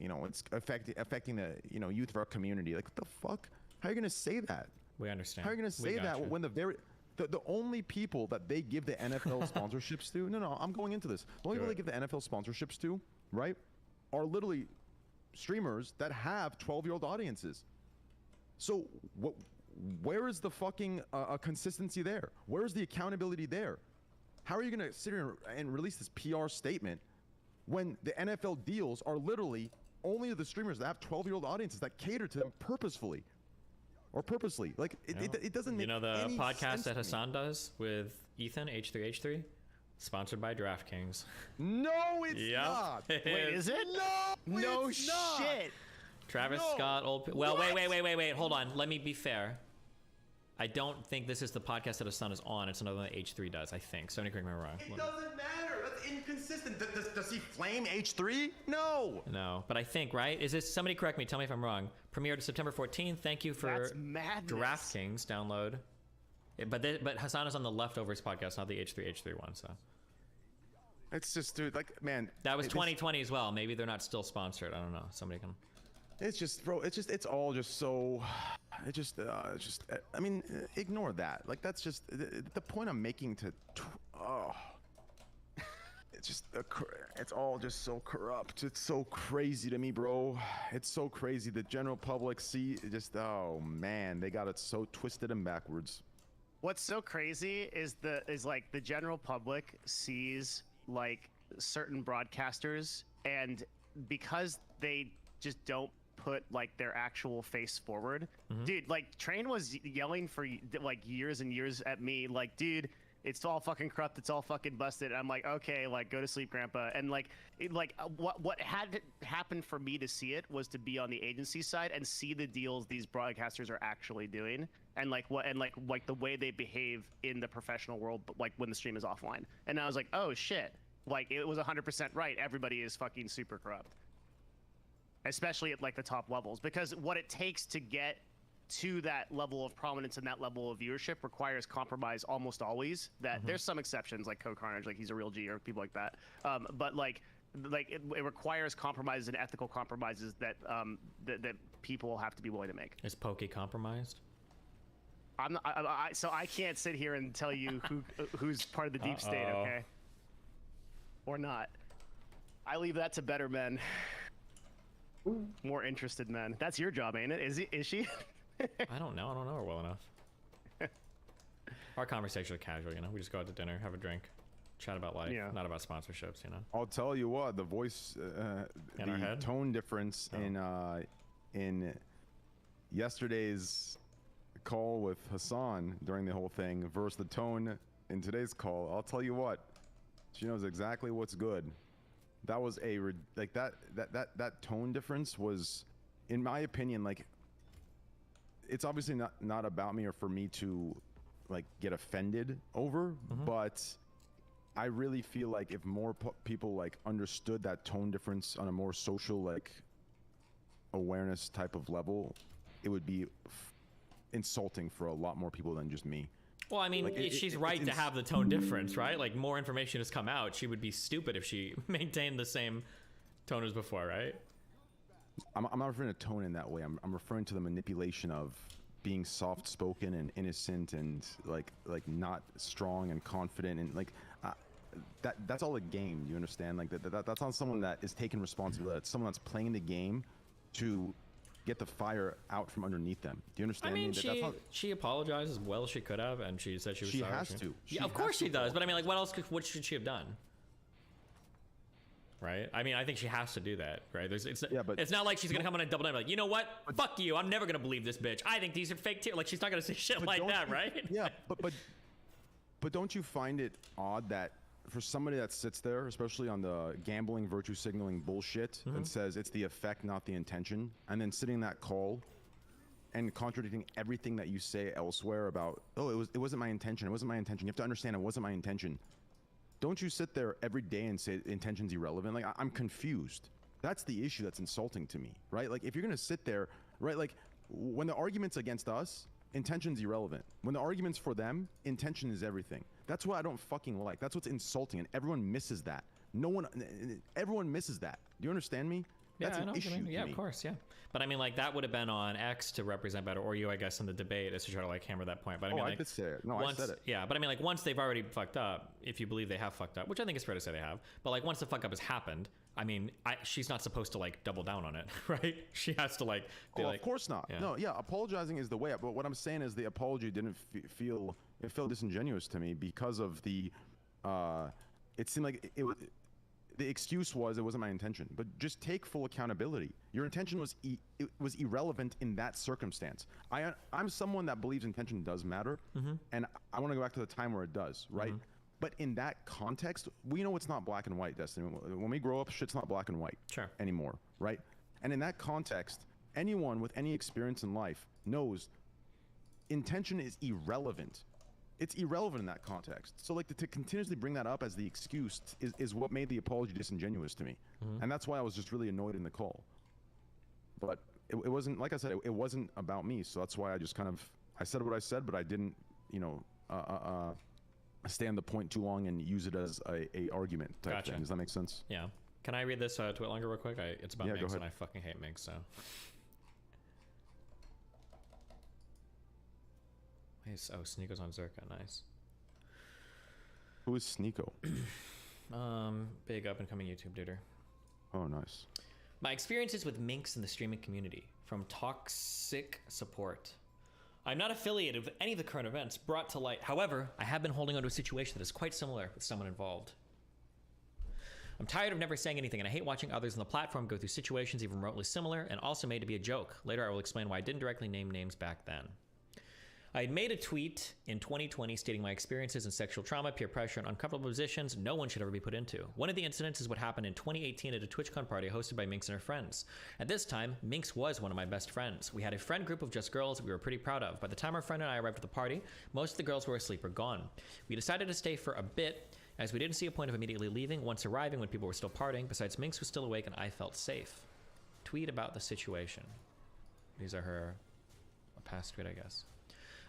you know, it's affecting the, you know, youth of our community. Like, what the fuck? How are you gonna say that? We understand. How are you gonna say that when the only people that they give the NFL sponsorships to? No, I'm going into this. The only people they give the NFL sponsorships to, right, are literally streamers that have 12-year-old audiences. So where is the fucking consistency there? Where is the accountability there? How are you going to sit here and release this PR statement when the NFL deals are literally only the streamers that have 12-year-old audiences that cater to them purposefully or purposely? Like, it doesn't make any sense. You know the podcast that Hassan does with Ethan, H3H3? Sponsored by DraftKings. No, it's not. Wait, is it? No shit. Travis Scott, well, wait, hold on. Let me be fair. I don't think this is the podcast that Hassan is on. It's another one that H3 does, I think. Somebody correct me if I'm wrong. It doesn't matter. That's inconsistent. Does he flame H3? No. No, but I think, right? Is this, somebody correct me, tell me if I'm wrong. Premiered September 14th. Thank you for DraftKings download. But Hassan is on the Leftovers podcast, not the H3H3 one, so. It's just, dude, like, man. That was 2020 as well. Maybe they're not still sponsored. I don't know. Somebody can. It's just, bro, it's all just so, I mean, ignore that. Like, that's just, the point I'm making it's just, it's all just so corrupt. It's so crazy to me, bro. It's so crazy. The general public oh man, they got it so twisted and backwards. What's so crazy is like the general public sees like certain broadcasters, and because they just don't put like their actual face forward. Dude, like Train was yelling for like years and years at me, like, dude, it's all fucking corrupt, it's all fucking busted. And I'm like, okay, like, go to sleep, grandpa. And like, what had happened for me to see it was to be on the agency side and see the deals these broadcasters are actually doing, and like like the way they behave in the professional world, but like when the stream is offline. And I was like, oh shit, like it was 100% right. Everybody is fucking super corrupt, especially at like the top levels, because what it takes to get to that level of prominence and that level of viewership requires compromise almost always. That there's some exceptions like Code Carnage, like he's a real G, or people like that. But like it requires compromises and ethical compromises that that people have to be willing to make. Is Pokey compromised? I'm not, so I can't sit here and tell you who's part of the deep state, okay? Or not. I leave that to better men. More interested men. That's your job, ain't it? Is she? I don't know. I don't know her well enough. Our conversations are casual, you know? We just go out to dinner, have a drink, chat about life, not about sponsorships, you know? I'll tell you what, the voice, the tone difference in yesterday's call with Hassan during the whole thing versus the tone in today's call, I'll tell you what, she knows exactly what's good. That was that tone difference was, in my opinion, like, it's obviously not about me or for me to like get offended over, but I really feel like if more people like understood that tone difference on a more social like awareness type of level, it would be insulting for a lot more people than just me. Well, I mean, like, she's right to have the tone difference, right? Like, more information has come out. She would be stupid if she maintained the same tone as before, right? I'm not referring to tone in that way. I'm referring to the manipulation of being soft-spoken and innocent and like not strong and confident and like that's all a game. You understand? Like that's not someone that is taking responsibility. That's someone that's playing the game to get the fire out from underneath them. Do you understand? I mean, she apologized as well as she could have, and she said she was sorry. Has to. Yeah, of course she does. But I mean, like, what should she have done? Right? I mean, I think she has to do that, right? It's not like she's gonna come on and double down and be like, you know what? Fuck you. I'm never gonna believe this bitch. I think these are fake tears. Like, she's not gonna say shit like that, right? Yeah, but don't you find it odd that for somebody that sits there, especially on the gambling, virtue signaling bullshit, and says it's the effect, not the intention, and then sitting in that call and contradicting everything that you say elsewhere about, oh, it wasn't my intention. It wasn't my intention. You have to understand it wasn't my intention. Don't you sit there every day and say intention's irrelevant? Like, I'm confused. That's the issue that's insulting to me, right? Like, if you're gonna sit there, right, like, when the argument's against us, intention's irrelevant. When the argument's for them, intention is everything. That's what I don't fucking like. That's what's insulting, and everyone misses that. Everyone misses that. Do you understand me? That's an issue. Yeah, of course, yeah. But I mean, like, that would have been on X to represent better, or you, I guess, in the debate is to try to like hammer that point. But I mean, I like, could say it. No, once, I said it. Yeah, but I mean, like, once they've already fucked up, if you believe they have fucked up, which I think is fair to say they have, but like, once the fuck up has happened, I mean, she's not supposed to like double down on it, right? She has to like. Be of course not. Yeah. No, yeah, apologizing is the way up. But what I'm saying is the apology didn't feel disingenuous to me because of the. It seemed like the excuse was it wasn't my intention, but just take full accountability. Your intention was it was irrelevant in that circumstance. I'm someone that believes intention does matter, and I want to go back to the time where it does, right? But in that context, we know it's not black and white, Destiny. When we grow up, shit's not black and white anymore, right? And in that context, anyone with any experience in life knows intention is irrelevant. It's irrelevant in that context. So like to continuously bring that up as the excuse is what made the apology disingenuous to me. And that's why I was just really annoyed in the call. But it wasn't, like I said, it wasn't about me. So that's why I just kind of, I said what I said, but I didn't, stay on the point too long and use it as a argument type thing. Does that make sense? Yeah. Can I read this tweet longer real quick? It's about Minx and I fucking hate Minx, so. Oh, Sneeko's on Zerka. Nice. Who is Sneeko? Big up and coming YouTube duder. Oh, nice. My experiences with Minx in the streaming community from toxic support. I'm not affiliated with any of the current events brought to light. However, I have been holding on to a situation that is quite similar with someone involved. I'm tired of never saying anything, and I hate watching others on the platform go through situations even remotely similar and also made to be a joke. Later, I will explain why I didn't directly name names back then. I had made a tweet in 2020 stating my experiences in sexual trauma, peer pressure, and uncomfortable positions no one should ever be put into. One of the incidents is what happened in 2018 at a TwitchCon party hosted by Minx and her friends. At this time, Minx was one of my best friends. We had a friend group of just girls that we were pretty proud of. By the time our friend and I arrived at the party, most of the girls were asleep or gone. We decided to stay for a bit, as we didn't see a point of immediately leaving once arriving when people were still partying. Besides, Minx was still awake and I felt safe. Tweet about the situation. These are her past tweet, I guess.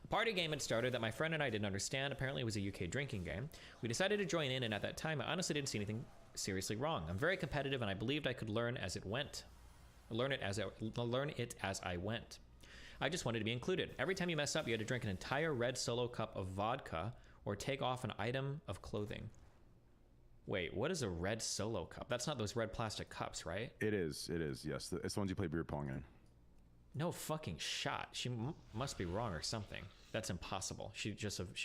A party game had started that my friend and I didn't understand. Apparently it was a UK drinking game. We decided to join in, and at that time, I honestly didn't see anything seriously wrong. I'm very competitive, and I believed I could learn as it went. Learn it as I went. I just wanted to be included. Every time you mess up, you had to drink an entire red solo cup of vodka or take off an item of clothing. Wait, what is a red solo cup? That's not those red plastic cups, right? It is, yes. It's the ones you play beer pong in. No fucking shot. She must be wrong or something. That's impossible. She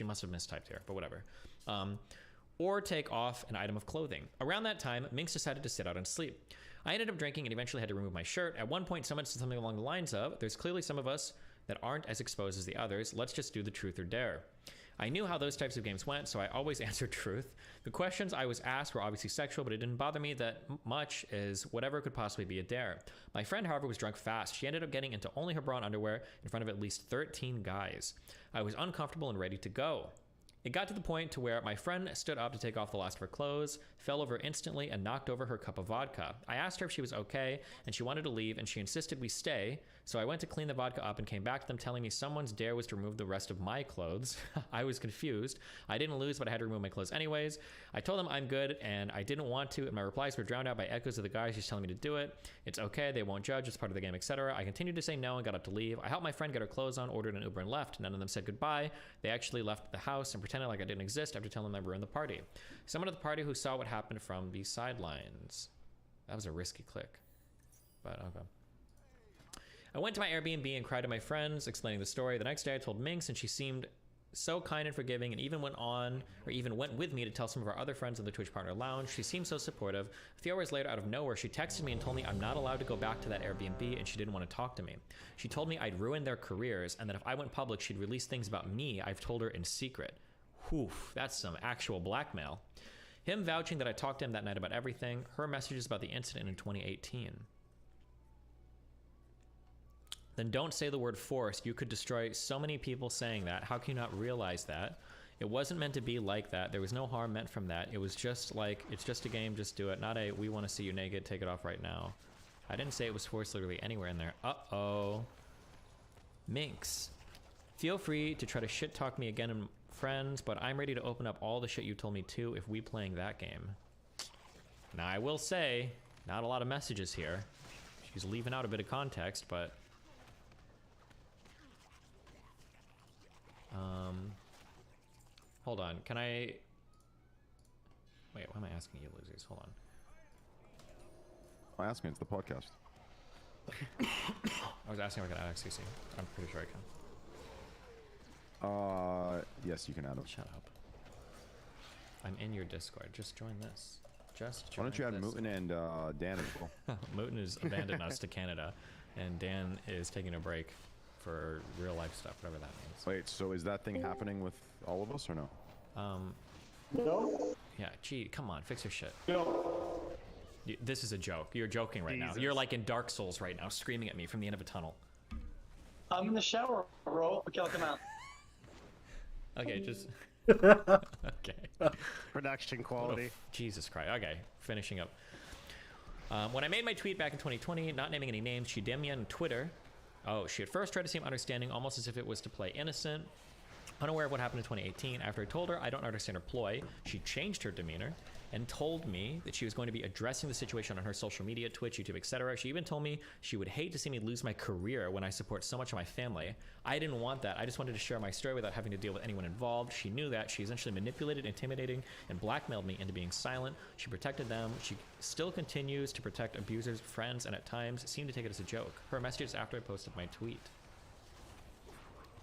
must have mistyped here, but whatever. Or take off an item of clothing. Around that time, Minx decided to sit out and sleep. I ended up drinking and eventually had to remove my shirt. At one point, someone said something along the lines of, "There's clearly some of us that aren't as exposed as the others. Let's just do the truth or dare." I knew how those types of games went, so I always answered truth. The questions I was asked were obviously sexual, but it didn't bother me that much as whatever could possibly be a dare. My friend, however, was drunk fast. She ended up getting into only her bra and underwear in front of at least 13 guys. I was uncomfortable and ready to go. It got to the point to where my friend stood up to take off the last of her clothes, fell over instantly, and knocked over her cup of vodka. I asked her if she was okay, and she wanted to leave, and she insisted we stay, so I went to clean the vodka up and came back to them telling me someone's dare was to remove the rest of my clothes. I was confused. I didn't lose, but I had to remove my clothes anyways. I told them I'm good, and I didn't want to, and my replies were drowned out by echoes of the guys just telling me to do it. It's okay, they won't judge, it's part of the game, etc. I continued to say no and got up to leave. I helped my friend get her clothes on, ordered an Uber, and left. None of them said goodbye. They actually left the house and pretended like I didn't exist after telling them I ruined the party. Someone at the party who saw what happened from the sidelines. That was a risky click, but okay. I went to my Airbnb and cried to my friends, explaining the story. The next day I told Minx, and she seemed so kind and forgiving, and even went with me to tell some of our other friends in the Twitch Partner Lounge. She seemed so supportive. A few hours later, out of nowhere, she texted me and told me I'm not allowed to go back to that Airbnb, and she didn't want to talk to me. She told me I'd ruin their careers, and that if I went public, she'd release things about me I've told her in secret. Whew, that's some actual blackmail. Him vouching that I talked to him that night about everything. Her messages about the incident in 2018. Then don't say the word forced. You could destroy so many people saying that. How can you not realize that? It wasn't meant to be like that. There was no harm meant from that. It was just like, it's just a game, just do it. Not a, we want to see you naked, take it off right now. I didn't say it was forced literally anywhere in there. Uh-oh. Minx. Feel free to try to shit talk me again and friends, but I'm ready to open up all the shit you told me to if we playing that game. Now I will say, not a lot of messages here. She's leaving out a bit of context, but hold on. Can I wait? Why am I asking you, losers? Hold on. Ask me. It's the podcast. I was asking if I could add XCC. I'm pretty sure I can. Yes, you can add them. Shut up. I'm in your Discord. Just join this. Just join. Why don't you add Mooten and Dan as well? Mooten has abandoned us to Canada, and Dan is taking a break for real life stuff, whatever that means. Wait, so is that thing happening with all of us or no? No. Yeah, gee, come on, fix your shit. No. This is a joke. You're joking right now. You're like in Dark Souls right now, screaming at me from the end of a tunnel. I'm in the shower, bro. Okay, I'll come out. Okay, just... okay. Production quality. Jesus Christ. Okay, finishing up. When I made my tweet back in 2020, not naming any names, she DM'd me on Twitter. Oh, she at first tried to seem understanding, almost as if it was to play innocent. Unaware of what happened in 2018, after I told her I don't understand her ploy, she changed her demeanor and told me that she was going to be addressing the situation on her social media, Twitch, YouTube, etc. She even told me she would hate to see me lose my career when I support so much of my family. I didn't want that. I just wanted to share my story without having to deal with anyone involved. She knew that. She essentially manipulated, intimidating, and blackmailed me into being silent. She protected them. She still continues to protect abusers, friends, and at times seemed to take it as a joke. Her messages after I posted my tweet.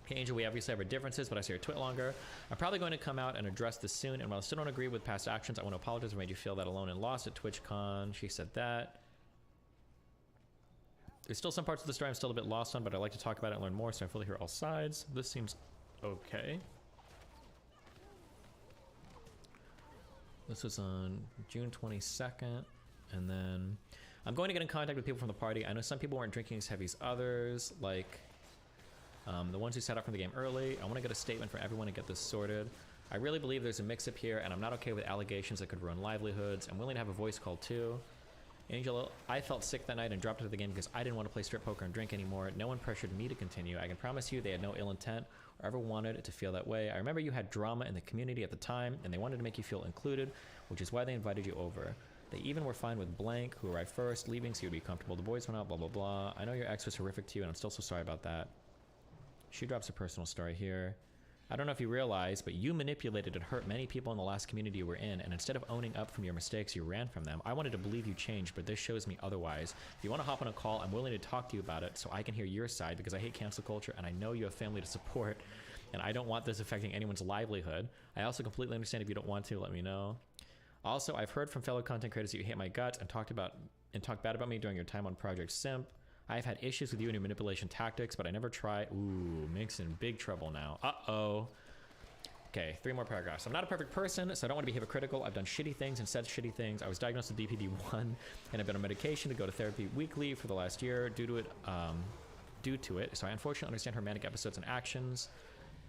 Hey, Angel, we obviously have our differences, but I see your tweet longer. I'm probably going to come out and address this soon, and while I still don't agree with past actions, I want to apologize for made you feel that alone and lost at TwitchCon. She said that. There's still some parts of the story I'm still a bit lost on, but I'd like to talk about it and learn more, so I fully hear all sides. This seems okay. This was on June 22nd, and then I'm going to get in contact with people from the party. I know some people weren't drinking as heavy as others, like the ones who set up from the game early. I want to get a statement from everyone and get this sorted. I really believe there's a mix-up here, and I'm not okay with allegations that could ruin livelihoods. I'm willing to have a voice call too. Angel, I felt sick that night and dropped out of the game because I didn't want to play strip poker and drink anymore. No one pressured me to continue. I can promise you they had no ill intent or ever wanted it to feel that way. I remember you had drama in the community at the time, and they wanted to make you feel included, which is why they invited you over. They even were fine with Blank, who arrived first, leaving so you'd be comfortable. The boys went out, blah, blah, blah. I know your ex was horrific to you, and I'm still so sorry about that. She drops a personal story here. I don't know if you realize, but you manipulated and hurt many people in the last community you were in, and instead of owning up from your mistakes, you ran from them. I wanted to believe you changed, but this shows me otherwise. If you want to hop on a call, I'm willing to talk to you about it so I can hear your side, because I hate cancel culture, and I know you have family to support, and I don't want this affecting anyone's livelihood. I also completely understand if you don't want to, let me know. Also, I've heard from fellow content creators that you hate my guts and talked bad about me during your time on Project Simp. I've had issues with you and your manipulation tactics, but I never try. Ooh, Mink's in big trouble now. Uh-oh. Okay, 3 more paragraphs. I'm not a perfect person, so I don't want to be hypocritical. I've done shitty things and said shitty things. I was diagnosed with DPD-1, and I've been on medication to go to therapy weekly for the last year due to it. So I unfortunately understand her manic episodes and actions.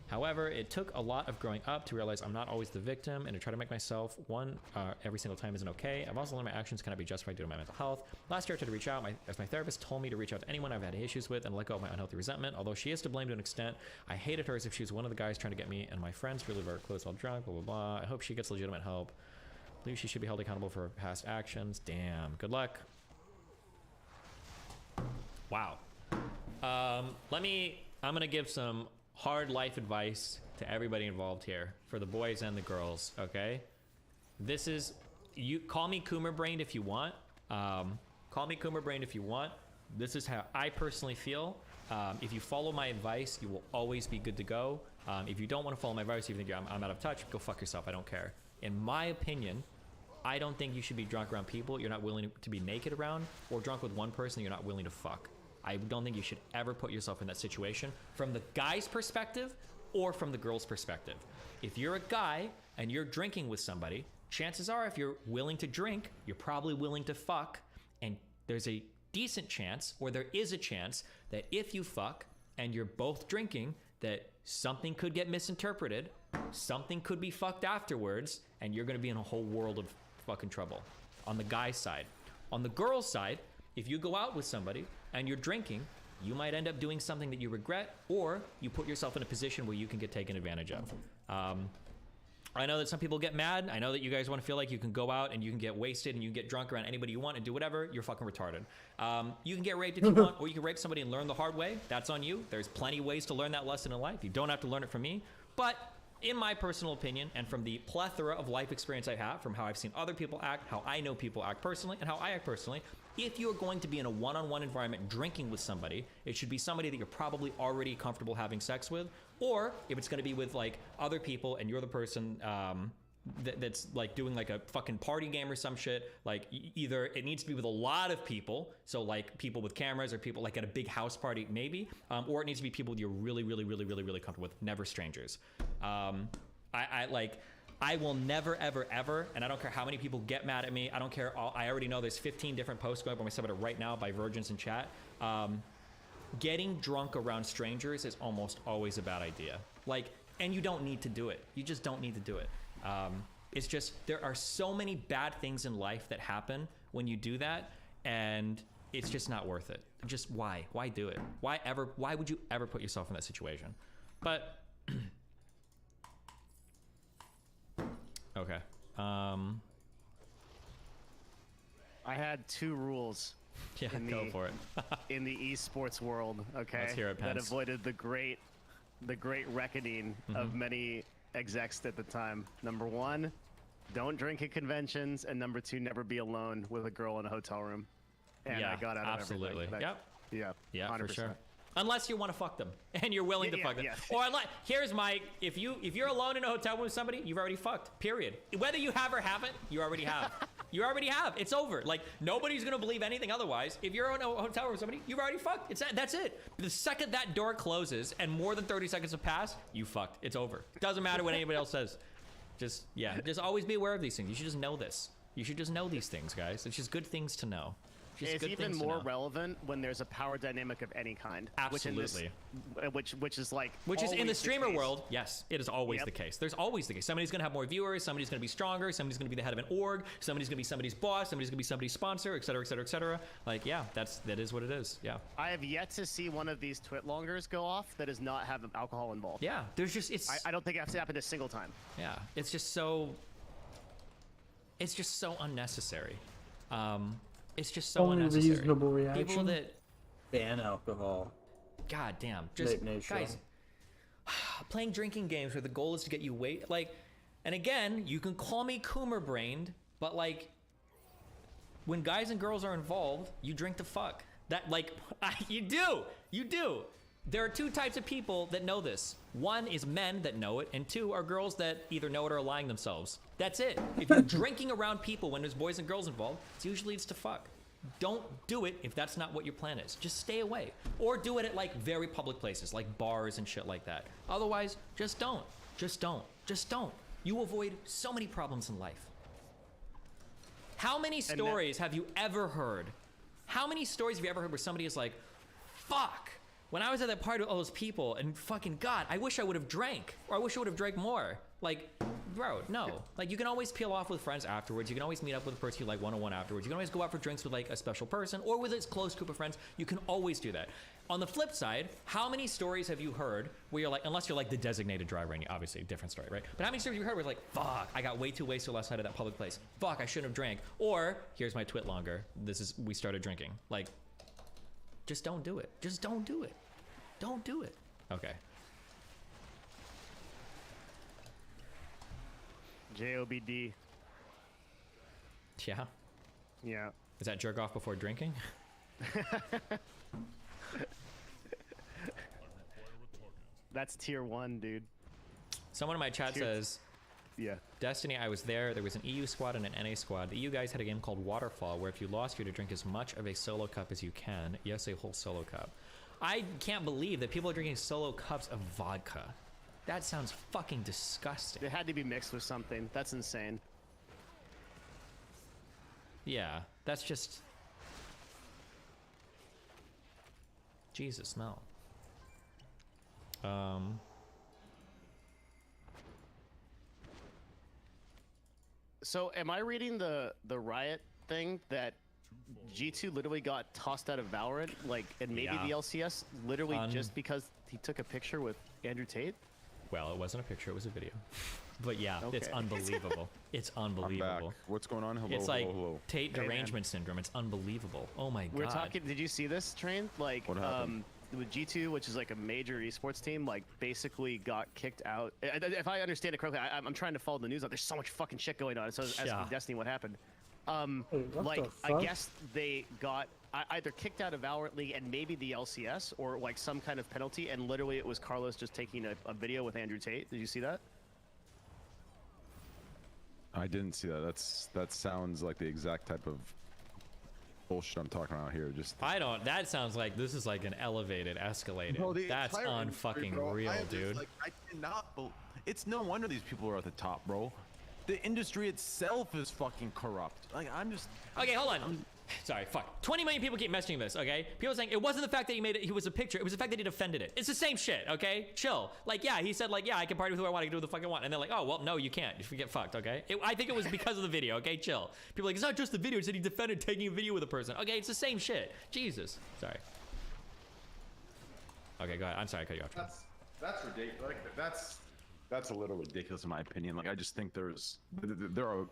However, it took a lot of growing up to realize I'm not always the victim, and to try to make myself one every single time isn't okay. I've also learned my actions cannot be justified due to my mental health. Last year I tried to reach out, as my therapist told me to reach out to anyone I've had issues with and let go of my unhealthy resentment. Although she is to blame to an extent, I hated her as if she was one of the guys trying to get me and my friends really very close while drunk, blah, blah, blah. I hope she gets legitimate help. I believe she should be held accountable for her past actions. Damn, good luck. Wow. I'm gonna give some hard life advice to everybody involved here, for the boys and the girls, okay? This is, you call me Coomer Brained if you want. Call me Coomer Brained if you want. This is how I personally feel. If you follow my advice, you will always be good to go. If you don't want to follow my advice, if you think I'm out of touch, go fuck yourself. I don't care. In my opinion, I don't think you should be drunk around people you're not willing to be naked around, or drunk with one person you're not willing to fuck. I don't think you should ever put yourself in that situation from the guy's perspective or from the girl's perspective. If you're a guy and you're drinking with somebody, chances are if you're willing to drink, you're probably willing to fuck, and there's a decent chance, or there is a chance, that if you fuck and you're both drinking, that something could get misinterpreted, something could be fucked afterwards, and you're gonna be in a whole world of fucking trouble. On the guy's side. On the girl's side, if you go out with somebody and you're drinking, you might end up doing something that you regret, or you put yourself in a position where you can get taken advantage of. I know that some people get mad. I know that you guys want to feel like you can go out and you can get wasted and you can get drunk around anybody you want and do whatever. You're fucking retarded. You can get raped if you want, or you can rape somebody and learn the hard way. That's on you. There's plenty of ways to learn that lesson in life. You don't have to learn it from me. But in my personal opinion, and from the plethora of life experience I have, from how I've seen other people act, how I know people act personally, and how I act personally, if you're going to be in a one-on-one environment drinking with somebody, it should be somebody that you're probably already comfortable having sex with. Or if it's going to be with like other people and you're the person that's like doing like a fucking party game or some shit, like either it needs to be with a lot of people, so like people with cameras or people like at a big house party maybe, or it needs to be people you're really comfortable with, never strangers. I will never, ever, ever, and I don't care how many people get mad at me. I don't care. I already know there's 15 different posts going up on my subreddit right now by virgins in chat. Getting drunk around strangers is almost always a bad idea. Like, and you don't need to do it. You just don't need to do it. It's just, there are so many bad things in life that happen when you do that, and it's just not worth it. Just why? Why do it? Why would you ever put yourself in that situation? But okay. I had 2 rules. Yeah, go for it. In the esports world, okay, let's hear it, that Pence. avoided the great reckoning of many execs at the time. Number 1, don't drink at conventions, and number 2, never be alone with a girl in a hotel room. And yeah, I got out absolutely. of everything. Yeah, 100%. For sure. Unless you want to fuck them and you're willing to fuck them. Or here's my, if you're alone in a hotel room with somebody, you've already fucked, period. Whether you have or haven't, you already have. You already have. It's over. Like, nobody's going to believe anything otherwise. If you're in a hotel room with somebody, you've already fucked. That's it. The second that door closes and more than 30 seconds have passed, you fucked. It's over. Doesn't matter what anybody else says. Just always be aware of these things. You should just know this. You should just know these things, guys. It's just good things to know. It's even more relevant when there's a power dynamic of any kind. Absolutely. Which is like, which is in the streamer world. Yes, it is always the case. There's always the case. Somebody's gonna have more viewers. Somebody's gonna be stronger. Somebody's gonna be the head of an org. Somebody's gonna be somebody's boss. Somebody's gonna be somebody's sponsor, et cetera, et cetera, et cetera. Like, yeah, that is what it is. Yeah. I have yet to see one of these twitlongers go off that does not have alcohol involved. Yeah, there's just I don't think it's happened a single time. Yeah, it's just so unnecessary. It's just so only unnecessary. Reasonable reaction. People that ban alcohol. God damn, just guys, playing drinking games where the goal is to get you weight. Like, and again, you can call me Coomer brained, but like, when guys and girls are involved, you drink to fuck. That like, you do. There are 2 types of people that know this. 1 is men that know it, and 2 are girls that either know it or are lying themselves. That's it. If you're drinking around people when there's boys and girls involved, it usually leads to fuck. Don't do it if that's not what your plan is. Just stay away. Or do it at like very public places, like bars and shit like that. Otherwise, just don't. Just don't. Just don't. You avoid so many problems in life. How many stories have you ever heard? How many stories have you ever heard where somebody is like, fuck, when I was at that party with all those people and fucking God, I wish I would have drank, or I wish I would have drank more. Like, bro, no. Like, you can always peel off with friends afterwards. You can always meet up with a person you like one-on-one afterwards. You can always go out for drinks with like a special person or with a close group of friends. You can always do that. On the flip side, how many stories have you heard where you're like, unless you're like the designated driver, and obviously a different story, right? But how many stories have you heard where it's like, fuck, I got way too wasted last night at that public place. Fuck, I shouldn't have drank. Or, here's my twit longer. We started drinking. Like, just don't do it. Just don't do it. Don't do it. Okay. JOBD. Yeah. Yeah. Is that jerk off before drinking? That's tier 1, dude. Someone in my chat says, yeah. Destiny, I was there. There was an EU squad and an NA squad. The EU guys had a game called Waterfall, where if you lost, you had to drink as much of a solo cup as you can. Yes, a whole solo cup. I can't believe that people are drinking solo cups of vodka. That sounds fucking disgusting. It had to be mixed with something. That's insane. Yeah, that's just... Jesus, no. So, am I reading the Riot thing that G2 literally got tossed out of Valorant, like, and maybe the LCS literally just because he took a picture with Andrew Tate? Well, it wasn't a picture; it was a video. But yeah, it's Okay. unbelievable. It's I'm unbelievable. back. What's going on? Hello, It's like hello. Tate Hey, man. derangement syndrome. It's unbelievable. Oh my god. We're talking. Did you see this train? Like, What happened? with G2, which is like a major esports team, like basically got kicked out. If I understand it correctly, I'm trying to follow the news. There's so much fucking shit going on. So as Yeah. for Destiny, what happened? what Like, the I fuck? guess they got either kicked out of Valorant League and maybe the LCS or like some kind of penalty. And literally, it was Carlos just taking a video with Andrew Tate. Did you see that? I didn't see that. That sounds like the exact type of bullshit I'm talking about here. Just I don't. That sounds like this is like an elevated, escalated. Bro, the That's entire industry, unfucking bro, real, I am just, dude. Like, I cannot. It's no wonder these people are at the top, bro. The industry itself is fucking corrupt. Like, I'm just. Okay, hold on. Sorry, fuck. 20 million people keep messaging this, okay? People saying it wasn't the fact that he was a picture, it was the fact that he defended it. It's the same shit, okay? Chill. Like, yeah, he said, like, yeah, I can party with who I want, I can do what the fuck I want. And they're like, oh, well, no, you can't. You get fucked, okay? I think it was because of the video, okay? Chill. People are like, it's not just the video, it's that he defended taking a video with a person. Okay, it's the same shit. Jesus. Sorry. Okay, go ahead. I'm sorry, I cut you off. that's ridiculous. Like, that's a little ridiculous in my opinion. Like, I just think there are.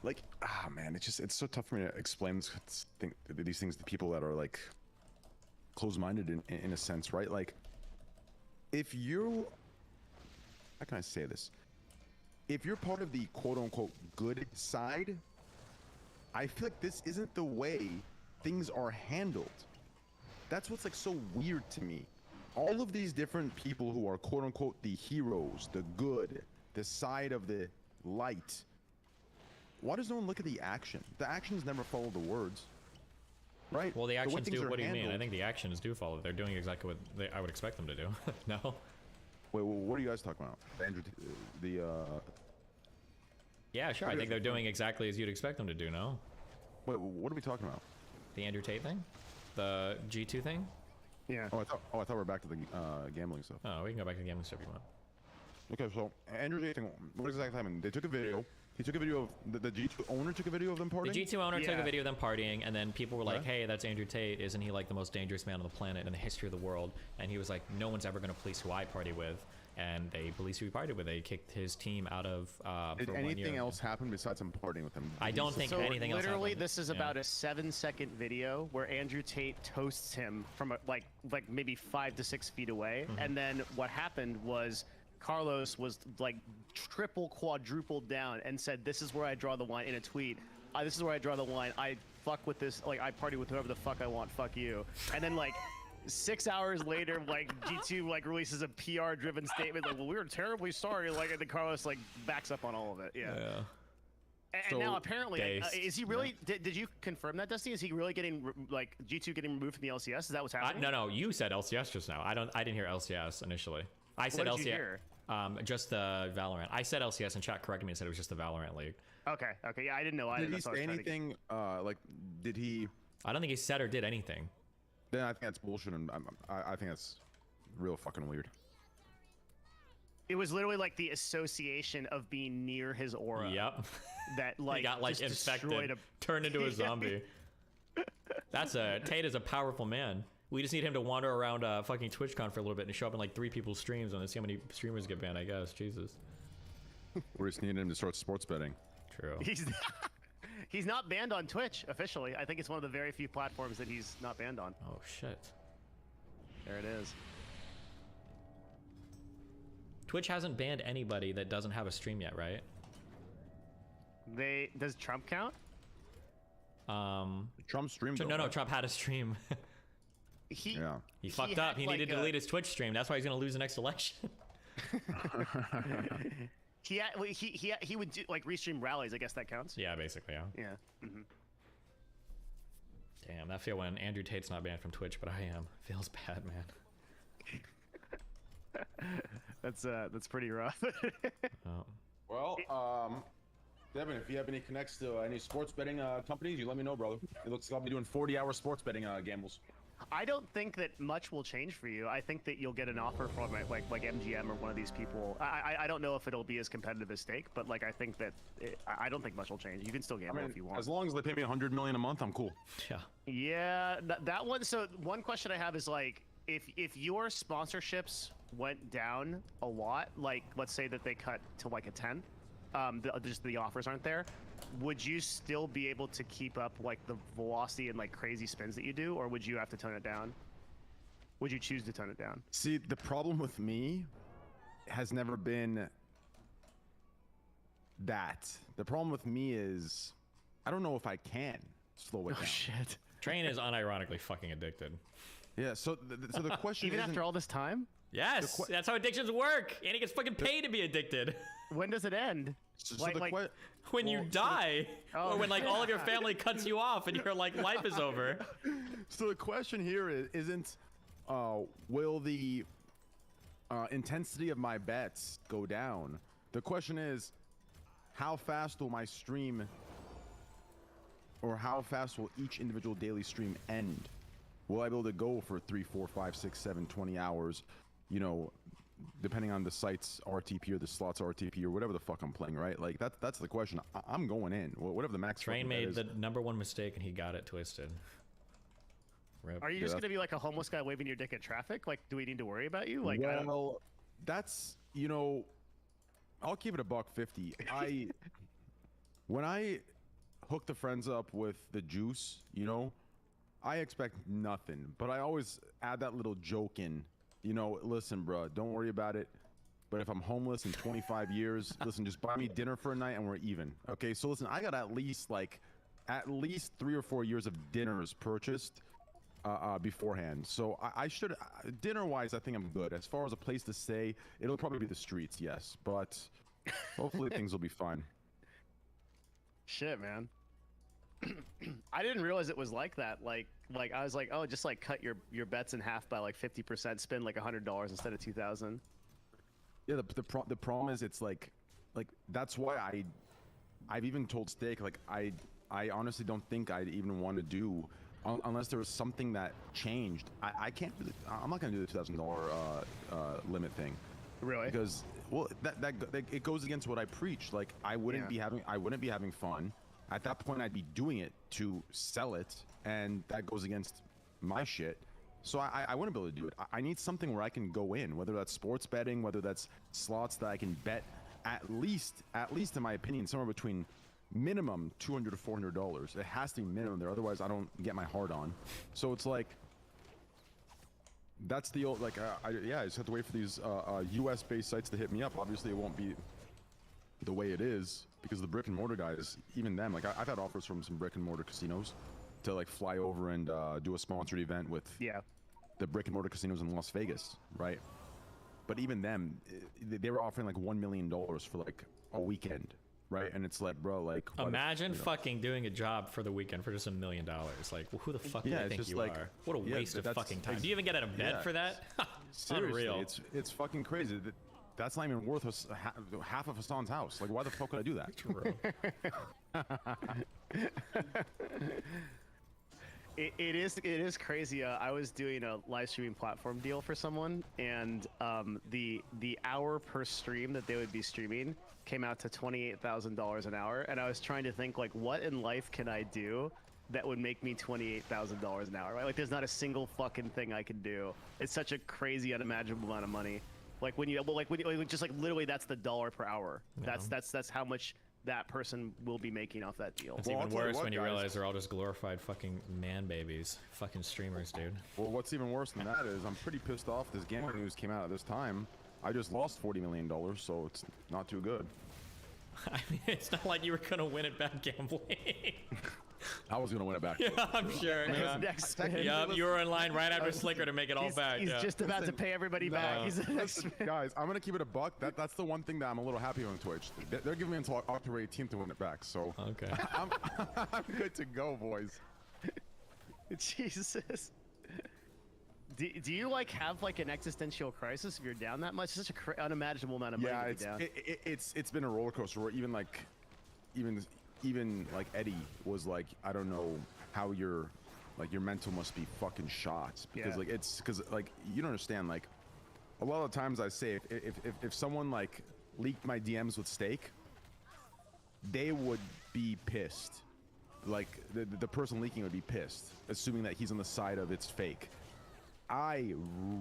Like, man, it's so tough for me to explain these things to people that are like closed-minded in a sense, right? Like, if you, how can I say this? If you're part of the quote-unquote good side, I feel like this isn't the way things are handled. That's what's like so weird to me. All of these different people who are quote-unquote the heroes, the good, the side of the light. Why does no one look at the action? The actions never follow the words, right? Well, the way actions things do. are What do you mean? I handled- think the actions do follow. They're doing exactly what I would expect them to do. No? Wait, what are you guys talking about? Andrew, Yeah, sure. I think they're doing exactly as you'd expect them to do, no? wait, what are we talking about? The Andrew Tate thing? The G2 thing? Yeah. Oh, I thought we're back to the gambling stuff. Oh, we can go back to the gambling stuff if you want. Okay, so Andrew Tate thing, what exactly happened? They took a video. He took a video of the G2 owner took a video of them partying. The G2 owner took Yeah. a video of them partying, and then people were like, Okay. hey, that's Andrew Tate. Isn't he like the most dangerous man on the planet in the history of the world? And he was like, no one's ever going to police who I party with. And they policed who he partied with. They kicked his team out of Did for 1 year. anything else happen besides him partying with him? I don't think So anything else literally, happened. this is Yeah. about a 7-second video where Andrew Tate toasts him from like maybe 5 to 6 feet away, Mm-hmm. and then what happened was Carlos was like triple, quadrupled down and said, "This is where I draw the line." In a tweet, "This is where I draw the line. I fuck with this. Like, I party with whoever the fuck I want. Fuck you." And then like 6 hours later, like G2 like releases a PR-driven statement like, "Well, we were terribly sorry." Like, and then Carlos like backs up on all of it. Yeah. Yeah. And So, now apparently, based, is he really? Did you confirm that, Dusty? Is he really getting like G2 getting removed from the LCS? Is that what's happening? No, you said LCS just now. I didn't hear LCS initially. I said What did you LCS. hear? Just the Valorant. I said LCS and chat corrected me and said it was just the Valorant League. Okay. Yeah, I didn't know. Did he That's what I was say trying to- anything? Like, did he? I don't think he said or did anything. Then I think that's bullshit, and I think that's real fucking weird. It was literally like the association of being near his aura. Yep. That like He got like just destroyed infected, turned into a zombie. Tate is a powerful man. We just need him to wander around fucking TwitchCon for a little bit and show up in like 3 people's streams and then see how many streamers get banned, I guess. Jesus. We just needed him to start sports betting. True. He's not banned on Twitch officially. I think it's one of the very few platforms that he's not banned on. Oh shit. There it is. Twitch hasn't banned anybody that doesn't have a stream yet, right? Does Trump count? Trump streamed. No, Trump had a stream. Yeah. He fucked up. had, He like, needed to delete his Twitch stream. That's why he's gonna lose the next election. He would do like restream rallies. I guess that counts. Yeah, basically, yeah. Yeah. Damn, that feel when Andrew Tate's not banned from Twitch, but I am. Feels bad, man. That's pretty rough. Oh. Well, Devin, if you have any connects to any sports betting companies, you let me know, brother. It looks like I'll be doing 40-hour sports betting gambles. I don't think that much will change for you. I think that you'll get an offer from like MGM or one of these people. I don't know if it'll be as competitive as Stake, but like I think that I don't think much will change. You can still gamble if you want. As long as they pay me $100 million a month, I'm cool. Yeah. Yeah, that one. So one question I have is like, if your sponsorships went down a lot, like let's say that they cut to like a 10, just the offers aren't there, would you still be able to keep up like the velocity and like crazy spins that you do, or would you have to tone it down? Would you choose to tone it down? See, the problem with me has never been that. The problem with me is I don't know if I can slow it down. Oh shit. Train is unironically fucking addicted. Yeah, so the question Even isn't- after all this time? Yes, that's how addictions work. And he gets fucking paid to be addicted. When does it end? When you die, Oh. or when like all of your family cuts you off and your like life is over. So the question here isn't will the intensity of my bets go down? The question is, how fast will my stream, or how fast will each individual daily stream end? Will I be able to go for 3, 4, 5, 6, 7, 20 hours, you know, depending on the site's RTP or the slot's RTP or whatever the fuck I'm playing, right? Like that's the question. I'm going in, whatever the max. Train made the #1 mistake and he got it twisted. Rip. Are you just gonna be like a homeless guy waving your dick at traffic? Like, do we need to worry about you? Like, well, that's, you know, I'll keep it $1.50. When I hook the friends up with the juice, you know, I expect nothing, but I always add that little joke in, you know, listen, bro, don't worry about it. But if I'm homeless in 25 years, listen, just buy me dinner for a night and we're even. Okay, so listen, I got at least 3 or 4 years of dinners purchased beforehand. So I should, dinner-wise, I think I'm good. As far as a place to stay, it'll probably be the streets, yes. But hopefully things will be fine. shit, man. I didn't realize it was like that. Like I was like, oh, just like cut your bets in half by like 50%, spend like $100 instead of 2,000. Yeah, the problem is it's like that's why I've even told Steak, like I honestly don't think I'd even want to do unless there was something that changed. I can't do I'm not gonna do the $2,000 limit thing. Really? Because well that it goes against what I preach. Like I wouldn't be having fun. At that point I'd be doing it to sell it, and that goes against my shit. So I wouldn't be able to do it. I need something where I can go in, whether that's sports betting, whether that's slots that I can bet at least in my opinion, somewhere between minimum $200 to $400. It has to be minimum there, otherwise I don't get my heart on. So it's like, that's the old, like, I just have to wait for these US based sites to hit me up. Obviously it won't be the way it is because the brick and mortar guys, even them, like I've had offers from some brick and mortar casinos to like fly over and do a sponsored event with the brick and mortar casinos in Las Vegas, right? But even them, they were offering like $1 million for like a weekend, right? And it's like, bro, like imagine fucking doing a job for the weekend for just $1 million. Like, well, who the fuck do you think you are? What a waste of fucking time. Do you even get out of bed for that? Seriously, Unreal. It's fucking crazy. That's not even worth half of Hassan's house. Like, why the fuck would I do that? True. It is crazy. I was doing a live streaming platform deal for someone, and the hour per stream that they would be streaming came out to $28,000 an hour, and I was trying to think like, what in life can I do that would make me $28,000 an hour? Right? Like, there's not a single fucking thing I can do. It's such a crazy, unimaginable amount of money. Like when you just like literally that's the dollar per hour. Yeah. That's how much that person will be making off that deal. It's even worse when you realize they're all just glorified fucking man babies. Fucking streamers, dude. Well, what's even worse than that is I'm pretty pissed off this gambling news came out at this time. I just lost $40 million, so it's not too good. I mean, it's not like you were gonna win it back gambling. I was gonna win it back. Yeah, I'm sure. Yeah. Next Yep, you were in line right after Slicker to make it all back. He's just about to pay everybody back. He's the next Listen, guys, I'm gonna keep it $1. That's the one thing that I'm a little happy on Twitch. They're giving me until October 18th to win it back, so Okay. I'm good to go, boys. Jesus. Do you like have like an existential crisis if you're down that much? It's such an unimaginable amount of money to be down. It's been a roller coaster. Where even like Eddie was like, I don't know how your mental must be fucking shot because like it's because like you don't understand, like a lot of times I say if someone like leaked my DMs with Steak, they would be pissed. Like the person leaking would be pissed, assuming that he's on the side of it's fake. I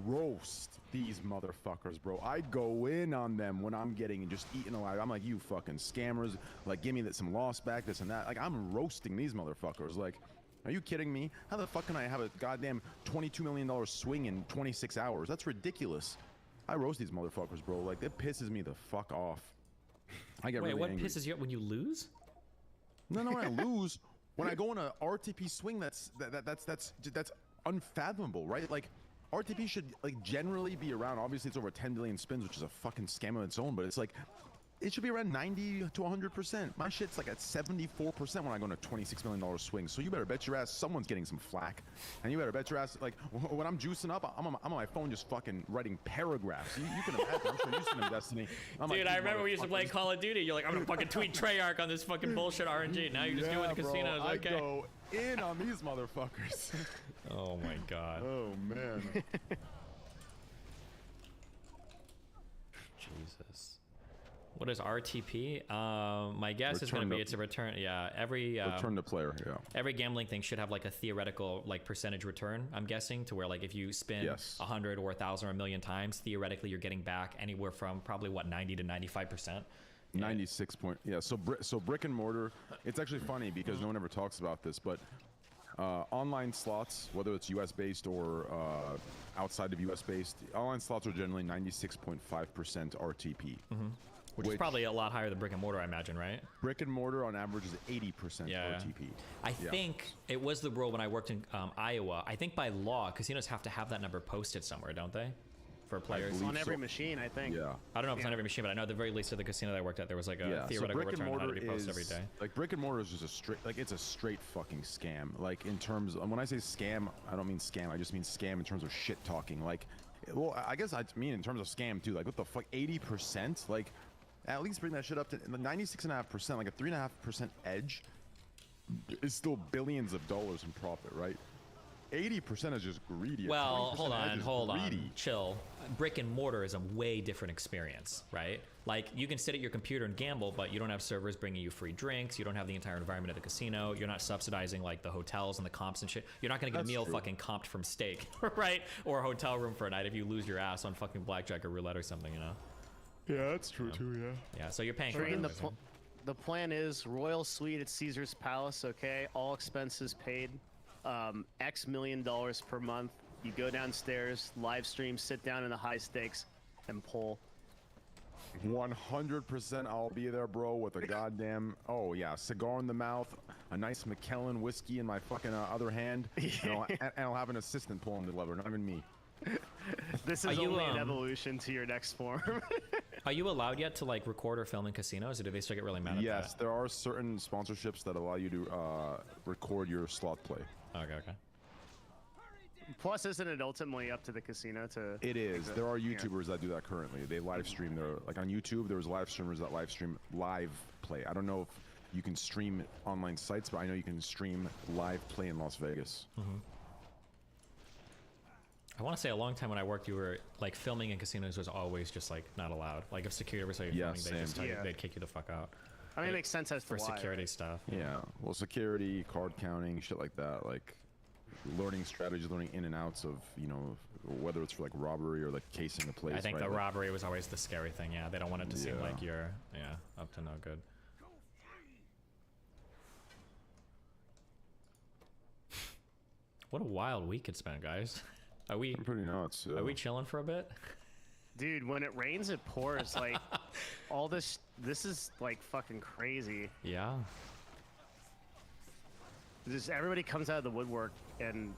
roast these motherfuckers, bro. I go in on them when I'm getting just eaten alive. I'm like, you fucking scammers. Like, give me some loss back, this and that. Like, I'm roasting these motherfuckers. Like, are you kidding me? How the fuck can I have a goddamn $22 million swing in 26 hours? That's ridiculous. I roast these motherfuckers, bro. Like, that pisses me the fuck off. I get really angry. What pisses you up when you lose? No, when I lose, when I go on a RTP swing, that's unfathomable, right? Like, RTP should like generally be around. Obviously, it's over 10 billion spins, which is a fucking scam of its own. But it's like, it should be around 90 to 100%. My shit's like at 74% when I go on a $26 million swing. So you better bet your ass someone's getting some flack, and you better bet your ass like when I'm juicing up, I'm on my phone just fucking writing paragraphs. You can imagine. I'm sure you've seen them, Destiny. Dude, I remember we used to play Call of Duty. You're like, I'm gonna fucking tweet Treyarch on this fucking bullshit RNG. Now you're just doing the casinos. Bro, Okay. I go in on these motherfuckers. Oh my god. Oh man. Jesus. What is RTP? My guess is going to be it's a return. Yeah, return to player. Yeah. Every gambling thing should have like a theoretical like percentage return. I'm guessing to where like if you spin 100 or 1,000 or 1,000,000 times, theoretically you're getting back anywhere from probably what 90 to 95%. 96 point. Yeah. So brick and mortar. It's actually funny because no one ever talks about this, but online slots, whether it's US based or outside of US based, online slots are generally 96.5% RTP. Which is probably a lot higher than brick and mortar, I imagine, right? Brick and mortar on average is 80% RTP. I think it was the rule when I worked in Iowa. I think by law, casinos have to have that number posted somewhere, don't they? For players. On every machine, I think. Yeah. I don't know if it's on every machine, but I know at the very least at the casino that I worked at, there was like a theoretical return that had to be posted every day. Like brick and mortar is just a straight, like it's a straight fucking scam. Like in terms of, when I say scam, I don't mean scam. I just mean scam in terms of shit talking. Like, well, I guess I mean in terms of scam too. Like what the fuck, 80%? Like, at least bring that shit up to 96.5%, like a 3.5% edge is still billions of dollars in profit, right? 80% is just greedy. Well, hold on, chill. Brick and mortar is a way different experience, right? Like you can sit at your computer and gamble, but you don't have servers bringing you free drinks. You don't have the entire environment of the casino. You're not subsidizing like the hotels and the comps and shit. You're not gonna get a meal fucking comped from steak, right? Or a hotel room for a night if you lose your ass on fucking blackjack or roulette or something, you know? Yeah, that's true too. Yeah. Yeah. So you're paying for Train, it. the plan is Royal Suite at Caesar's Palace. Okay, all expenses paid. X million dollars per month. You go downstairs, live stream, sit down in the high stakes, and pull. 100% I'll be there, bro, with a goddamn, oh yeah, cigar in the mouth, a nice McKellen whiskey in my fucking other hand, and I'll have an assistant pulling the lever, not even me. This is only an evolution to your next form. Are you allowed yet to like record or film in casinos, or do they still get really mad at that? Yes, there are certain sponsorships that allow you to record your slot play. Okay. Plus, isn't it ultimately up to the casino to? It is. There are YouTubers that do that currently. They live stream their, like on YouTube, there's live streamers that live stream live play. I don't know if you can stream online sites, but I know you can stream live play in Las Vegas. I want to say a long time when I worked, you were like filming in casinos was always just like not allowed. Like if security ever saw you filming, they'd kick you the fuck out. I mean, it makes sense as to for why, security right? stuff. Yeah. Well, security, card counting, shit like that. Like learning strategies, learning in and outs of, you know, whether it's for like robbery or like casing a place. I think right? the robbery was always the scary thing. Yeah, they don't want it to seem like you're up to no good. What a wild week it's been, guys. Are we pretty nuts? Are we chilling for a bit? Dude, when it rains, it pours. Like all this is like fucking crazy. Yeah. Just everybody comes out of the woodwork and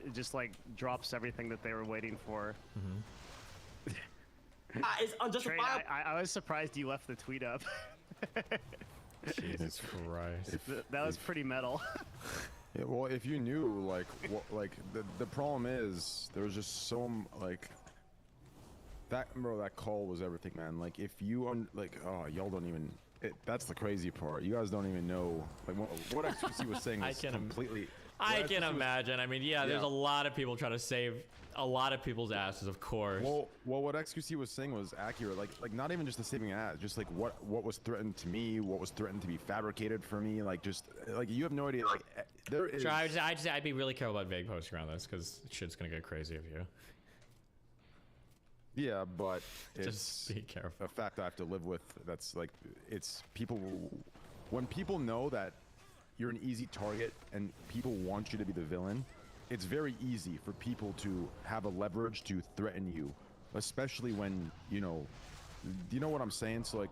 it just like drops everything that they were waiting for. It's unjustifiable. I was surprised you left the tweet up. Jesus Christ. That was pretty metal. Yeah, well, if you knew, like, what, the problem is, there's just so, like, that call was everything, man. Like, if you, oh, y'all don't even, that's the crazy part. You guys don't even know, like, what XQC was saying was completely, I can imagine. I mean, yeah, there's a lot of people trying to save a lot of people's asses, of course. Well, what XQC was saying was accurate. Like not even just the saving ass, just like what was threatened to me, what was threatened to be fabricated for me. Like just like you have no idea. Like there is. Sure, I'd be really careful about vague posting around this because shit's gonna get crazy of you. Yeah, but Just be careful. A fact I have to live with. That's like, it's people. When people know that you're an easy target and people want you to be the villain, it's very easy for people to have a leverage to threaten you, especially when you know what I'm saying. So like,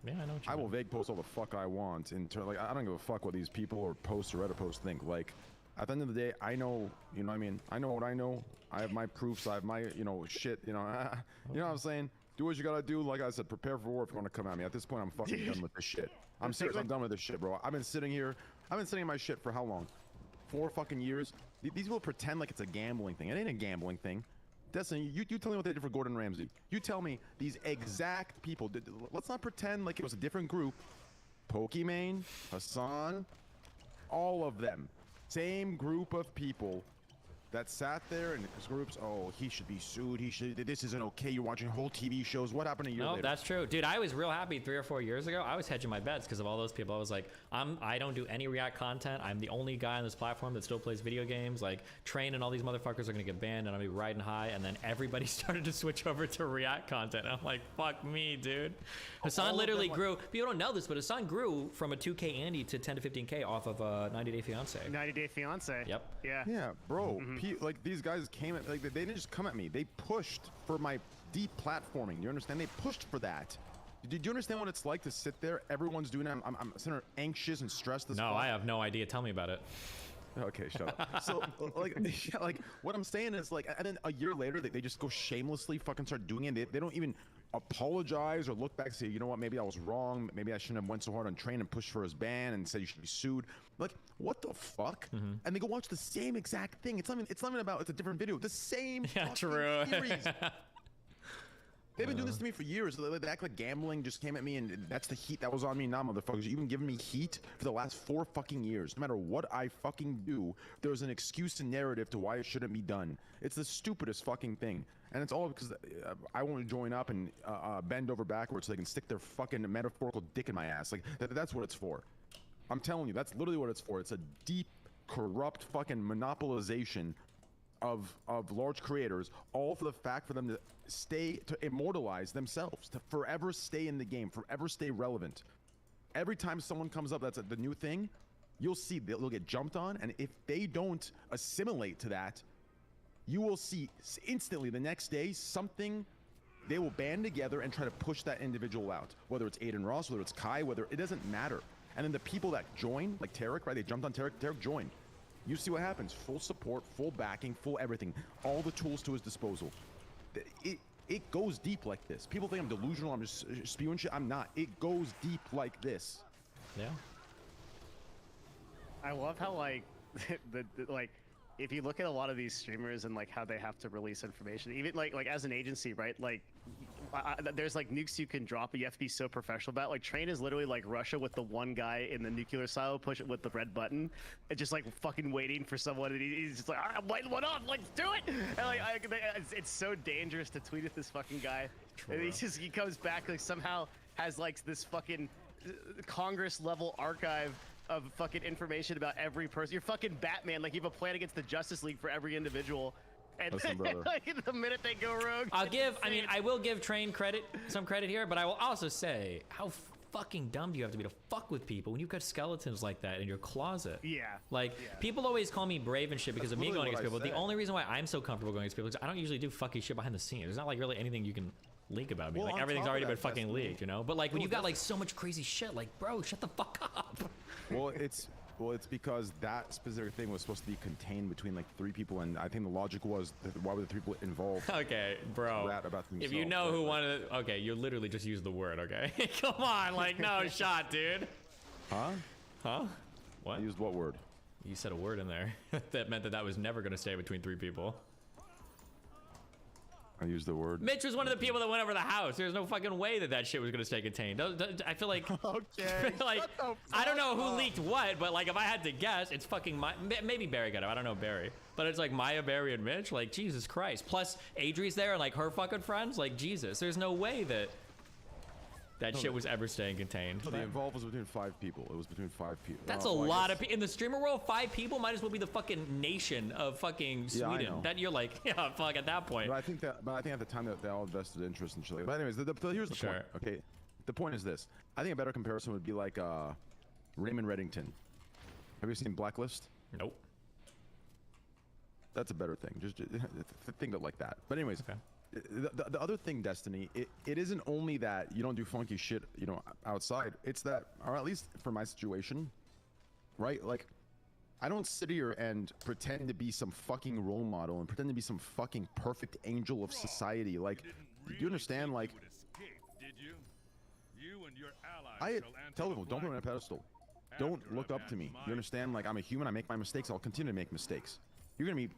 yeah, I know what you I mean. will vague post all the fuck I want. Like, I don't give a fuck what these people or posts or Reddit posts think. Like, at the end of the day, I know, you know what I mean? I know what I know. I have my proofs. I have my, shit, you know what I'm saying? Do what you gotta do. Like I said, prepare for war if you want to come at me. At this point, I'm fucking done with this shit. I'm serious. I'm done with this shit, bro. I've been sitting in my shit for how long? 4 fucking years? These people pretend like it's a gambling thing. It ain't a gambling thing. Destiny, you tell me what they did for Gordon Ramsay. You tell me these exact people. Let's not pretend like it was a different group. Pokimane, Hassan, all of them. Same group of people that sat there in groups. Oh, he should be sued. This isn't okay. You're watching whole TV shows. What happened a year later? No, that's true. Dude, I was real happy 3 or 4 years ago. I was hedging my bets because of all those people. I was like, I don't do any React content. I'm the only guy on this platform that still plays video games. Like, Train and all these motherfuckers are going to get banned and I'm going to be riding high. And then everybody started to switch over to React content. And I'm like, fuck me, dude. Hassan literally grew. People don't know this, but Hassan grew from a 2K Andy to 10 to 15K off of 90 Day Fiance. 90 Day Fiance. Yep. Yeah. Yeah, bro. Like these guys came at, like they didn't just come at me. They pushed for my deep platforming. You understand? They pushed for that. Did you understand what it's like to sit there? Everyone's doing it. I'm sitting there anxious and stressed. No, I have no idea. Tell me about it. Okay, shut up. So, like, what I'm saying is, like, and then a year later, they just go shamelessly fucking start doing it. They don't even apologize or look back and say, you know what, maybe I was wrong. Maybe I shouldn't have went so hard on Train and pushed for his ban and said you should be sued. Like, what the fuck? And they go watch the same exact thing. It's not even about, it's a different video. The same True. series. They've been doing this to me for years. They act like gambling just came at me, and that's the heat that was on me. Nah, motherfuckers, you've been giving me heat for the last 4 fucking years. No matter what I fucking do, there's an excuse and narrative to why it shouldn't be done. It's the stupidest fucking thing. And it's all because I want to join up and bend over backwards so they can stick their fucking metaphorical dick in my ass. Like, that's what it's for. I'm telling you, that's literally what it's for. It's a deep, corrupt fucking monopolization of large creators, all for the fact for them to immortalize themselves, to forever stay in the game, forever stay relevant. Every time someone comes up that's the new thing, you'll see they'll get jumped on, and if they don't assimilate to that, you will see instantly the next day something. They will band together and try to push that individual out, whether it's Aiden Ross, whether it's Kai, whether it doesn't matter. And then the people that join, like Tarek, right? They jumped on Tarek. Tarek joined. You see what happens. Full support, full backing, full everything. All the tools to his disposal. It goes deep like this. People think I'm delusional, I'm just spewing shit. I'm not. It goes deep like this. Yeah. I love how, like, like, if you look at a lot of these streamers and, like, how they have to release information, even, like as an agency, right? Like, there's, like, nukes you can drop, but you have to be so professional about it. Like, Train is literally like Russia with the one guy in the nuclear silo, push it with the red button, and just, like, fucking waiting for someone, and he's just like, I'm lighting one off, like, do it! And, like, it's so dangerous to tweet at this fucking guy. True. And he comes back, like, somehow has, like, this fucking Congress-level archive of fucking information about every person. You're fucking Batman. Like, you have a plan against the Justice League for every individual. And listen, like, the minute they go rogue, I will give Train some credit here, but I will also say, how fucking dumb do you have to be to fuck with people when you've got skeletons like that in your closet? Yeah. Like, people always call me brave and shit because of me going against people. Said. The only reason why I'm so comfortable going against people is I don't usually do fucking shit behind the scenes. There's not, like, really anything you can leak about me. Well, like, everything's already been fucking Destiny, leaked, you know? But, like, when you've got, like, so much crazy shit, like, bro, shut the fuck up. Well, it's because that specific thing was supposed to be contained between like 3 people, and I think the logic was why were the 3 people involved? Okay, bro. About if you know who wanted it, okay, you literally just used the word, okay? Come on, like, no shot, dude. Huh? What? I used what word? You said a word in there that meant that was never going to stay between 3 people. I use the word. Mitch was one of the people that went over the house. There's no fucking way that that shit was gonna stay contained. I feel like, Okay. like I don't know who leaked what, but like if I had to guess, it's fucking maybe Barry got it. I don't know Barry, but it's like Maya, Barry, and Mitch. Like Jesus Christ. Plus Adri's there and like her fucking friends. Like Jesus, there's no way that shit was ever staying contained. So the involved was between 5 people. It was between 5 people. That's a lot of people in the streamer world. 5 people might as well be the fucking nation of fucking Sweden. Yeah, I know. That you're like, yeah, fuck at that point. But I think at the time that they all invested interest in shit. But anyways, here's the point. Okay, the point is this. I think a better comparison would be like Raymond Reddington. Have you seen Blacklist? Nope. That's a better thing. Just think of it like that. But anyways. Okay. The other thing, Destiny, it isn't only that you don't do funky shit, you know, outside. It's that, or at least for my situation, right? Like, I don't sit here and pretend to be some fucking role model and pretend to be some fucking perfect angel of society. Like, do you understand? Like, I tell people, don't put me on a pedestal. Don't look up to me. You understand? Like, I'm a human. I make my mistakes. I'll continue to make mistakes. You're gonna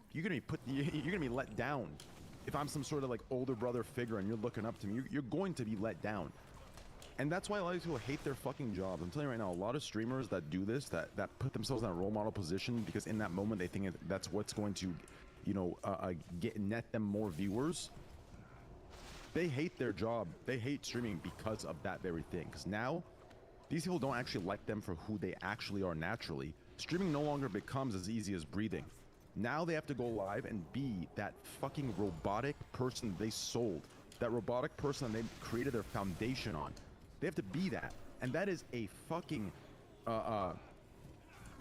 be let down. If I'm some sort of like older brother figure and you're looking up to me, you're going to be let down. And that's why a lot of people hate their fucking jobs. I'm telling you right now, a lot of streamers that do this, that put themselves in a role model position because in that moment they think that's what's going to, you know, net them more viewers. They hate their job. They hate streaming because of that very thing. Because now, these people don't actually like them for who they actually are naturally. Streaming no longer becomes as easy as breathing. Now they have to go live and be that fucking robotic person they sold. That robotic person they created their foundation on. They have to be that. And that is a fucking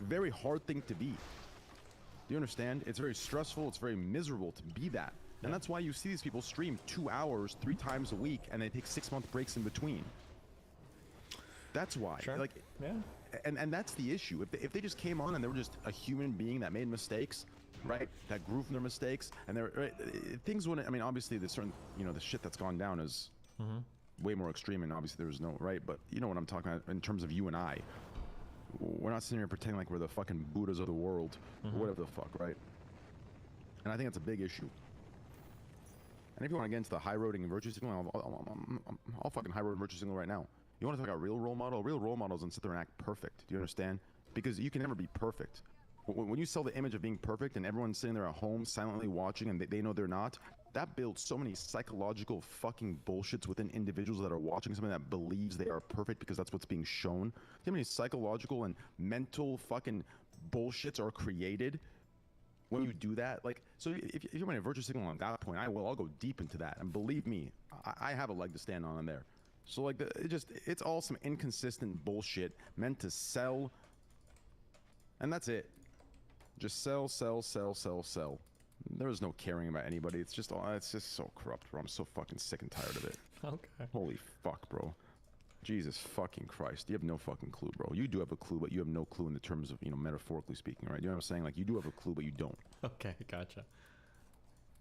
very hard thing to be. Do you understand? It's very stressful. It's very miserable to be that. And that's why you see these people stream 2 hours 3 times a week and they take 6-month breaks in between. That's why. Sure. Like, yeah. And that's the issue. If they just came on and they were just a human being that made mistakes, right? That grew from their mistakes, and things wouldn't. I mean, obviously, the certain, you know, the shit that's gone down is way more extreme, and obviously there was no right. But you know what I'm talking about in terms of you and I. We're not sitting here pretending like we're the fucking Buddhas of the world, or whatever the fuck, right? And I think that's a big issue. And if you want to get into the high roading and virtue signaling, I'll fucking high road and virtue signal right now. You want to talk about real role model? Real role models and sit there and act perfect. Do you understand? Because you can never be perfect. When you sell the image of being perfect and everyone's sitting there at home silently watching and they know they're not, that builds so many psychological fucking bullshits within individuals that are watching something that believes they are perfect because that's what's being shown. How many psychological and mental fucking bullshits are created when you do that? Like, so if you're in a virtue signal on that point, I'll go deep into that. And believe me, I have a leg to stand on in there. So like, it's all some inconsistent bullshit meant to sell, and that's it. Just sell. There is no caring about anybody. It's just so corrupt, bro. I'm so fucking sick and tired of it. Okay. Holy fuck, bro. Jesus fucking Christ. You have no fucking clue, bro. You do have a clue, but you have no clue in the terms of, you know, metaphorically speaking, right? You know what I'm saying? Like, you do have a clue, but you don't. Okay, gotcha.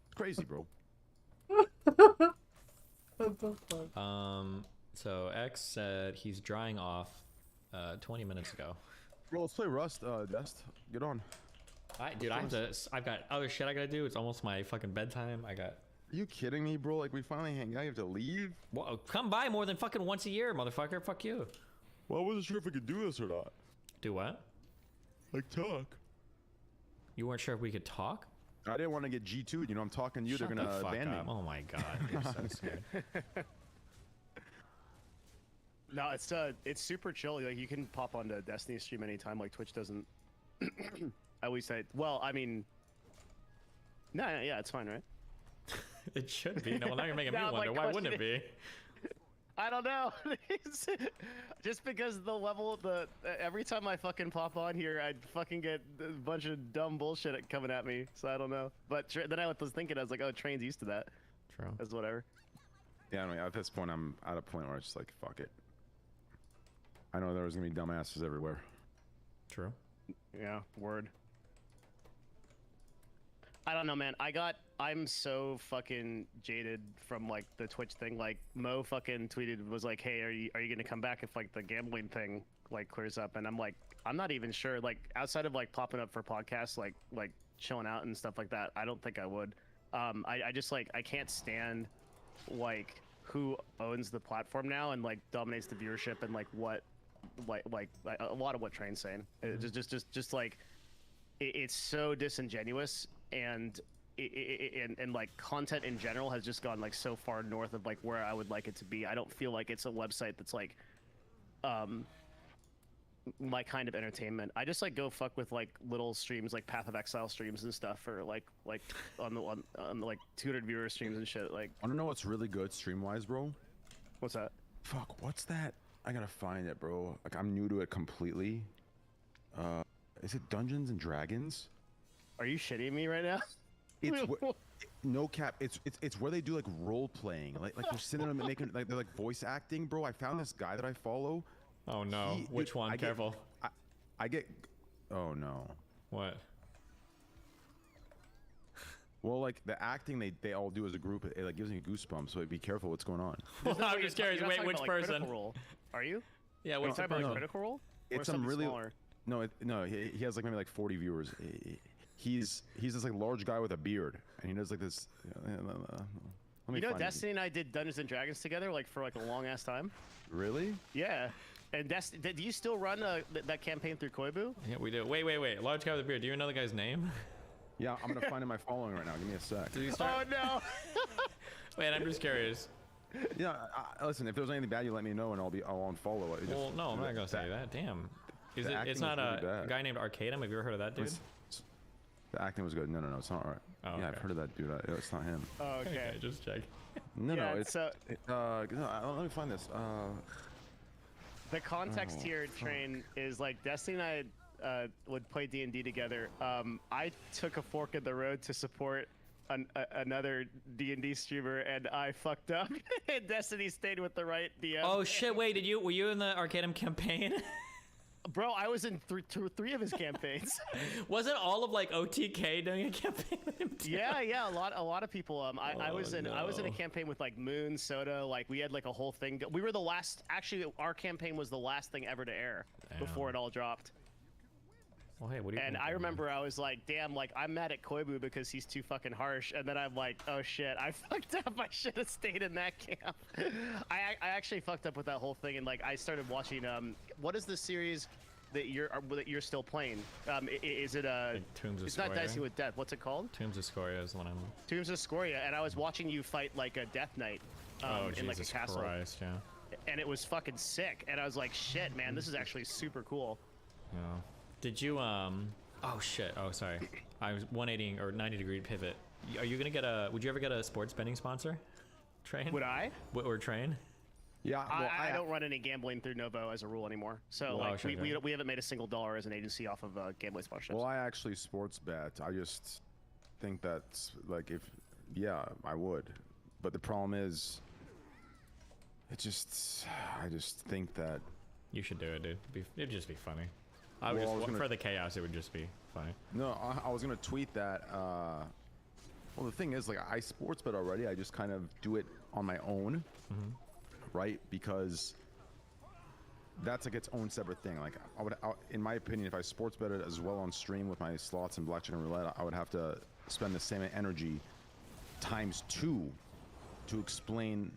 It's crazy, bro. So X said he's drying off 20 minutes ago. Bro, let's play Rust, Dest. Get on. Dude, I've got other shit I gotta do. It's almost my fucking bedtime. Are you kidding me, bro? Like, we finally hang out, you have to leave? Well, come by more than fucking once a year, motherfucker. Fuck you. Well, I wasn't sure if we could do this or not. Do what? Like, talk. You weren't sure if we could talk? I didn't want to get G2'd. You know, I'm talking to you. Shut They're gonna ban me. Oh my god, you're so scared. No, it's super chill. Like, you can pop onto Destiny stream anytime. Like, Twitch doesn't. At least well, I mean, no, yeah, it's fine, right? It should be. No, well, now you're making me Now I'm, wonder. like, Why wouldn't it be? I don't know. Just because the level, every time I fucking pop on here, I fucking get a bunch of dumb bullshit coming at me. So I don't know. But then I was thinking, I was like, oh, Train's used to that. True. That's whatever. Yeah, I mean, at this point, I'm at a point where it's just like, fuck it. I know there's gonna be dumbasses everywhere. True. Yeah, word. I don't know, man. I'm so fucking jaded from like the Twitch thing. Like, Mo fucking tweeted, was like, hey, are you gonna come back if like the gambling thing like clears up? And I'm like, I'm not even sure. Like, outside of like popping up for podcasts, like chilling out and stuff like that, I don't think I would. I just like I can't stand like who owns the platform now and like dominates the viewership and like what like a lot of what Train's saying. Just like it's so disingenuous and and like content in general has just gone like so far north of like where I would like it to be. I don't feel like it's a website that's like my kind of entertainment. I just like go fuck with like little streams like Path of Exile streams and stuff, or like on the like 200 viewer streams and shit. Like, I don't know what's really good stream wise, bro. What's that? Fuck, what's that? I gotta find it, bro. Like, I'm new to it completely. Is it Dungeons and Dragons? Are you shitting me right now? It's no cap. It's where they do like role playing, like they're sitting there making like they're like voice acting, bro. I found this guy that I follow. Oh no! Which one? Careful. I get. Oh no. What? Well, like the acting they all do as a group, it like gives me goosebumps. So be careful what's going on. Well, I'm just curious. Wait, which person? Role. Are you? Yeah. What's talking about like Critical Role? It's some really. Smaller? No, he has like maybe like 40 viewers. He's this like large guy with a beard, and he does like this. You know, Destiny and I did Dungeons and Dragons together, like for like a long ass time. Really? Yeah. And do you still run that campaign through Koibu? Yeah, we do. Wait. Large guy with a beard. Do you know the guy's name? Yeah, I'm gonna find him my following right now. Give me a sec. Did he start? Oh no! Wait, I'm just curious. Yeah, listen. If there's anything bad, you let me know, and I'll unfollow it. Well, no, I'm not gonna say that. Damn. It's not a guy named Arcadum. Have you ever heard of that dude? The acting was good. No, it's not right. Oh, yeah, okay. I've heard of that dude. It's not him. Oh, okay. Just check. No, it's let me find this. The context here, Train, is like Destiny and I would play D&D together. I took a fork in the road to support another D&D streamer, and I fucked up. And Destiny stayed with the right DM. Oh shit! Wait, were you in the Arcadum campaign? Bro, I was in three of his campaigns. Wasn't all of like OTK doing a campaign with him too? Yeah, a lot of people. I was in a campaign with like Moon, Soda. Like we had like a whole thing. We were the last. Actually, our campaign was the last thing ever to air before it all dropped. Well, hey, what do you? And I remember I was like, damn, like I'm mad at Koibu because he's too fucking harsh. And then I'm like, oh shit, I fucked up. I should have stayed in that camp. I actually fucked up with that whole thing, and like I started watching. What is the series that you're still playing? Is it Tombs of It's Scoria. not Dicey with Death. What's it called? Tombs of Scoria is the one I'm. Tombs of Scoria, and I was watching you fight like a Death Knight in like a castle. Christ, yeah. And it was fucking sick. And I was like, shit, man, this is actually super cool. Yeah. Did you Oh shit. Oh sorry. I was 180 or 90-degree pivot. Are you gonna get a? Would you ever get a sports betting sponsor? Train? Would I? Or Train? Yeah. Well, I don't run any gambling through Novo as a rule anymore. So like we haven't made a single dollar as an agency off of gambling sponsorships. Well, I actually sports bet. I just think that's like I would, but the problem is, I just think that you should do it, dude. It'd just be funny. For the chaos, it would just be funny. No, I was gonna tweet that. Well, the thing is, like, I sports bet already. I just kind of do it on my own, right? Because that's like its own separate thing. Like, in my opinion, if I sports bet it as well on stream with my slots and blackjack and roulette, I would have to spend the same energy times 2 to explain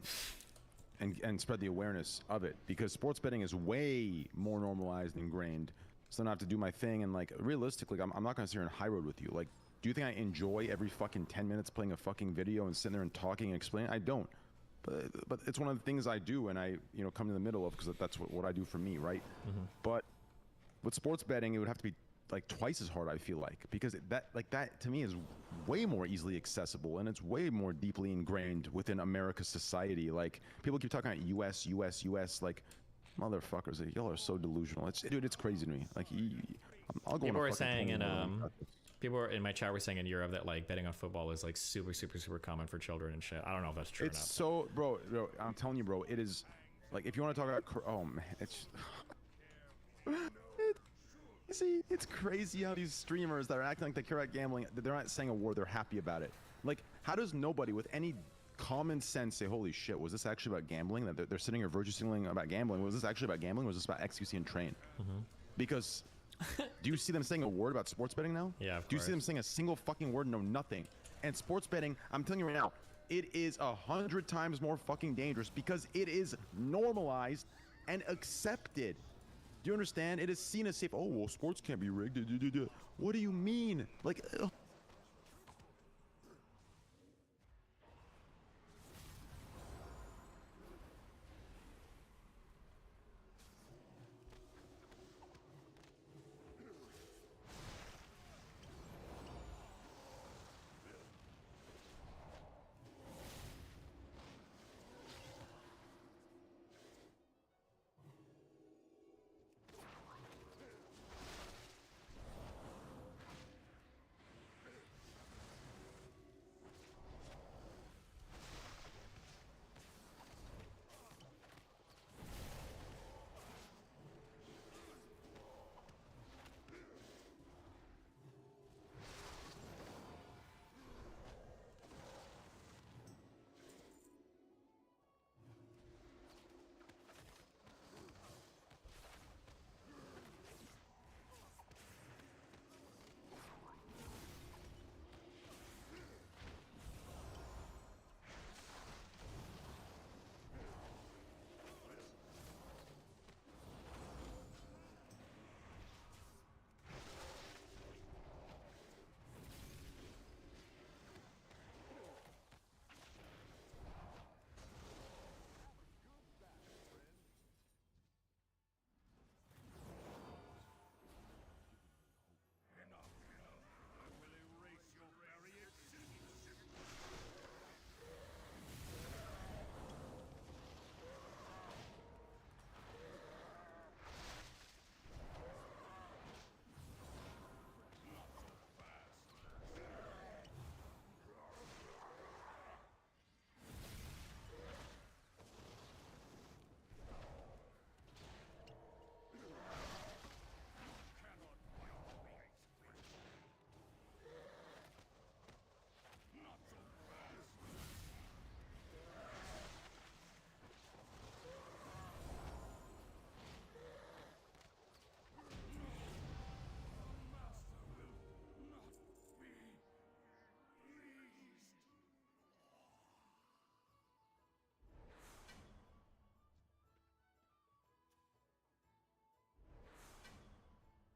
and spread the awareness of it. Because sports betting is way more normalized and ingrained. So then I have to do my thing, and like realistically, I'm not gonna sit here and high road with you. Like, do you think I enjoy every fucking 10 minutes playing a fucking video and sitting there and talking and explaining? I don't. But it's one of the things I do, and I come in the middle of, because that's what I do for me, right? But with sports betting, it would have to be like twice as hard, I feel like, because that to me is way more easily accessible, and it's way more deeply ingrained within America's society. Like, people keep talking about US, like, motherfuckers, y'all are so delusional. Dude, it's crazy to me. Like, I'll go. People were saying people in my chat were saying in Europe that like betting on football is like super common for children and shit. I don't know if that's true. It's so, bro. I'm telling you, bro. It is like, if you want to talk about, oh man, see, it's crazy how these streamers that are acting like they care about gambling, they're not saying a word. They're happy about it. Like, how does nobody with any common sense say, holy shit, was this actually about gambling? That they're sitting here virtue signaling about gambling. Was this actually about gambling? Was this about XQC and Train? Because do you see them saying a word about sports betting now? Yeah, Do you see them saying a single fucking word? No, nothing. And sports betting, I'm telling you right now, it is 100 times more fucking dangerous because it is normalized and accepted. Do you understand? It is seen as safe. Oh, well, sports can't be rigged. What do you mean? Like,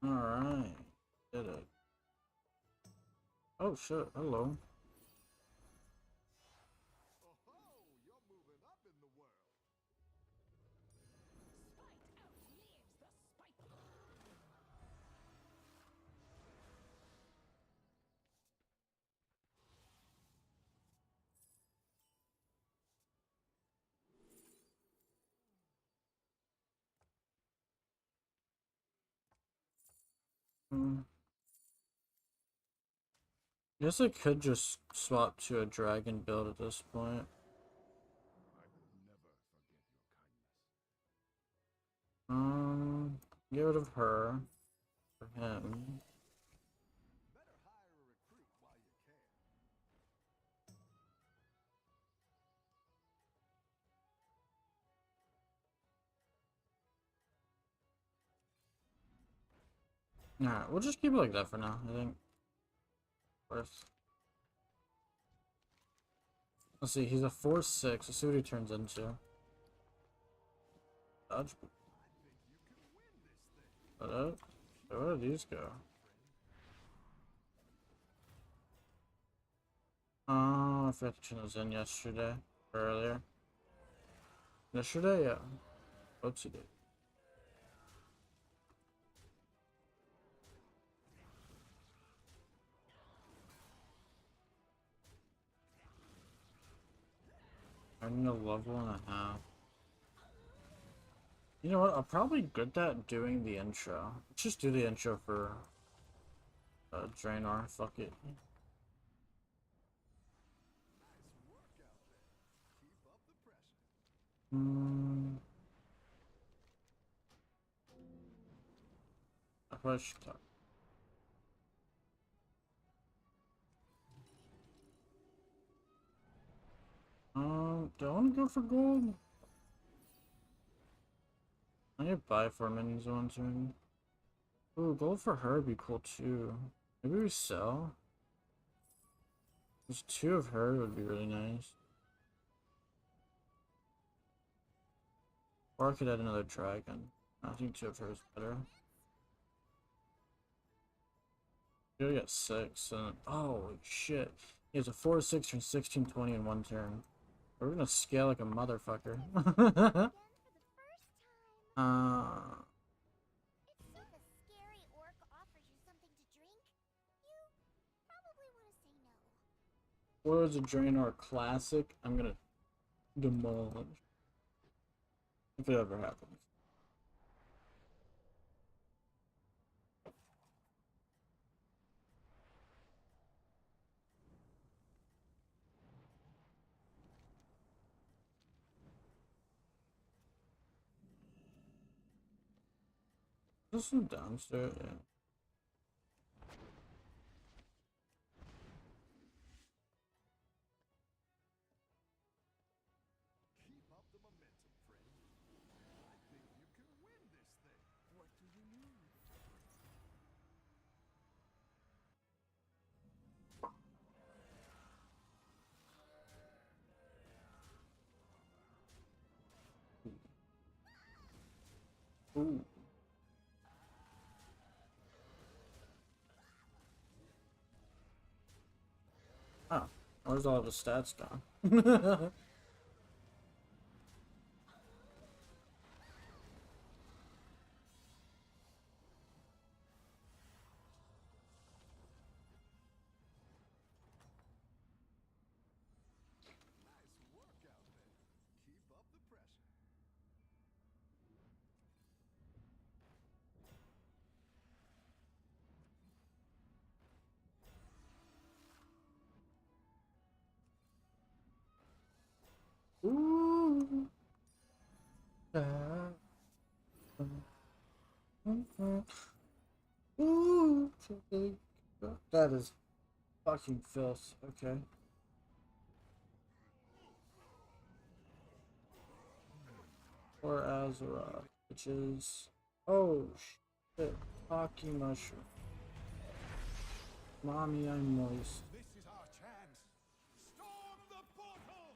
Alright. Did it. Oh shit, hello. Guess I could just swap to a dragon build at this point. Get rid of her for him. Alright, we'll just keep it like that for now, I think. Worth. Let's see, he's a 4-6. Let's see what he turns into. Dodge. Where did these go? Oh, I forgot to turn those in yesterday. Or earlier. Yesterday? Yeah. Whoopsie did. I need a level and a half. You know what? I'm probably good at doing the intro. Let's just do the intro for Draenor. Fuck it. I probably should talk. Do I want to go for gold? I need to buy 4 minions on turn. Ooh, gold for her would be cool too. Maybe we sell? There's 2 of her would be really nice. Or I could add another dragon. I think 2 of her is better. You only got 6. And oh shit. He has a 4-6 turn, 16-20 in 1 turn. We're gonna scale like a motherfucker. What is a Draenor classic? I'm gonna demolish. If it ever happens. There's some downstairs, yeah. Ooh. Oh, where's all of his stats gone? Ooh. Ooh. That is fucking filth. Okay. Or Azura, which is oh shit, hockey mushroom. Mommy, I'm moist. This is our chance. Storm the portal.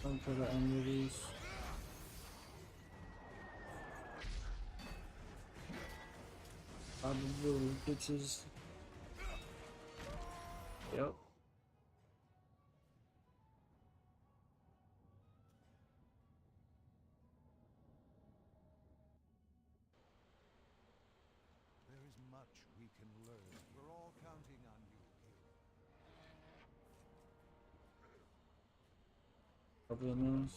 Don't for the end of these. Little bitches. Yep. There is much we can learn. We're all counting on you, kid. Couple of minutes.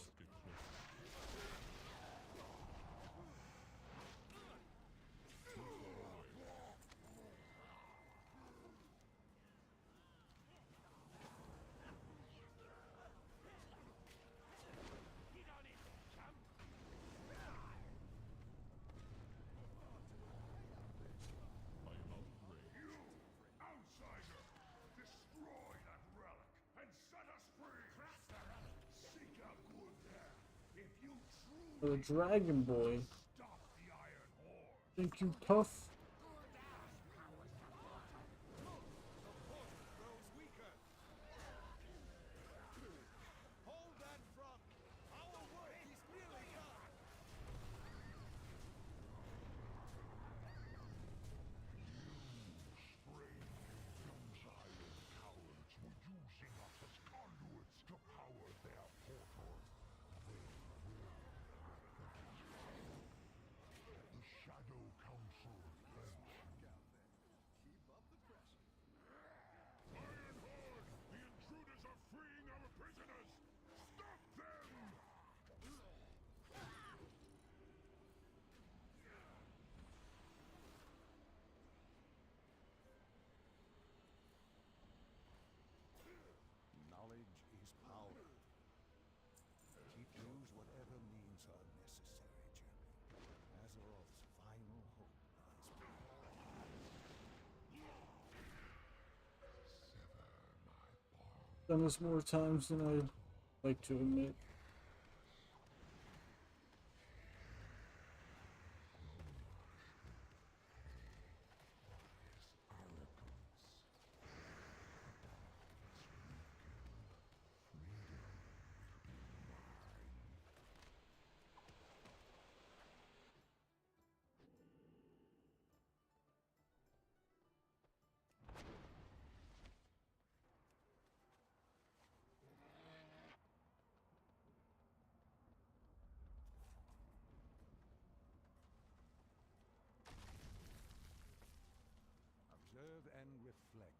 The Dragon Boy. Think you tough? Hold that front. Our work is nearly done. Knowledge is power. Use whatever means are necessary, champion. Azeroth's final hope lies. Done this more times than I'd like to admit. reflect.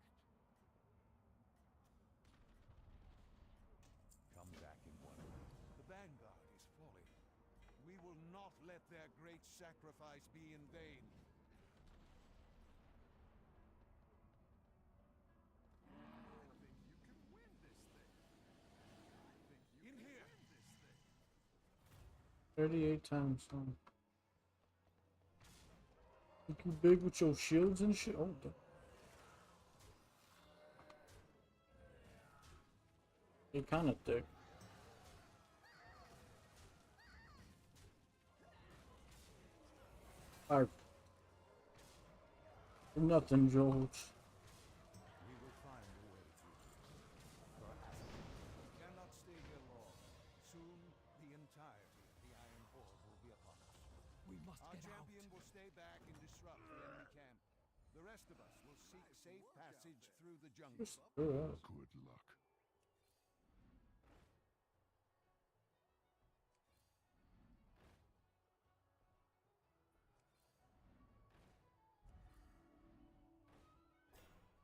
Come back in 1 minute. The vanguard is falling. We will not let their great sacrifice be in vain. I think you can win this thing. I think you in can here. Win this thing. 38 times, huh? You too big with your shields and shit? Oh, you're kind of thick. Alright. Nothing, George. We will find a way through. We cannot stay here long. Soon, the entirety of the Iron Horde will be upon us. We must Our get out. champion will stay back and disrupt the enemy camp. The rest of us will seek safe passage through the jungle. Good luck.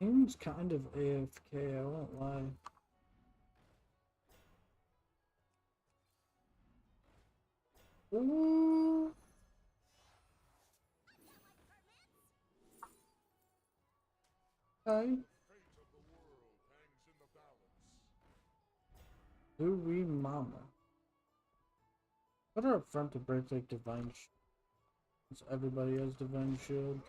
Seems kind of AFK, I won't lie. Ooh. Hi. Louis Mama. What are up front to break like divine since everybody has divine shield?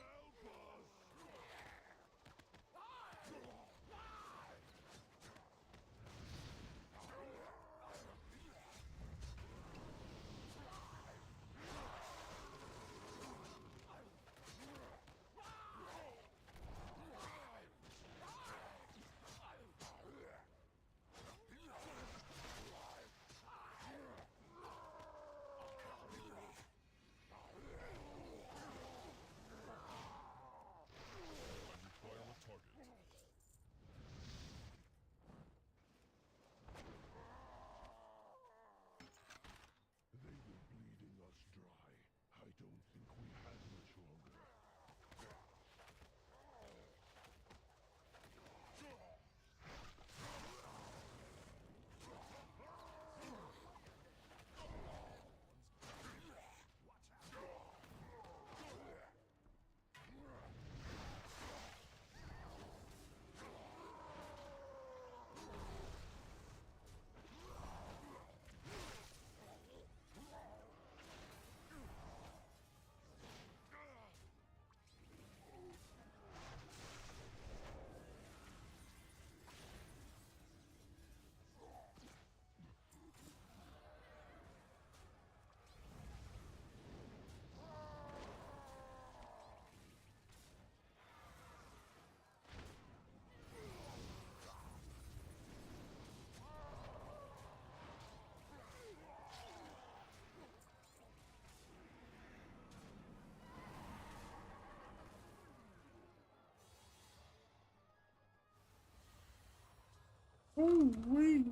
Oh, wait.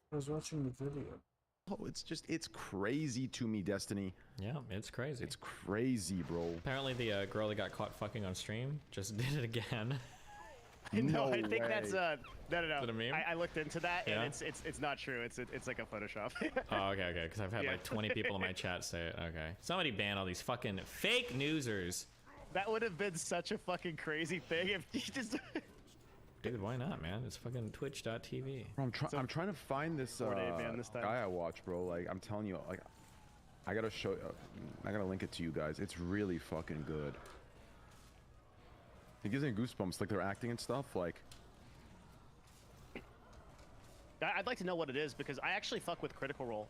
I was watching the video. it's crazy to me, Destiny. Yeah, it's crazy. It's crazy, bro. Apparently the girl that got caught fucking on stream just did it again. No, I think way. that's no. Is it a meme? I looked into that, Yeah? and it's not true. It's like a Photoshop. Oh, okay, because I've had Yeah. like 20 people in my chat say it. Okay. Somebody ban all these fucking fake newsers. That would have been such a fucking crazy thing if you just. Dude, why not, man? It's fucking twitch.tv. Bro, I'm trying to find this, 4-day ban this time. guy I watch, bro. Like, I'm telling you, like, I gotta show. I gotta link it to you guys. It's really fucking good. It gives me goosebumps, like they're acting and stuff. Like, I'd like to know what it is because I actually fuck with Critical Role.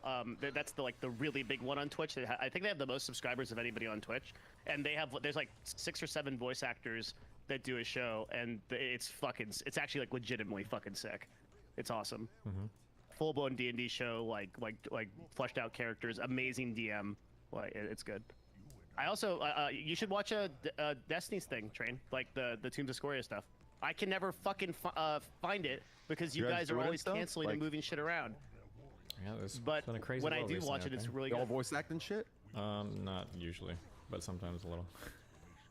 That's the really big one on Twitch. I think they have the most subscribers of anybody on Twitch, and there's like 6 or 7 voice actors that do a show, and it's actually like legitimately fucking sick. It's awesome. Full blown D&D show, like fleshed out characters, amazing DM. Like it's good. I also you should watch a Destiny's thing, Train, like the Tombs of Scoria stuff. I can never fucking find it because you guys are doing always stuff? canceling and Like- moving shit around. Yeah, it's But been a crazy when I world do recently, watch it, it's okay? really they all good. voice acting shit. Not usually, but sometimes a little.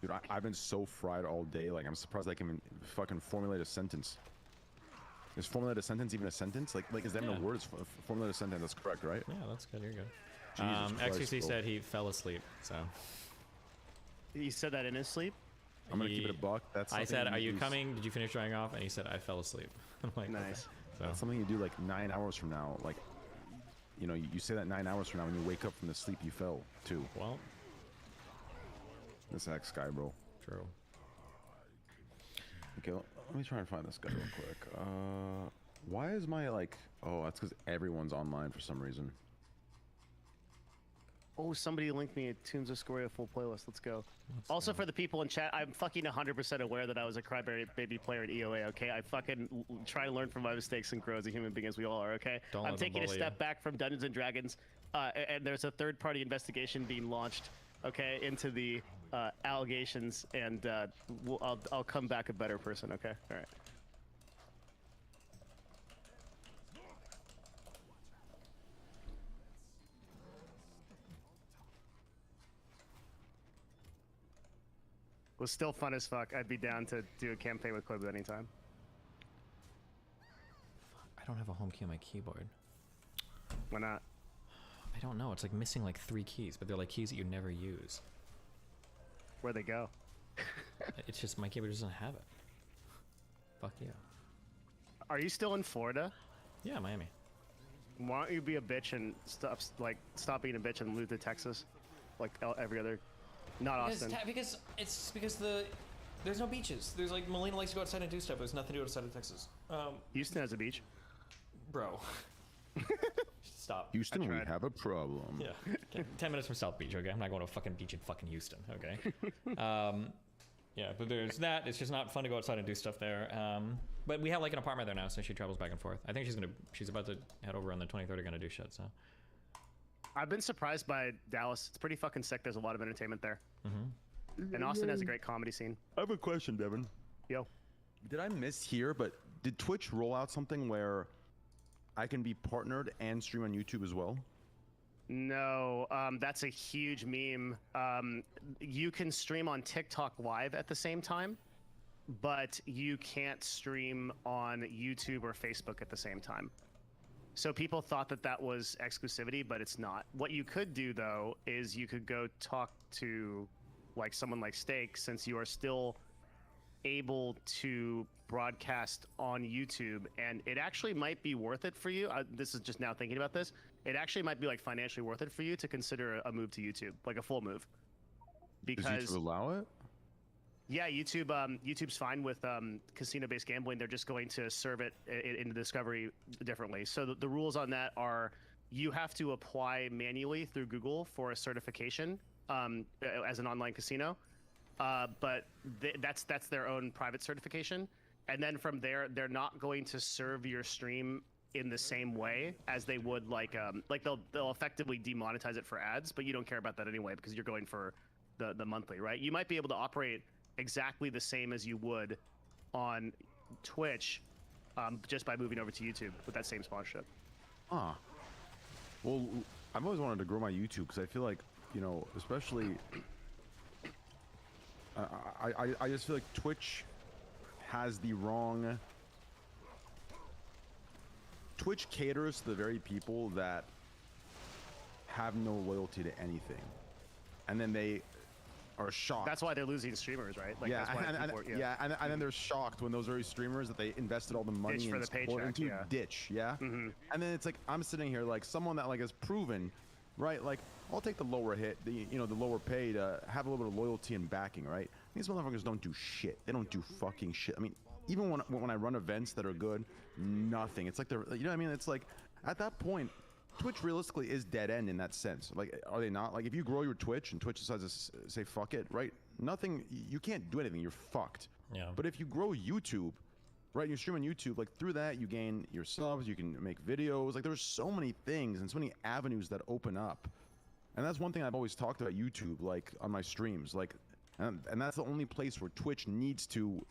Dude, I've been so fried all day. Like, I'm surprised I can even fucking formulate a sentence. Is formulate a sentence even a sentence? Like is that even Yeah. a word? It's formulate a sentence. That's correct, right? Yeah, that's good. You're good. Jesus Christ, XQC bro. said he fell asleep, so. He said that in his sleep. I'm gonna keep it a buck. That's I something said, "Are you use- coming? Did you finish drying off?" And he said, "I fell asleep." I'm like, Nice. okay. So, That's something you do like 9 hours from now. Like, you know, you say that 9 hours from now when you wake up from the sleep you fell too. well, This X guy, bro. true. Okay, let me try and find this guy real quick. Why is my like? Oh, that's because everyone's online for some reason. Oh, somebody linked me a Tombs of Scoria full playlist. Let's go. Also, for the people in chat, I'm fucking 100% aware that I was a crybaby player at EOA, okay? I fucking try to learn from my mistakes and grow as a human being as we all are, okay? Don't I'm let them taking a bully step you. back from Dungeons & Dragons, and there's a third-party investigation being launched, okay, into the allegations, and I'll come back a better person, okay? All right. Was still fun as fuck. I'd be down to do a campaign with Clib anytime. I don't have a home key on my keyboard. Why not? I don't know. It's like missing like 3 keys, but they're like keys that you never use. Where'd they go? It's just my keyboard doesn't have it. Fuck you. Are you still in Florida? Yeah, Miami. Why don't you be a bitch and stop being a bitch and move to Texas, like every other, not Austin. Because there's no beaches. There's like Melina likes to go outside and do stuff. There's nothing to do outside of Texas. Houston has a beach. Bro. Stop. Houston, we tried. have a problem. Yeah. Okay. 10 minutes from South Beach, okay? I'm not going to a fucking beach in fucking Houston, okay? Yeah, but there's that. It's just not fun to go outside and do stuff there. But we have like an apartment there now, so she travels back and forth. I think she's about to head over on the 23rd, gonna do shit, so. I've been surprised by Dallas. It's pretty fucking sick. There's a lot of entertainment there. And Austin has a great comedy scene. I have a question, Devin. Yo. Did I miss here? But did Twitch roll out something where I can be partnered and stream on YouTube as well? No, that's a huge meme. You can stream on TikTok live at the same time, but you can't stream on YouTube or Facebook at the same time. So people thought that that was exclusivity, but it's not. What you could do though is you could go talk to like someone like Steak, since you are still able to broadcast on YouTube, and it actually might be worth it for you. This is just now thinking about this. It actually might be like financially worth it for you to consider a move to YouTube, like a full move. Does Because YouTube allow it? yeah, YouTube's fine with casino-based gambling. They're just going to serve it in Discovery differently. So the rules on that are you have to apply manually through Google for a certification as an online casino, but that's their own private certification. And then from there, they're not going to serve your stream in the same way as they would like they'll effectively demonetize it for ads, but you don't care about that anyway because you're going for the monthly, right? You might be able to operate exactly the same as you would on Twitch, just by moving over to YouTube with that same sponsorship. Huh. Well, I've always wanted to grow my YouTube because I feel like, you know, especially, I just feel like Twitch has the wrong. Twitch caters to the very people that have no loyalty to anything, and then they are shocked. That's why they're losing streamers, right? Like, Yeah, that's why people, and then they're shocked when those very streamers that they invested all the money Ditch for and the support paycheck, into yeah. ditch, yeah. And then it's like I'm sitting here like someone that like has proven, right? Like I'll take the lower hit, the lower pay to have a little bit of loyalty and backing, right? These motherfuckers don't do shit. They don't do fucking shit. I mean, even when I run events that are good, nothing. It's like they're, you know what I mean? It's like at that point, Twitch realistically is dead end in that sense. Like, are they not? Like, if you grow your Twitch and Twitch decides to say fuck it, right? Nothing, you can't do anything. You're fucked. Yeah. But if you grow YouTube, right? You stream on YouTube, like through that you gain your subs, you can make videos. Like, there's so many things and so many avenues that open up. And that's one thing I've always talked about YouTube, like on my streams, like, and that's the only place where Twitch needs to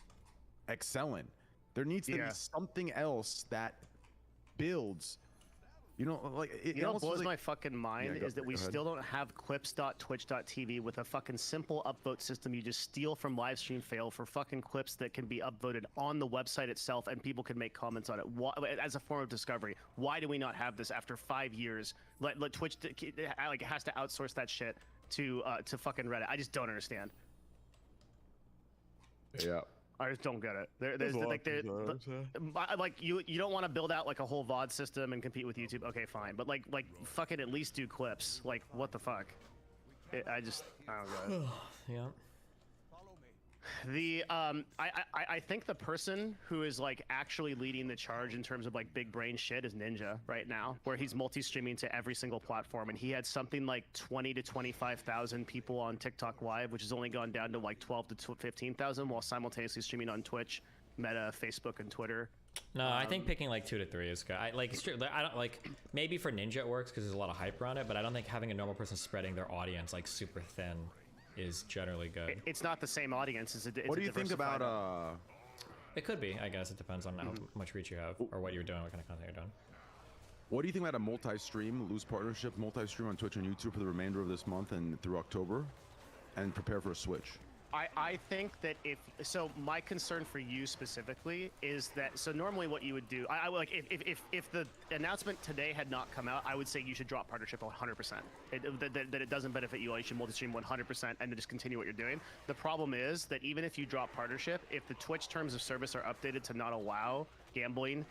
excel in. There needs to be something else that builds. You know, like it what almost blows like, my fucking mind is that we still don't have clips.twitch.tv with a fucking simple upvote system. You just steal from Livestream Fail for fucking clips that can be upvoted on the website itself, and people can make comments on it as a form of discovery. Why do we not have this after 5 years? Let Twitch like has to outsource that shit to fucking Reddit. I just don't understand. Yeah. I just don't get it. Like you don't want to build out like a whole VOD system and compete with YouTube. Okay, fine, but like fucking at least do clips. Like what the fuck? I don't get it. Yeah. I think the person who is like actually leading the charge in terms of like big brain shit is Ninja right now, where he's multi-streaming to every single platform, and he had something like 20 to 25,000 people on TikTok Live, which has only gone down to like 12 to 15,000, while simultaneously streaming on Twitch, Meta, Facebook, and Twitter. No, I think picking like 2 to 3 is good. I don't like, maybe for Ninja it works because there's a lot of hype around it, but I don't think having a normal person spreading their audience like super thin is generally good. It's not the same audience. It's what do you think about It could be. I guess it depends on how much reach you have or what you're doing, what kind of content you're doing. What do you think about a multi-stream, loose partnership, multi-stream on Twitch and YouTube for the remainder of this month and through October, and prepare for a switch? I think that so my concern for you specifically is that, so normally what you would do, I like if the announcement today had not come out, I would say you should drop partnership 100%. That it doesn't benefit you all. You should multi-stream 100% and then just continue what you're doing. The problem is that even if you drop partnership, if the Twitch terms of service are updated to not allow gambling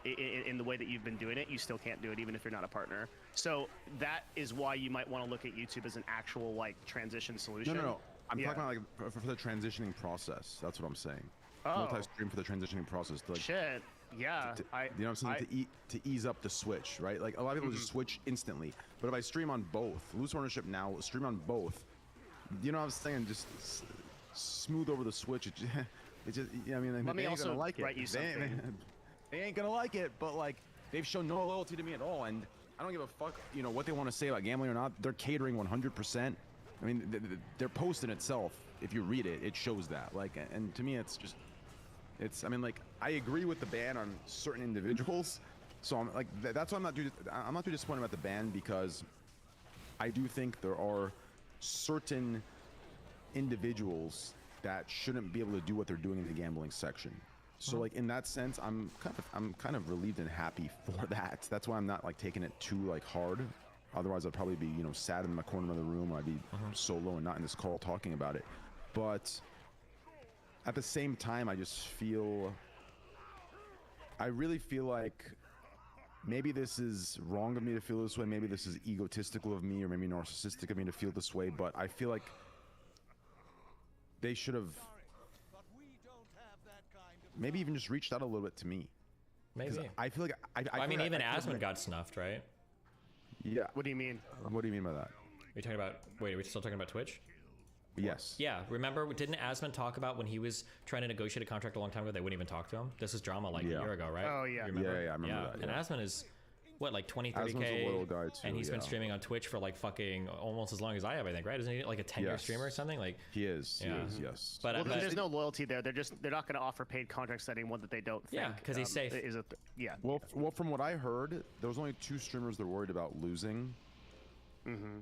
in the way that you've been doing it, you still can't do it even if you're not a partner. So that is why you might want to look at YouTube as an actual like transition solution. No. I'm talking about like for the transitioning process. That's what I'm saying. Oh. Multi-stream for the transitioning process. To, like, shit. Yeah. You know what I'm saying? To ease up the switch, right? Like a lot of people just switch instantly. But if I stream on both, loose ownership now, stream on both. You know what I'm saying? Just smooth over the switch. It just I mean, let me ain't also gonna like write it. you something. They ain't gonna like it. But like, they've shown no loyalty to me at all, and I don't give a fuck. You know what they want to say about gambling or not. They're catering 100%. I mean, their post in itself, if you read it, it shows that. Like, and to me, it's just, I mean, like, I agree with the ban on certain individuals. So I'm like, that's why I'm not too disappointed about the ban, because I do think there are certain individuals that shouldn't be able to do what they're doing in the gambling section. So like in that sense, I'm kind of relieved and happy for that. That's why I'm not like taking it too like hard. Otherwise, I'd probably be, you know, sad in my corner of the room. I'd be solo and not in this call talking about it. But at the same time, I really feel like maybe this is wrong of me to feel this way. Maybe this is egotistical of me, or maybe narcissistic of me to feel this way. But I feel like they should have maybe even just reached out a little bit to me. Maybe. I feel like I mean, even Asmon got snuffed, right? Yeah. What do you mean? What do you mean by that? Are you talking about? Wait, are we still talking about Twitch? Yes. Yeah. Remember, didn't Asmon talk about when he was trying to negotiate a contract a long time ago? They wouldn't even talk to him. This is drama like a year ago, right? Oh yeah. You remember? Yeah, I remember that. And Asmon is what, like 20, Asmon's a 30K, loyal guy too, and he's been yeah. streaming on Twitch for like fucking almost as long as I have, I think, right? Isn't he like a 10-year Yes. streamer or something? Like He is. Yeah. He is. Yes. But, Well, but there's no loyalty there. They're not going to offer paid contracts to anyone that they don't think. Yeah, 'cause he's safe. Yeah. Well, well, from what I heard, there was only 2 streamers they're worried about losing. Mm-hmm.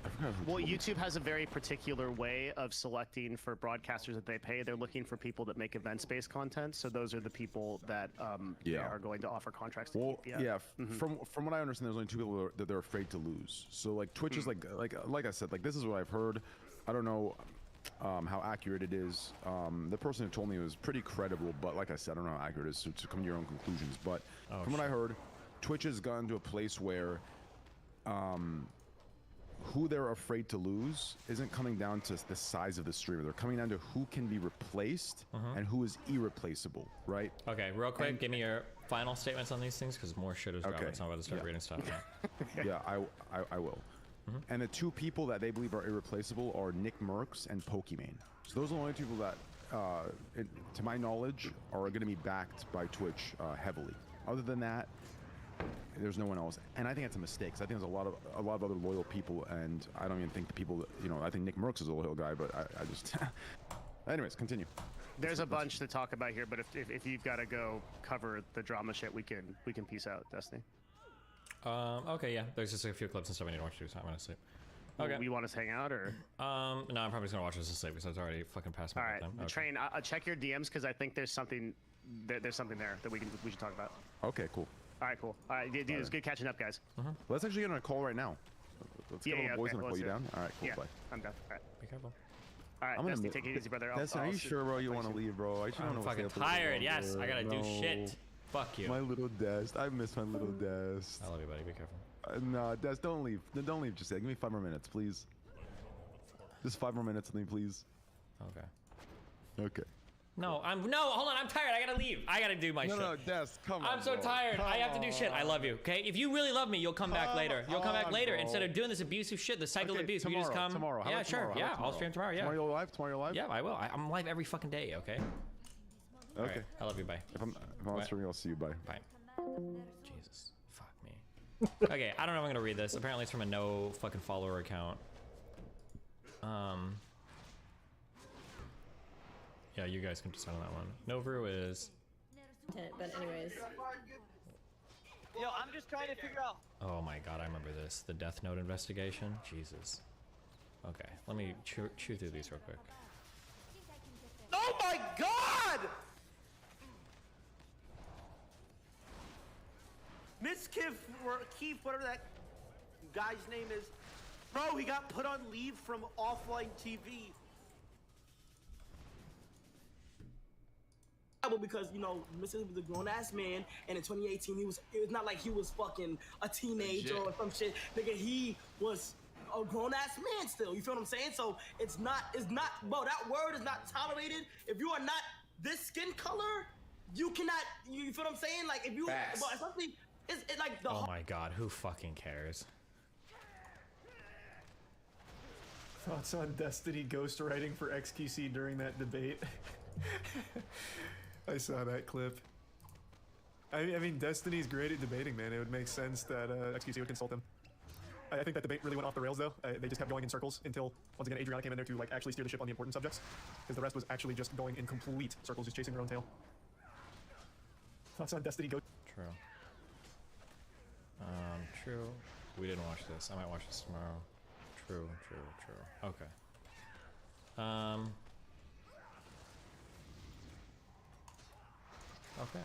I forgot who Well, told me. YouTube has a very particular way of selecting for broadcasters that they pay. They're looking for people that make events-based content, so those are the people that they Yeah. are going to offer contracts to Well, keep. yeah. From what I understand, there's only 2 people that they're afraid to lose. So like Twitch is like I said, like this is what I've heard. I don't know how accurate it is. The person who told me was pretty credible, but like I said, I don't know how accurate it is. So to come to your own conclusions. But from what I heard, Twitch has gotten to a place where who they're afraid to lose isn't coming down to the size of the streamer. They're coming down to who can be replaced and who is irreplaceable, right? okay, real quick, give me your final statements on these things, because more shit is dropping. Okay. So I'm about to start reading stuff now. Yeah, I will. And the 2 people that they believe are irreplaceable are Nick Merckx and Pokimane. So those are the only 2 people that, to my knowledge, are going to be backed by Twitch heavily. Other than that, there's no one else, and I think that's a mistake. 'Cause I think there's a lot of other loyal people, and I don't even think the people that, I think Nick Merckx is a loyal guy, but I just. Anyways, continue. There's a bunch to talk about here, but if you've got to go cover the drama shit, we can peace out, Destiny. Okay, yeah. There's just a few clips and stuff I need to watch too, so I'm gonna sleep. Okay. You want us to hang out or? No, I'm probably just gonna watch this to sleep because it's already fucking past my All right, bedtime. Okay. Train. Check your DMs because I think there's something. There's something there that we should talk about. Okay, cool. All right, cool. All right, dude, it's good catching up, guys. Let's actually get on a call right now. Let's get on a voice and I'll call you down. All right, cool. Yeah, Bye. I'm done. All right. Be careful. All right, I'm gonna Destiny, take it easy, brother. Destin, are you sure, bro? You want to leave, bro? I just I'm want to fucking tired. Yes, I gotta do shit. Fuck you. My little Dest. I miss my little Dest. I love you, buddy. Be careful. No, Dest, don't leave. Don't leave just yet. Give me 5 more minutes, please. Just 5 more minutes with me, please. Okay. Okay. No, hold on. I'm tired. I gotta leave. I gotta do my shit. No, Dest, come on. I'm so bro. tired. I Come have to do shit. I love you. Okay. If you really love me, you'll come back later. You'll come back on, later bro. instead of doing this abusive shit. The cycle of Okay, abuse. tomorrow, You just come. Tomorrow. How Yeah, about sure. tomorrow? How Yeah, about I'll stream tomorrow. Yeah. Tomorrow you're live? Tomorrow you're live? Yeah, I will. I'm live every fucking day. Okay. All Okay. right, I love you. Bye. If I'm on What? streaming, I'll see you. Bye. Bye. Jesus. Fuck me. Okay, I don't know if I'm gonna read this. Apparently it's from a no fucking follower account. Yeah, you guys can decide on that one. Novru is. But anyways. Yo, I'm just trying to figure out. Oh my god, I remember this. The Death Note investigation. Jesus. Okay, let me chew through these real quick. Oh my god! Miss Keith, whatever that guy's name is. Bro, he got put on leave from offline TV. Because, you know, Mr. was a grown-ass man, and in 2018, it was not like he was fucking a teenager or some shit. Nigga, he was a grown-ass man still, you feel what I'm saying? So it's not, bro, that word is not tolerated. If you are not this skin color, you cannot, you feel what I'm saying? Like, if you, bro, especially, it's like the Oh my god, who fucking cares? Thoughts on Destiny ghostwriting for XQC during that debate? I saw that clip. I mean, Destiny's great at debating, man. It would make sense that XQC would consult him. I think that debate really went off the rails, though. They just kept going in circles until, once again, Adriana came in there to like actually steer the ship on the important subjects, because the rest was actually just going in complete circles, just chasing their own tail. Thoughts on Destiny Ghost? True. True. We didn't watch this. I might watch this tomorrow. True. Okay. Okay.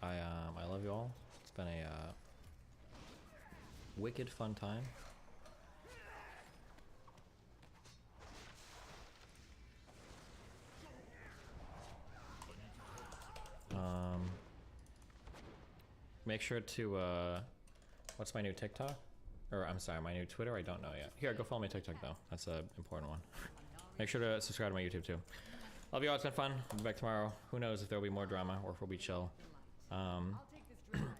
I love you all. It's been a wicked fun time. Make sure to what's my new TikTok? Or I'm sorry, my new Twitter? I don't know yet. Here, go follow my TikTok though. That's an important one. Make sure to subscribe to my YouTube too. Love you all, it's been fun. I'll be back tomorrow. Who knows if there'll be more drama or if we'll be chill. I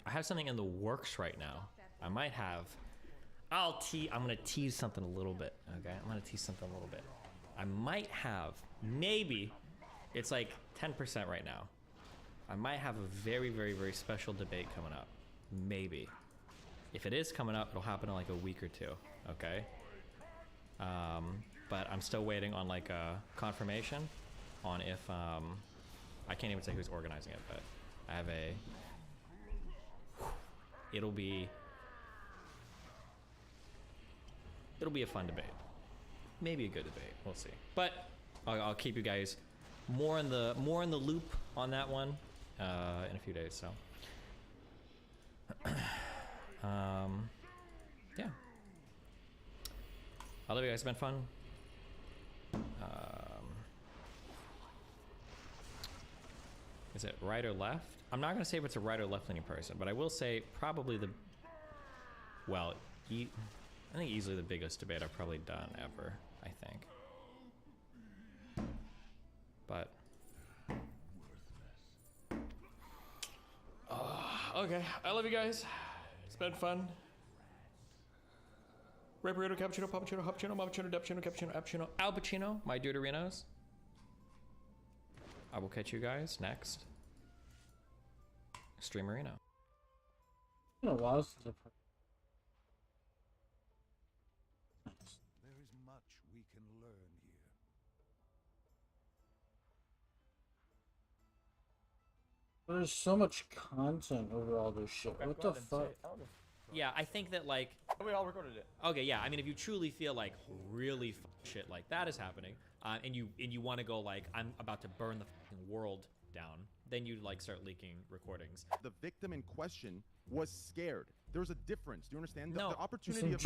have something in the works right now. I might have. I'm gonna tease something a little bit, okay? I'm gonna tease something a little bit. I might have, maybe, it's like 10% right now. I might have a very, very, very special debate coming up. Maybe. If it is coming up, it'll happen in like a week or two, okay? But I'm still waiting on like a confirmation on if, I can't even say who's organizing it, but I have it'll be a fun debate. Maybe a good debate, we'll see. But I'll keep you guys more in the loop on that one in a few days, so. Yeah. I love you guys. It's been fun. Is it right or left? I'm not gonna say if it's a right or left-leaning person, but I will say probably I think easily the biggest debate I've probably done ever. I think. But. Okay, I love you guys. It's been fun. Red burrito, cappuccino, puppuccino, huppuccino, muppuccino, duppuccino, cappuccino, appuccino, al Pacino, my deuterinos. I will catch you guys next Streamerino. It's been a while since I've There is much we can learn here. There's so much content over all this shit. What the fuck? Yeah, I think that like. We all recorded it. Okay, yeah. I mean, if you truly feel like really shit like that is happening, and you want to go like I'm about to burn the fucking world down, then you like start leaking recordings. The victim in question was scared. There's a difference. Do you understand? No. The opportunity of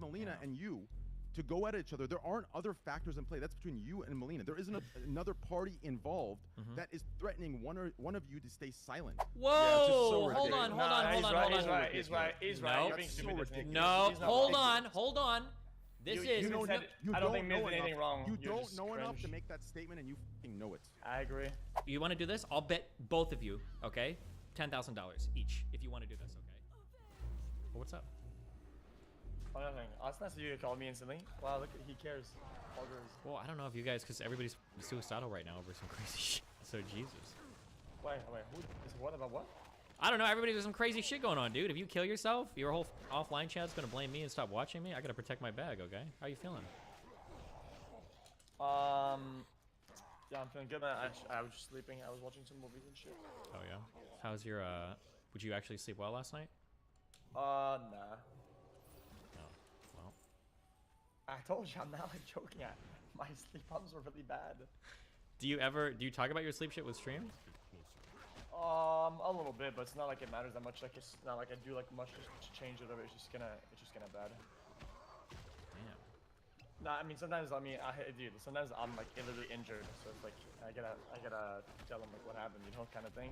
Melina and you to go at each other. There aren't other factors in play. That's between you and Melina. There isn't another party involved that is threatening one of you to stay silent. Whoa! Yeah, hold on. He's right. You're being stupid. No, hold on. This is. I don't think there's anything wrong. You don't know enough to make that statement, and you fucking know it. I agree. You want to do this? I'll bet both of you. Okay, $10,000 each if you want to do this. Okay. Well, what's up? Oh, nothing. Oh, it's nice of you to call me instantly. Wow, look, he cares. Well, I don't know if you guys, because everybody's suicidal right now over some crazy shit. So Jesus. Wait, who is what about what? I don't know. Everybody has some crazy shit going on, dude. If you kill yourself, your whole offline chat's gonna blame me and stop watching me. I gotta protect my bag, okay? How you feeling? Yeah, I'm feeling good, man. I was just sleeping. I was watching some movies and shit. Oh yeah. How's your Would you actually sleep well last night? Nah. Oh, well. I told you I'm not like joking. My sleep problems were really bad. Do you talk about your sleep shit with streams? A little bit, but it's not like it matters that much. Like it's not like I do like much to change it. It's just gonna bad. Damn. Nah, I mean sometimes dude, sometimes I'm like literally injured, so it's like I gotta tell them like what happened, you know, kind of thing.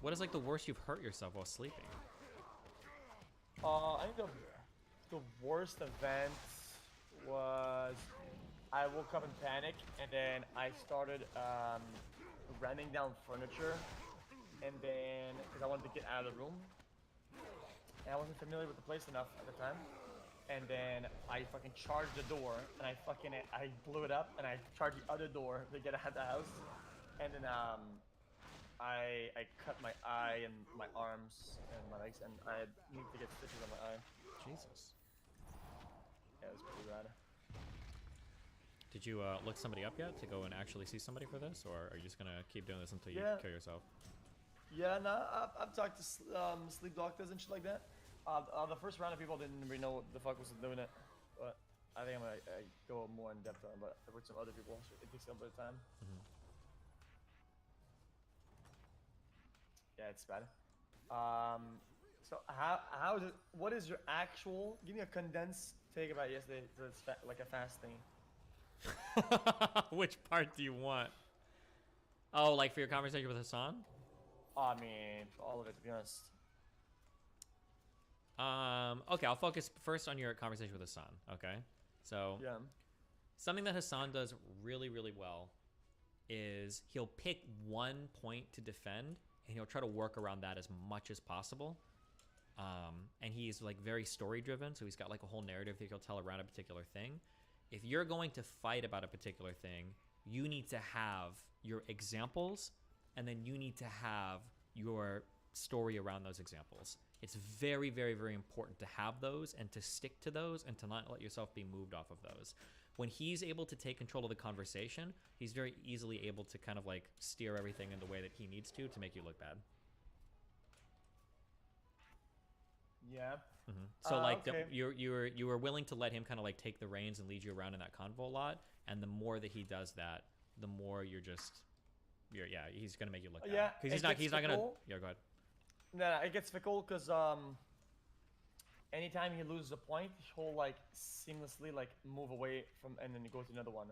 What is like the worst you've hurt yourself while sleeping? I think the worst event was I woke up in panic and then I started running down furniture, and then because I wanted to get out of the room and I wasn't familiar with the place enough at the time, and then I fucking charged the door and I blew it up and I charged the other door to get out of the house, and then I cut my eye and my arms and my legs, and I need to get stitches on my eye. Jesus. Yeah, it was pretty rad. Did you look somebody up yet to go and actually see somebody for this, or are you just gonna keep doing this until you kill yourself? Yeah, no, I've talked to sleep doctors and shit like that. The first round of people didn't really know what the fuck was doing it, but I think I'm gonna go more in depth on it. But I've worked with some other people, so it takes a little bit of time. Yeah, it's bad. So how is it? What is your actual? Give me a condensed take about yesterday. So it's like a fast thing. Which part do you want? Oh, like for your conversation with Hassan? I mean, all of it, to be honest. Okay, I'll focus first on your conversation with Hassan. Okay, so yeah, something that Hassan does really, really well is he'll pick one point to defend, and he'll try to work around that as much as possible. And he's like very story driven, so he's got like a whole narrative that he'll tell around a particular thing. If you're going to fight about a particular thing, you need to have your examples and then you need to have your story around those examples. It's very, very, very important to have those and to stick to those and to not let yourself be moved off of those. When he's able to take control of the conversation, he's very easily able to kind of like steer everything in the way that he needs to make you look bad. Yeah. So like okay. you were willing to let him kind of like take the reins and lead you around in that convo a lot, and the more that he does that, the more he's gonna make you look bad. Yeah, because he's not gonna. Yeah, go ahead. No, it gets fickle because anytime he loses a point, he'll like seamlessly like move away from and then you go to another one.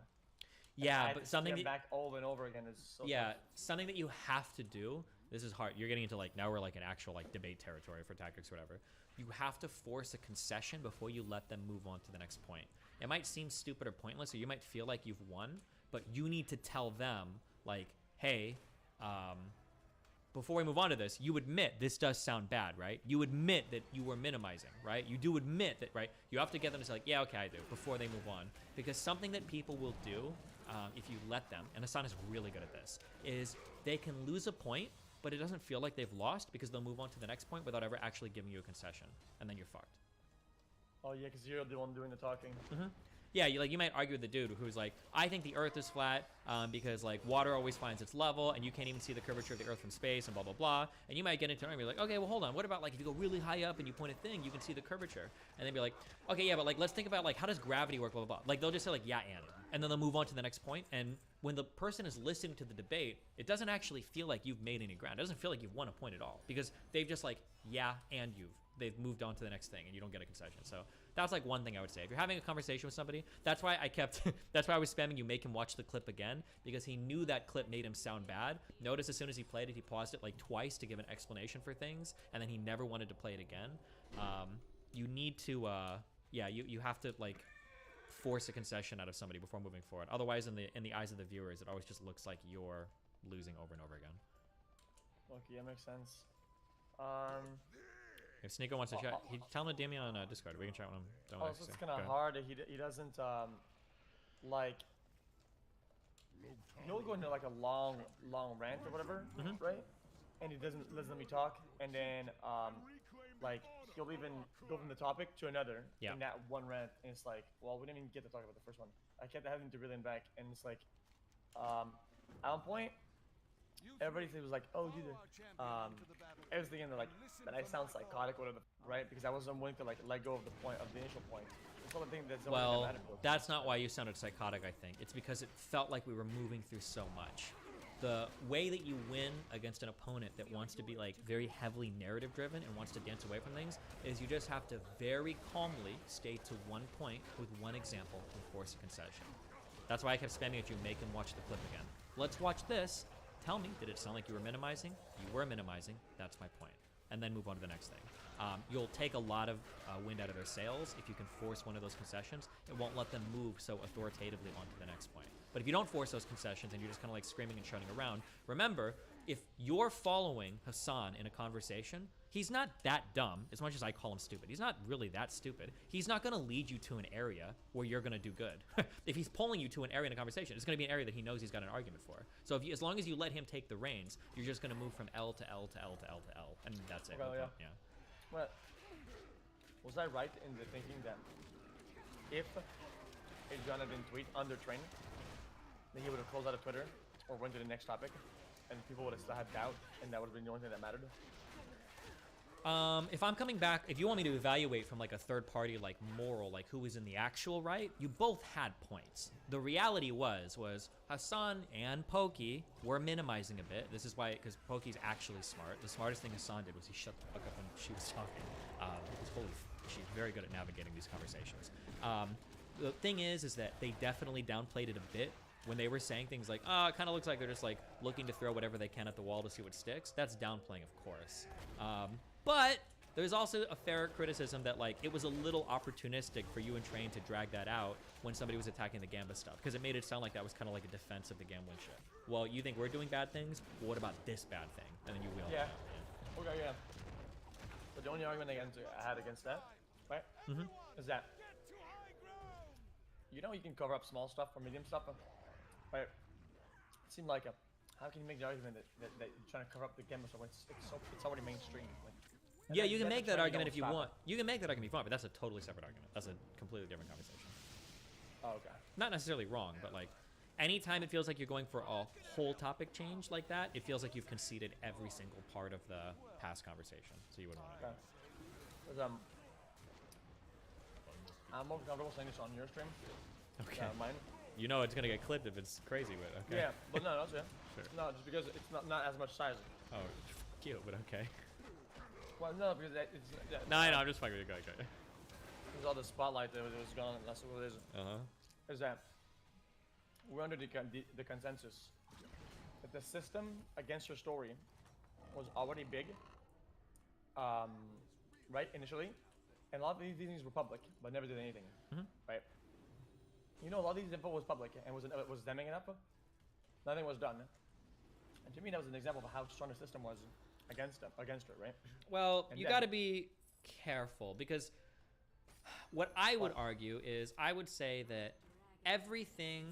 Yeah, and but something that, back over and over again is so tough. Something that you have to do. This is hard. You're getting into like now we're like an actual like debate territory for tactics or whatever. You have to force a concession before you let them move on to the next point. It might seem stupid or pointless, or you might feel like you've won, but you need to tell them like, hey, before we move on to this, you admit this does sound bad, right? You admit that you were minimizing, right? You do admit that, right? You have to get them to say like, yeah, okay, I do, before they move on. Because something that people will do, if you let them, and Hassan is really good at this, is they can lose a point, but it doesn't feel like they've lost because they'll move on to the next point without ever actually giving you a concession, and then you're fucked. Oh yeah, because you're the one doing the talking. Yeah, you might argue with the dude who's like, I think the Earth is flat because like water always finds its level, and you can't even see the curvature of the Earth from space, and blah blah blah. And you might get into an argument like, okay, well hold on, what about like if you go really high up and you point a thing, you can see the curvature, and then be like, okay, yeah, but like let's think about like how does gravity work, blah blah blah. Like they'll just say like yeah and then they'll move on to the next point. And when the person is listening to the debate, it doesn't actually feel like you've made any ground. It doesn't feel like you've won a point at all because they've just like yeah and they've moved on to the next thing and you don't get a concession. So that's like one thing I would say. If you're having a conversation with somebody, that's why I was spamming you make him watch the clip again, because he knew that clip made him sound bad. Notice as soon as he played it, he paused it like twice to give an explanation for things, and then he never wanted to play it again. You need to, you have to like force a concession out of somebody before moving forward. Otherwise, in the eyes of the viewers, it always just looks like you're losing over and over again. Okay, that makes sense. If Sneeko wants to chat, tell him to DM me on Discord. We can chat with him. So it's kind of hard. He doesn't like. He'll go into like a long rant or whatever, right? And he doesn't let me talk, and then like he'll even go from the topic to another in that one rant, and it's like, well, we didn't even get to talk about the first one. I kept having to reel him back, and it's like, at one point, everybody was like, oh, dude, I was thinking that I sound psychotic or whatever, right? Because I wasn't willing to like let go of the initial point. It's all the thing that's well, that's not why you sounded psychotic, I think. It's because it felt like we were moving through so much. The way that you win against an opponent that wants to be like very heavily narrative driven and wants to dance away from things is you just have to very calmly stay to one point with one example and force a concession. That's why I kept spamming at you, make him watch the clip again. Let's watch this. Tell me, did it sound like you were minimizing? You were minimizing. That's my point. And then move on to the next thing. You'll take a lot of wind out of their sails if you can force one of those concessions. It won't let them move so authoritatively on to the next point. But if you don't force those concessions and you're just kind of like screaming and shouting around, remember, if you're following Hassan in a conversation, he's not that dumb, as much as I call him stupid. He's not really that stupid. He's not going to lead you to an area where you're going to do good. If he's pulling you to an area in a conversation, it's going to be an area that he knows he's got an argument for. So as long as you let him take the reins, you're just going to move from L to L to L to L to L, and that's it. Okay, yeah. Well, was I right in the thinking that if Adriana didn't tweet under train, then he would have closed out of Twitter or went to the next topic, and people would have still had doubt, and that would have been the only thing that mattered? If I'm coming back, if you want me to evaluate from like a third party, like moral, like who was in the actual right, you both had points. The reality was Hassan and Pokey were minimizing a bit. This is why, because Pokey's actually smart. The smartest thing Hassan did was he shut the fuck up when she was talking. Because she's very good at navigating these conversations. The thing is that they definitely downplayed it a bit when they were saying things like, oh, it kind of looks like they're just like looking to throw whatever they can at the wall to see what sticks. That's downplaying, of course. But there's also a fair criticism that like it was a little opportunistic for you and Train to drag that out when somebody was attacking the Gamba stuff, because it made it sound like that was kind of like a defense of the gambling shit. Well, you think we're doing bad things? Well, what about this bad thing? And then you wheel it out. Okay, yeah. But the only argument I had against that, right, is that you can cover up small stuff or medium stuff, right? It seemed like How can you make the argument that you're trying to cover up the Gambit when it's already mainstream? Like, yeah, you can make that argument if you want. You can make that argument if you want, but that's a totally separate argument. That's a completely different conversation. Oh, okay. Not necessarily wrong, but like, anytime it feels like you're going for a whole topic change like that, it feels like you've conceded every single part of the past conversation. So you wouldn't want to. Okay. Because, I'm more comfortable saying this on your stream. Okay. Mine. You know it's gonna get clipped if it's crazy, but okay. Yeah, but no, that's it. Sure. No, just because it's not as much size. Oh, cute, but okay. Well, no, because it's. No, I'm just fucking with you. Okay. There's all the spotlight that was gone. That's what it is. Is that we're under the consensus that the system against your story was already big, right, initially, and a lot of these things were public, but never did anything, right? You know, a lot of these info was public and was stemming it up. Nothing was done, and to me, that was an example of how strong the system was against it, right? Well, and you got to be careful because what I would argue is I would say that everything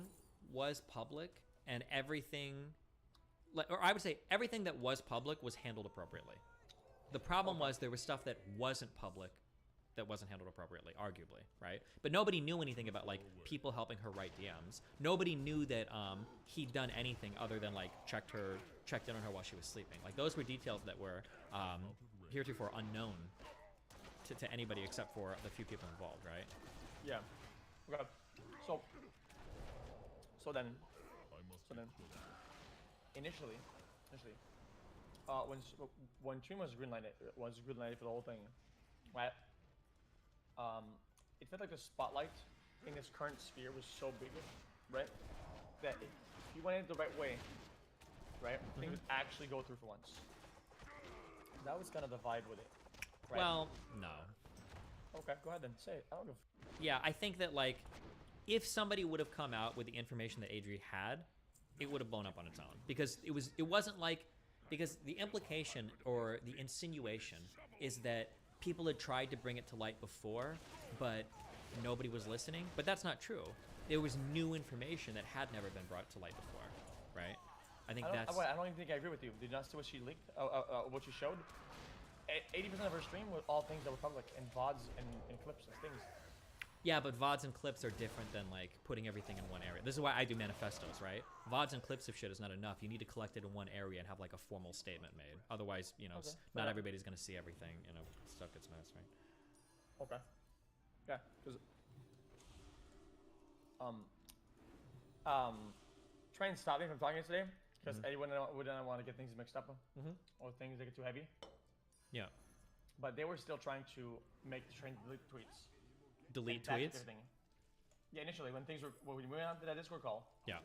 was public and everything, or I would say everything that was public was handled appropriately. The problem was there was stuff that wasn't public that wasn't handled appropriately, arguably, right? But nobody knew anything about like people helping her write DMs. Nobody knew that he'd done anything other than like checked in on her while she was sleeping. Like those were details that were heretofore unknown to anybody except for the few people involved, right? Yeah. Okay. So then, initially, when Stream was greenlighted for the whole thing, right? It felt like the spotlight in this current sphere was so big, right? That if you went in the right way, right, things would actually go through for once. That was kind of the vibe with it. Right? Well, no. Okay, go ahead then. Say it. I don't know. Yeah, I think that like, if somebody would have come out with the information that Adri had, it would have blown up on its own because it wasn't like, because the implication or the insinuation is that people had tried to bring it to light before, but nobody was listening. But that's not true. There was new information that had never been brought to light before, right? I don't even think I agree with you. Did you not see what she leaked? What she showed? 80% of her stream was all things that were public and VODs and clips and things. Yeah, but VODs and clips are different than like putting everything in one area. This is why I do manifestos, right? VODs and clips of shit is not enough. You need to collect it in one area and have like a formal statement made. Otherwise, you know, not everybody's gonna see everything. You know, stuff gets messed, right? Okay. Yeah, because try and stop me from talking today because anyone wouldn't want to get things mixed up or things that get too heavy. Yeah. But they were still trying to make the train delete tweets. Delete tweets? Yeah, initially when we went out to that Discord call. Yeah.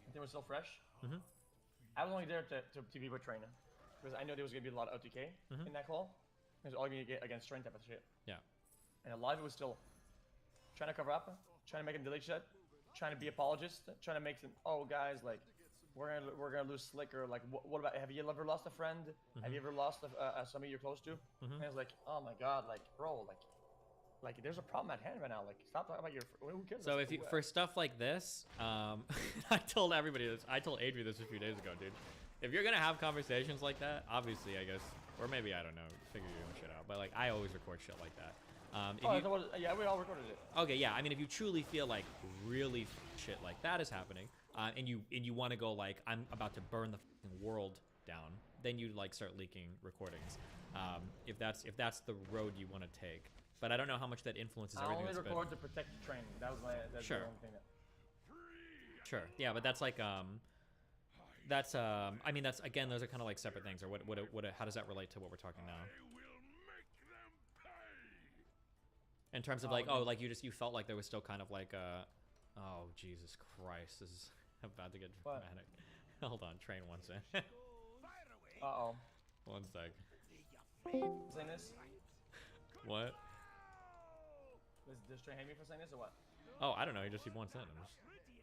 And they were still fresh. I was only there to be with Train because I know there was gonna be a lot of OTK in that call. It was all gonna get against Train type of shit. Yeah. And a lot of it was still trying to cover up, trying to make him delete shit, trying to be apologist, trying to make some guys like we're gonna lose Slicker. Like what about, have you ever lost a friend? Have you ever lost somebody you're close to? And it's like, oh my god, like bro, like there's a problem at hand right now. Like stop talking about your. Who cares? So if you for stuff like this, I told everybody this. I told Adri this a few days ago, dude. If you're gonna have conversations like that, obviously, I guess, or maybe I don't know, figure your own shit out. But like I always record shit like that. Yeah, we all recorded it. Okay, yeah. I mean, if you truly feel like really shit like that is happening, and you want to go like I'm about to burn the fucking world down, then you like start leaking recordings. If that's the road you want to take. But I don't know how much that influences everything. I only record to protect the train. That's the only thing that. Sure. Yeah, but that's like I mean that's again those are kind of like separate things. Or what how does that relate to what we're talking now? In terms of like like you felt like there was still kind of like oh Jesus Christ, this is about to get dramatic. Hold on, Train one sec. One sec. Saying this? What? Does Train hate me for saying this or what? Oh, I don't know. He wants in. I'm just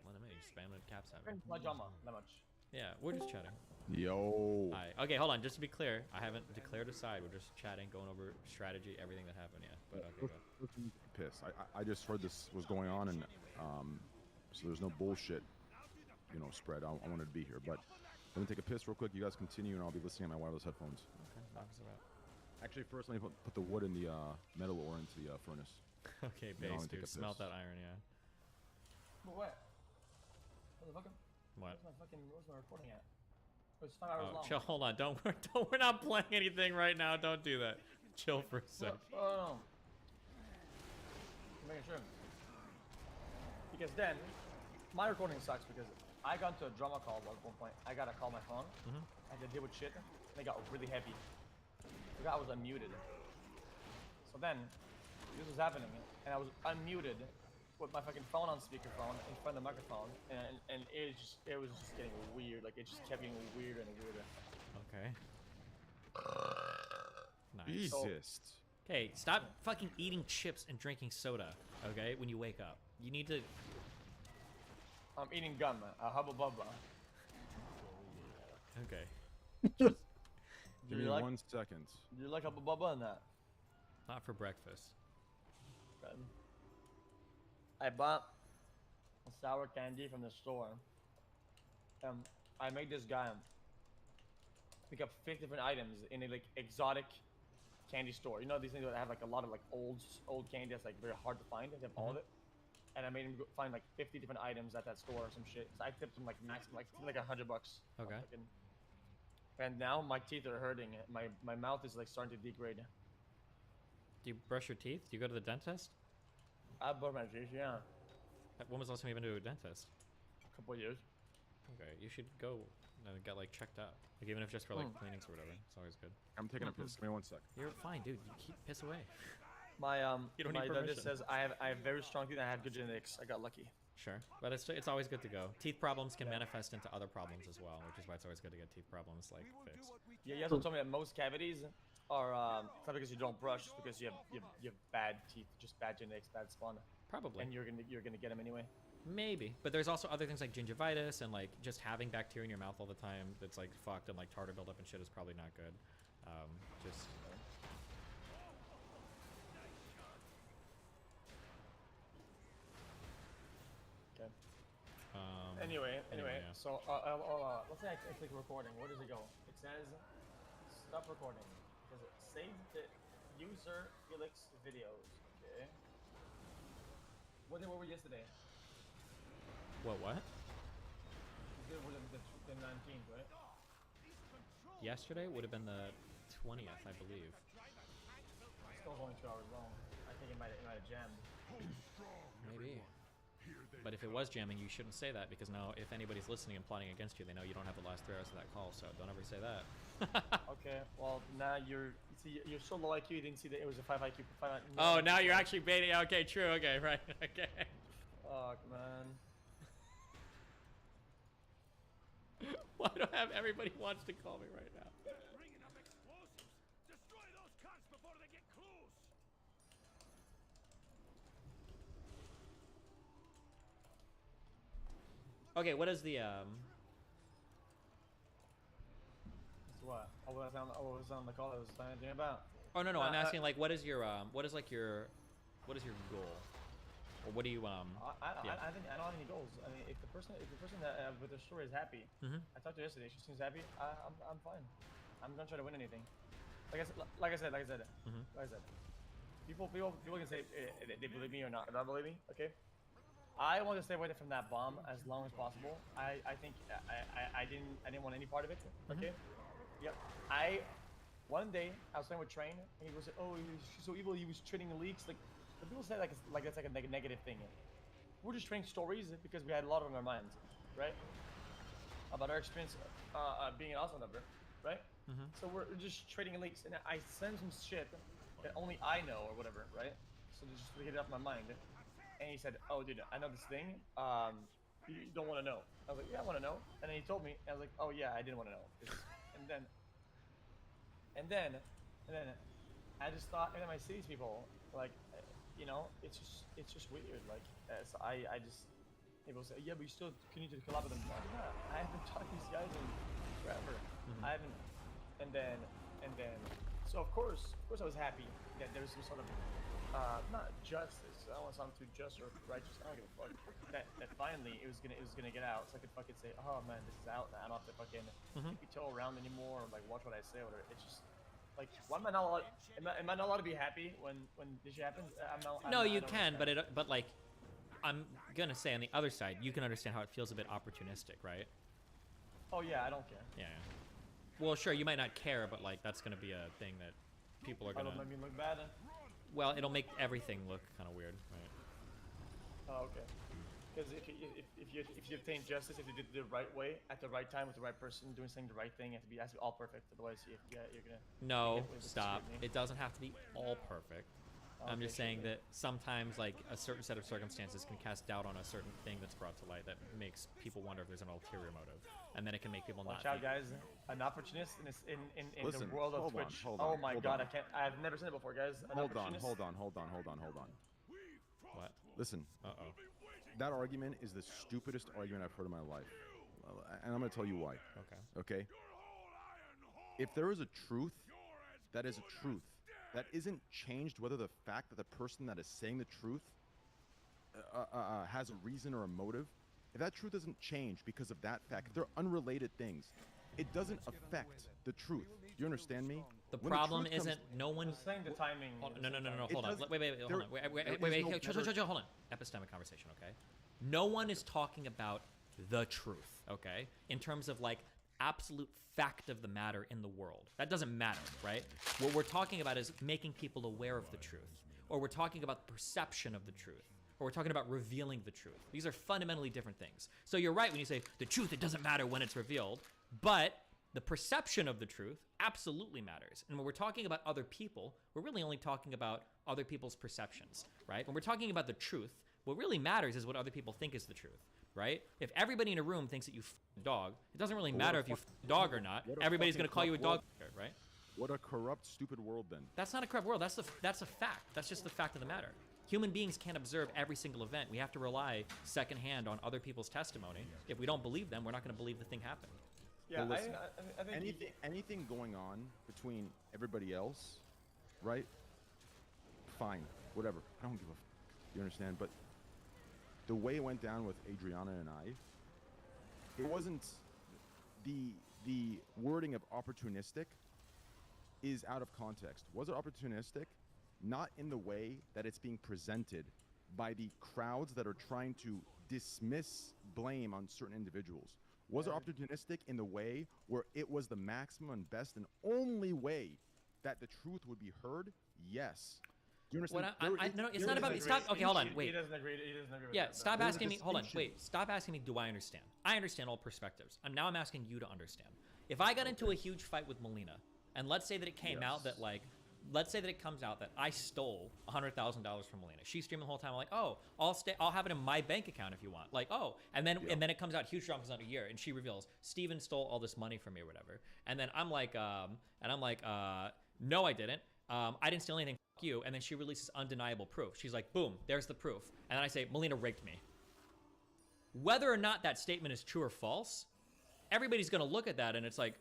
let him in. He's spamming caps at me. My drama, that much. Yeah, we're just chatting. Yo. Hi. Okay, hold on. Just to be clear, I haven't declared a side. We're just chatting, going over strategy, everything that happened. Yeah, but okay. Pissed. I just heard this was going on, and so there's no bullshit, spread. I wanted to be here, but Let me take a piss real quick. You guys continue, and I'll be listening on my wireless headphones. Okay, knocks about. Actually, first let me put the wood in the metal ore into the furnace. Okay, base, dude. Smelt that iron, yeah. But what? Motherfucker. What? Where's my recording at? It's 5 hours long. Chill, hold on. We're not playing anything right now. Don't do that. Chill for a sec. Oh, no. I'm making sure. Because then, my recording sucks because I got into a drama call at one point. I got to call my phone. I had to deal with shit. And it got really heavy. I forgot I was unmuted. So then, this was happening, and I was unmuted with my fucking phone on speakerphone in front of the microphone, and it was just getting weird. Like, it just kept getting weirder and weirder. Okay. Nice. Jesus. Okay, stop fucking eating chips and drinking soda, okay, when you wake up. You need to... I'm eating gum, a Hubba Bubba. Okay. Give me 1 second. Do you like Hubba Bubba or not? Not for breakfast. Okay. I bought a sour candy from the store. I made this guy pick up 5 different items in a like exotic candy store. You know these things that have like a lot of like old candy that's like very hard to find. They have all of it. And I made him find like 50 different items at that store or some shit. So I tipped him like maximum like $100. Okay. And now my teeth are hurting. My mouth is like starting to degrade. Do you brush your teeth? Do you go to the dentist? I brush my teeth, yeah. When was the last time you went to a dentist? A couple of years. Okay, you should go and get like checked out. Like even if just for like cleanings or whatever. It's always good. I'm taking a piss. Give me 1 sec. You're fine, dude. You keep piss away. My you don't my need dentist permission. says I have very strong teeth and I have good genetics. I got lucky. Sure, but it's always good to go. Teeth problems can manifest into other problems as well, which is why it's always good to get teeth problems like fixed. Yeah, you also told me that most cavities are it's not because you don't brush, it's because you have bad teeth, just bad genetics, bad spawn. Probably. And you're gonna get them anyway. Maybe, but there's also other things like gingivitis and like just having bacteria in your mouth all the time that's like fucked, and like tartar buildup and shit is probably not good. Just. Okay. Anyway, Anyway, yeah. so let's say I click recording. Where does it go? It says stop recording. Does it save the user Felix videos? Okay. What day were we yesterday? What? It was the 19th, right? Yesterday would have been the 20th, I believe. Still only 2 hours long. I think it might have jammed. Maybe. But if it was jamming, you shouldn't say that, because now if anybody's listening and plotting against you, they know you don't have the last 3 hours of that call, so don't ever say that. Okay, well now you're so low IQ you didn't see that it was a 5 IQ. Oh, now you're actually baiting. Okay, true. Okay, right. Okay. Fuck, man. Why do I have everybody wants to call me right now? Bringing up explosives. Destroy those cunts before they get close. Okay, what is the What? What was on the call I was talking about? Oh no, I'm asking like what is your what is your goal? Or what do you I think I don't have any goals. I mean, if the person that with their story is happy, I talked to her yesterday. She seems happy. I'm fine. I'm gonna try to win anything. Like I said. People can say they believe me or not believe me. Okay. I want to stay away from that bomb as long as possible. I think I didn't want any part of it. Okay. Yep. One day I was playing with Train and he was like, oh, she's so evil. He was trading leaks. Like, the people say like that's like a negative thing. We're just trading stories because we had a lot on our minds, right? About our experience being an awesome number, right? So we're just trading leaks, and I send some shit that only I know or whatever, right? So just to get it off my mind. And he said, oh, dude, I know this thing. You don't want to know. I was like, yeah, I want to know. And then he told me, and I was like, oh yeah, I didn't want to know. And then I just thought, and then I see these people, like, you know, it's just weird. Like, so I just, people say, yeah, but you still continue to collab with them. I haven't talked to these guys in forever. I haven't, and then, so of course I was happy that there was some sort of not justice. I don't want to sound too just or righteous. I don't give a fuck. That finally it was gonna get out, so I could fucking say, oh man, this is out now. I don't have to fucking keep your toe around anymore, or like watch what I say, or whatever. It's just like, why am I not allowed? Am I not allowed to be happy when this shit happens? No, you can, but like, I'm gonna say on the other side, you can understand how it feels a bit opportunistic, right? Oh yeah, I don't care. Yeah. Well, sure, you might not care, but like that's gonna be a thing that people are gonna. Don't let me look bad. Well, it'll make everything look kind of weird, right? Oh, okay. Because if you obtain justice, if you did it the right way at the right time with the right person doing something the right thing, it has to be all perfect. Otherwise, you're gonna. No, stop. It doesn't have to be all perfect. I'm just saying that sometimes, like, a certain set of circumstances can cast doubt on a certain thing that's brought to light that makes people wonder if there's an ulterior motive, and then it can make people Watch not. out, guys! An opportunist in Listen, the world of Twitch. Oh my God, I can't. I've never seen it before, guys. Hold on. What? Listen. Uh-oh. That argument is the stupidest argument I've heard in my life, and I'm gonna tell you why. Okay. If there is a truth, that is a truth. That isn't changed whether the fact that the person that is saying the truth has a reason or a motive. If that truth doesn't change because of that fact, if they're unrelated things, it doesn't affect the truth. Do you understand me? The problem isn't no one. Saying the timing. No. Hold on. Wait. Hold on. Wait. Hold on. Epistemic conversation, okay? No one is talking about the truth, okay? In terms of like absolute fact of the matter in the world. That doesn't matter, right? What we're talking about is making people aware of the truth. Or we're talking about the perception of the truth. Or we're talking about revealing the truth. These are fundamentally different things. So you're right when you say the truth, it doesn't matter when it's revealed, but the perception of the truth absolutely matters. And when we're talking about other people, we're really only talking about other people's perceptions, right? When we're talking about the truth, what really matters is what other people think is the truth, right? If everybody in a room thinks that you a dog, it doesn't really matter if you a dog or not. Everybody's going to call you a dog, right? What a corrupt, stupid world then. That's not a corrupt world. That's a fact. That's just the fact of the matter. Human beings can't observe every single event. We have to rely secondhand on other people's testimony. If we don't believe them, we're not going to believe the thing happened. Yeah, well, listen, I think anything going on between everybody else, right? Fine, whatever. I don't give a. You understand? But the way it went down with Adriana and I, it wasn't the wording of opportunistic is out of context. Was it opportunistic? Not in the way that it's being presented by the crowds that are trying to dismiss blame on certain individuals. Was it opportunistic in the way where it was the maximum and best and only way that the truth would be heard? Yes. Do you understand? No, it's not about. Stop. Okay, hold on. Wait. He doesn't agree. He doesn't agree with Yeah, that. stop asking me. Hold on. Wait. Stop asking me. Do I understand? I understand all perspectives. Now I'm asking you to understand. If I got into a huge fight with Melina, and let's say that it came out that like, let's say that it comes out that I stole $100,000 from Melina. She's streaming the whole time. I'm like, oh, I'll have it in my bank account if you want. Like, oh, and then it comes out, huge drama comes out a year, and she reveals Steven stole all this money from me or whatever. And then I'm like, no, I didn't. I didn't steal anything. F you. And then she releases undeniable proof. She's like, boom, there's the proof. And then I say, Melina raped me. Whether or not that statement is true or false, everybody's gonna look at that and it's like,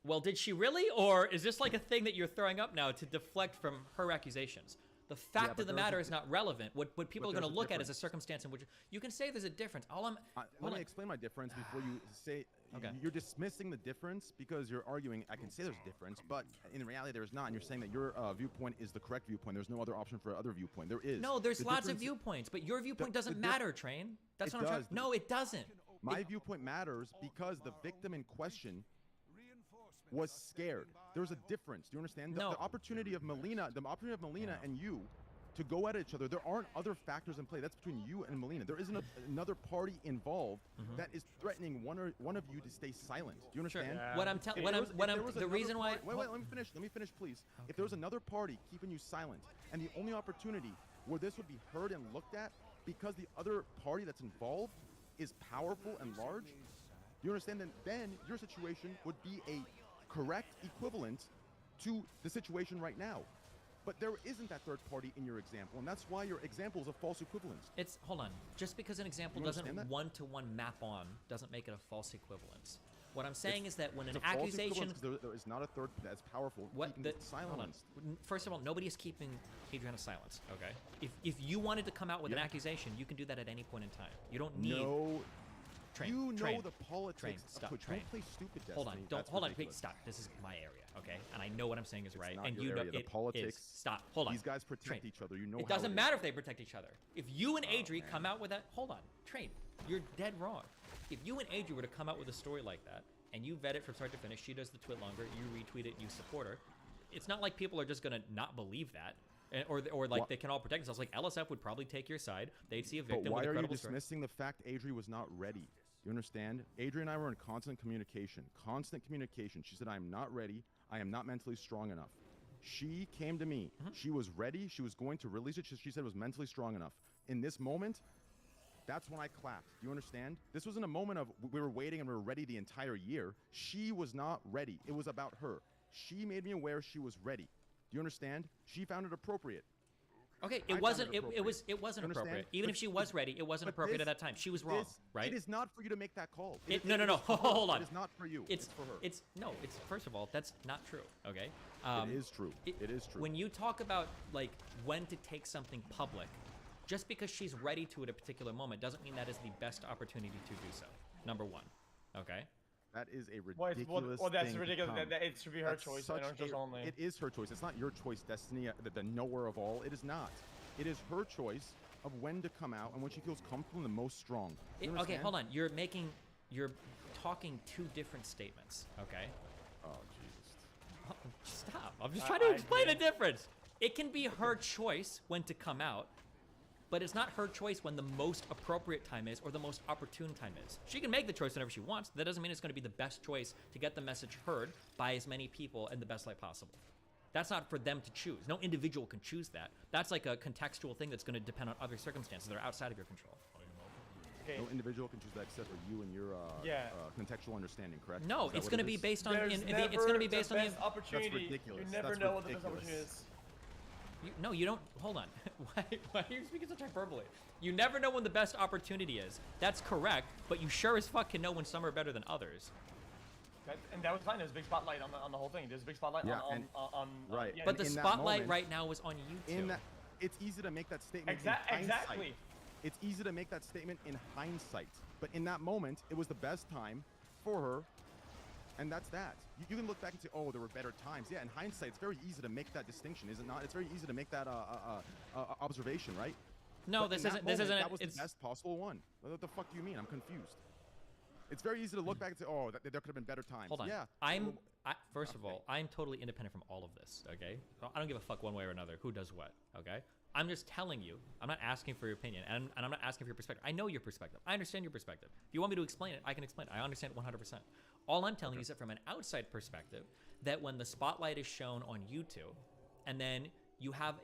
well, did she really? Or is this like a thing that you're throwing up now to deflect from her accusations? The fact of the matter is not relevant. What people are going to look at is a circumstance in which you can say there's a difference. Let me explain my difference before you say. Okay. You're dismissing the difference because you're arguing I can say there's a difference, but in reality there's not. And you're saying that your viewpoint is the correct viewpoint. There's no other option for other viewpoint. There is. No, there's lots of viewpoints, but your viewpoint doesn't matter, Train. That's what I'm trying. No, it doesn't. My viewpoint matters because the victim in question was scared. There's a difference. Do you understand? The opportunity of Melina, and you to go at each other, there aren't other factors in play. That's between you and Melina. There isn't another party involved that is threatening one of you to stay silent. Do you understand? Sure. The reason why. Wait, let me finish, please. Okay. If there was another party keeping you silent, and the only opportunity where this would be heard and looked at because the other party that's involved is powerful and large, do you understand? Then your situation would be a correct equivalent to the situation right now. But there isn't that third party in your example, and that's why your example is a false equivalence. Hold on. Just because an example doesn't one-to-one map on doesn't make it a false equivalence. What I'm saying is that when an It's a false accusation, equivalence 'cause there is not a third as powerful. what the silence. First of all, nobody is keeping Adriana silent. Okay, if you wanted to come out with an accusation, you can do that at any point in time. You don't need. No. Train, you know train, the politics. Train, stop, Don't train. play stupid. Destiny. Hold on, don't That's hold on. ridiculous. Wait, stop. This is my area, okay? And I know what I'm saying is right. Not And your you know area. The it politics. is. Stop. Hold on. These guys protect Train. each other. You know. It how doesn't it matter is. if they protect each other. If you and Adri come out with that, hold on, Train. You're dead wrong. If you and Adri were to come out with a story like that, and you vet it from start to finish, she does the twit longer, you retweet it, you support her. It's not like people are just gonna not believe that. Or like they can all protect themselves. Like LSF would probably take your side. They'd see a victim. But why with a are you credible story. dismissing the fact Adri was not ready? You understand? Adri and I were in constant communication. Constant communication. She said, "I am not ready. I am not mentally strong enough." She came to me. She was ready. She was going to release it. She said it was mentally strong enough. In this moment, that's when I clapped. Do you understand? This wasn't a moment of we were waiting and we were ready the entire year. She was not ready. It was about her. She made me aware she was ready. Do you understand? She found it appropriate. Okay, I it wasn't. found It was appropriate. Even if she was ready, it wasn't appropriate at that time. She was wrong, right? It is not for you to make that call. No. Hold on. It is not for you. It's for her. It's first of all, that's not true. Okay. It is true. It is true. When you talk about like when to take something public, just because she's ready to at a particular moment doesn't mean that is the best opportunity to do so. Number one. Okay. That is a ridiculous well, that's thing ridiculous. to It should be her choice, and her choice only. It is her choice. It's not your choice, Destiny, the knower of all. It is not. It is her choice of when to come out and when she feels comfortable and the most strong. Okay, hold on. You're talking two different statements, okay? Oh, Jesus. Stop. I'm just trying to explain the difference. It can be her choice when to come out, but it's not her choice when the most appropriate time is or the most opportune time is. She can make the choice whenever she wants. That doesn't mean it's going to be the best choice to get the message heard by as many people in the best light possible. That's not for them to choose. No individual can choose that. That's like a contextual thing that's going to depend on other circumstances that are outside of your control. Okay. No individual can choose that except for you and your contextual understanding, correct? No, it's going to be based on There's it's going to be based on best the opportunity. That's ridiculous. You never That's know what the best ridiculous. opportunity is. No, you don't. Hold on. Why are you speaking such hyperbole? You never know when the best opportunity is. That's correct, but you sure as fuck can know when some are better than others. And that was fine. There's a big spotlight on the whole thing. There's a big spotlight on right. yeah, But the in that spotlight moment, right now is on YouTube. It's easy to make that statement in hindsight. Exactly. It's easy to make that statement in hindsight. But in that moment, it was the best time for her. And that's that. You can look back and say, oh, there were better times. Yeah, in hindsight, it's very easy to make that distinction, is it not? It's very easy to make that observation, right? No, But this in that isn't. moment, This isn't. That was It's the best possible one. What the fuck do you mean? I'm confused. It's very easy to look back and say, oh, there could have been better times. hold on. Yeah. First of all, I'm totally independent from all of this. Okay, I don't give a fuck one way or another who does what. Okay, I'm just telling you. I'm not asking for your opinion, and I'm not asking for your perspective. I know your perspective. I understand your perspective. If you want me to explain it, I can explain it. I understand it 100%. All I'm telling you is that from an outside perspective, that when the spotlight is shown on YouTube, and then you have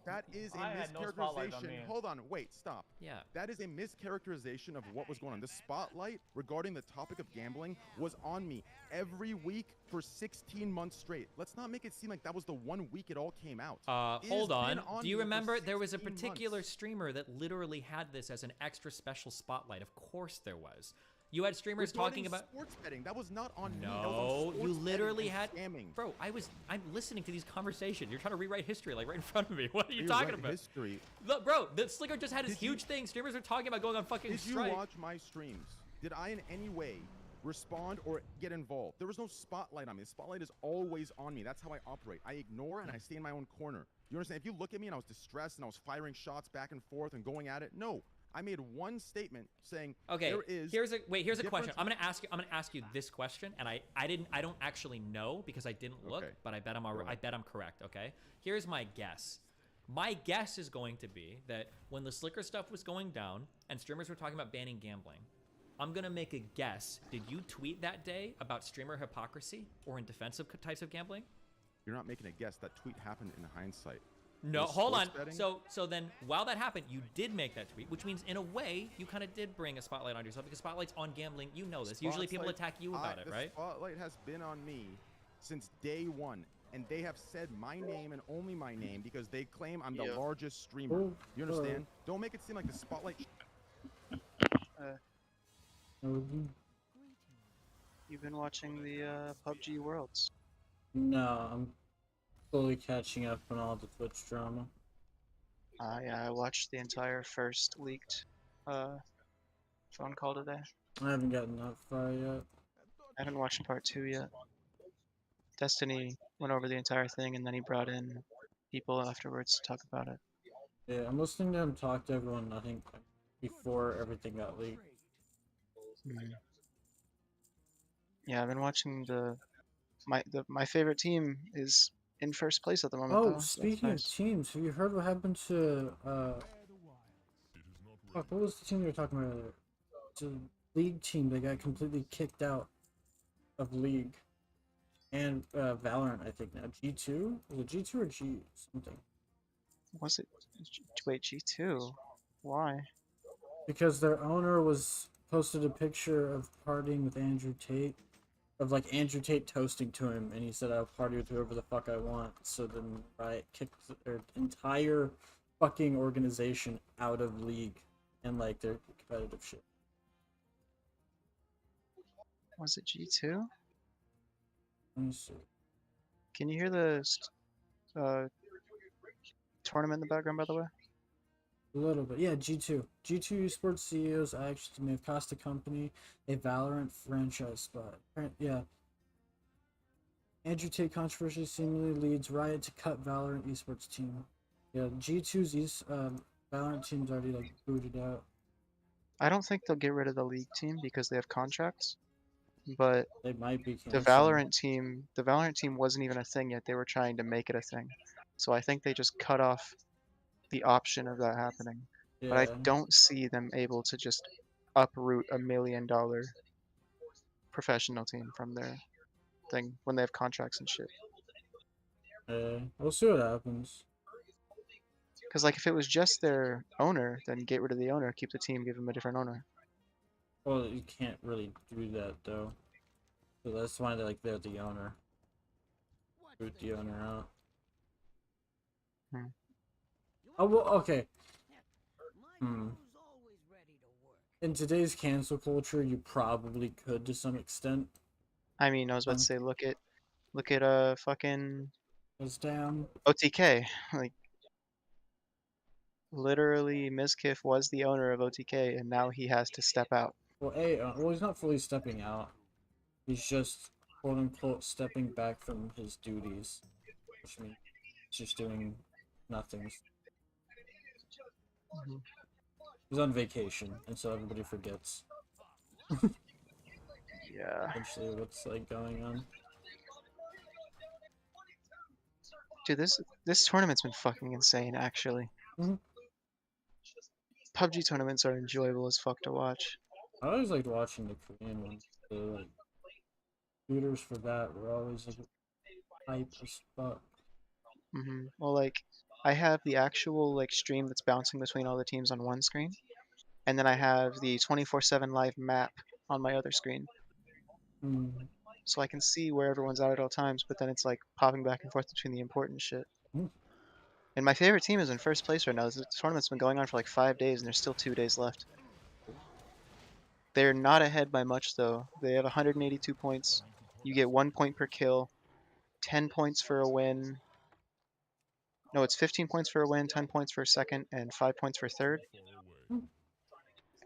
that is a I had no spotlight on mischaracterization. me. Hold on, wait, stop. Yeah. That is a mischaracterization of what was going on. The spotlight regarding the topic of gambling was on me every week for 16 months straight. Let's not make it seem like that was the 1 week it all came out. Hold on. Do you me for remember there was a 16 particular months. streamer that literally had this as an extra special spotlight? Of course there was. You had streamers Regarding talking about sports betting. That was not on me. That was No, on you sports literally betting and had scamming. Bro, I'm listening to these conversations. You're trying to rewrite history like right in front of me. What are you talking about? History. Look, bro, the Slicker just had his huge thing. Streamers are talking about going on fucking Did strike. you watch my streams? Did I in any way respond or get involved? There was no spotlight on me. The spotlight is always on me. That's how I operate. I ignore and I stay in my own corner. You understand? If you look at me and I was distressed and I was firing shots back and forth and going at it, no. I made one statement saying, Okay, there is here's a question. difference- I'm gonna ask you this question, and I don't actually know because I didn't look, Okay. but I bet I'm Go ahead. correct. Okay, here's my guess. My guess is going to be that when the Slicker stuff was going down and streamers were talking about banning gambling, I'm gonna make a guess. Did you tweet that day about streamer hypocrisy or in defensive types of gambling? You're not making a guess. That tweet happened in hindsight. No, Was hold on. sports betting? So then, while that happened, you did make that tweet, which means in a way you kind of did bring a spotlight on yourself because spotlight's on gambling. You know this. Usually people Spotlight- attack you about it, the right? spotlight has been on me since day one, and they have said my name and only my name because they claim I'm the largest streamer. You understand? Don't make it seem like the spotlight. You've been watching the PUBG Worlds. No, I'm fully catching up on all the Twitch drama. Yeah, I watched the entire first leaked phone call today. I haven't gotten that far yet. I haven't watched part 2 yet. Destiny went over the entire thing, and then he brought in people afterwards to talk about it. Yeah, I'm listening to him talk to everyone, I think, before everything got leaked. Yeah, I've been watching my favorite team is in first place at the moment, Oh, though. speaking of teams, have you heard what happened to, fuck, what was the team you were talking about earlier? It's a League team that got completely kicked out of League. And, Valorant, I think now. G2? Was it G2 or G something? Was it? Wait, G2? Why? Because their owner posted a picture of partying with Andrew Tate. Of like Andrew Tate toasting to him, and he said, "I'll party with whoever the fuck I want." So then Riot kicked their entire fucking organization out of League and like their competitive shit. Was it G2? Let me see. Can you hear the tournament in the background, by the way? A little bit, yeah. G2 Esports CEOs actually may have cost the company a Valorant franchise spot. Yeah. Andrew Tate controversy seemingly leads Riot to cut Valorant esports team. Yeah, G2's Valorant team's already like booted out. I don't think they'll get rid of the League team because they have contracts, but they might be the Valorant team wasn't even a thing yet. They were trying to make it a thing, so I think they just cut off the option of that happening. Yeah. But I don't see them able to just uproot $1 million professional team from their thing when they have contracts and shit. We'll see what happens. Because like if it was just their owner, then get rid of the owner, keep the team, give them a different owner. Well, you can't really do that though. So that's why they're the owner. Boot the owner out. Oh well, okay. In today's cancel culture, you probably could to some extent. I mean, I was about to say, look at fucking down. OTK. Like, literally, Mizkif was the owner of OTK, and now he has to step out. Well, he's not fully stepping out. He's just quote unquote stepping back from his duties, which means he's just doing nothing. He's on vacation, and so everybody forgets. Yeah. Essentially, what's like going on? Dude, this tournament's been fucking insane, actually. PUBG tournaments are enjoyable as fuck to watch. I always liked watching the Korean ones. The like shooters for that were always like hype as fuck. Well, like, I have the actual like stream that's bouncing between all the teams on one screen, and then I have the 24/7 live map on my other screen. So I can see where everyone's at all times, but then it's like popping back and forth between the important shit. And my favorite team is in first place right now. This tournament's been going on for like 5 days, and there's still 2 days left. They're not ahead by much, though. They have 182 points. You get 1 point per kill, 10 points for a win. No, it's 15 points for a win, 10 points for a second, and 5 points for third.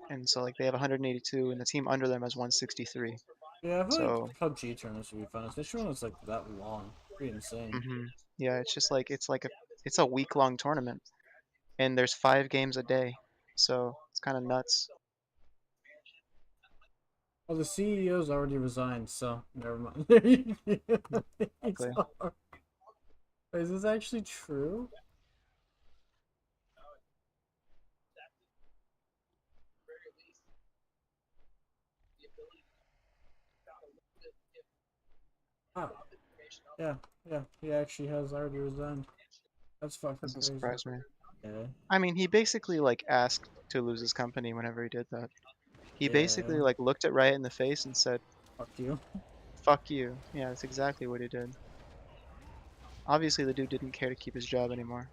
And so, like, they have 182, and the team under them has 163. Yeah, I feel like PUBG tournaments would be fun. This one is like that long. Pretty insane. Yeah, it's just like it's a week-long tournament, and there's 5 games a day, so it's kind of nuts. Well, the CEO's already resigned, so never mind. Is this actually true? Oh. Yeah, he actually has already resigned. That's fucking crazy. Doesn't surprise me. Yeah. I mean, he basically like asked to lose his company whenever he did that. He basically like looked at Riot in the face and said, "Fuck you." Fuck you. Yeah, that's exactly what he did. Obviously, the dude didn't care to keep his job anymore.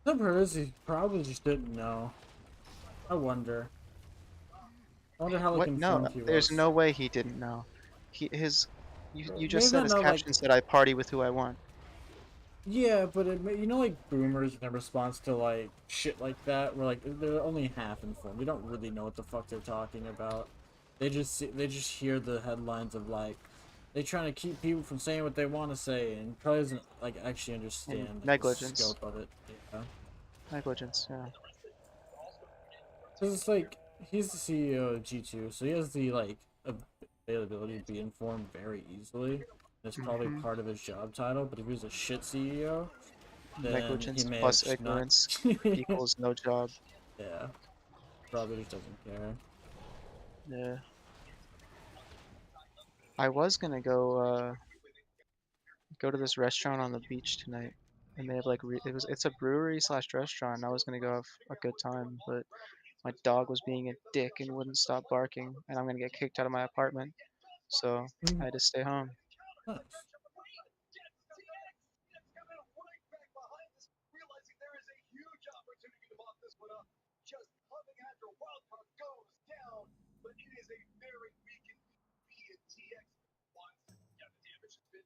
The problem is he probably just didn't know. I wonder. I wonder how like What? No, informed he there's was. no way he didn't know. You just Maybe said not his know like. caption said I party with who I want. Yeah, but you know, like boomers in response to like shit like that, where like they're only half informed. They don't really know what the fuck they're talking about. They just hear the headlines of like they trying to keep people from saying what they want to say, and probably doesn't like actually understand like, the Negligence. scope of it. Yeah. Negligence. Yeah. Because it's like he's the CEO of G2, so he has the like availability to be informed very easily. It's probably part of his job title, but if he was a shit CEO, then he Negligence may have plus just not. ignorance equals no job. Yeah, probably just doesn't care. Yeah. I was gonna go to this restaurant on the beach tonight, and they have like it's a brewery slash restaurant. I was gonna go have a good time, but my dog was being a dick and wouldn't stop barking, and I'm gonna get kicked out of my apartment, so I had to stay home. Nice.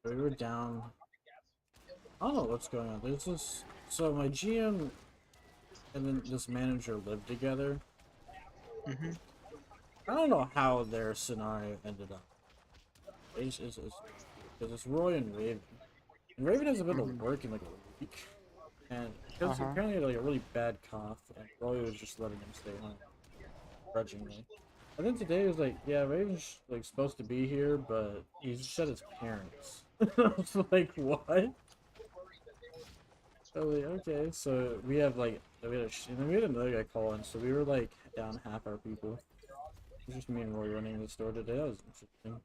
We were down. I don't know what's going on. There's this. So my GM and then this manager lived together. I don't know how their scenario ended up. Because it's Roy and Raven. And Raven hasn't been to work in like a week. And because apparently he had like a really bad cough, and Roy was just letting him stay home. Grudgingly. And then today he was like, yeah, Raven's like supposed to be here, but he's just at his parents. I was like, what? I was like, okay, so we have like, and then we had another guy call in, so we were like down half our people. It was just me and Roy running the store today. That was interesting.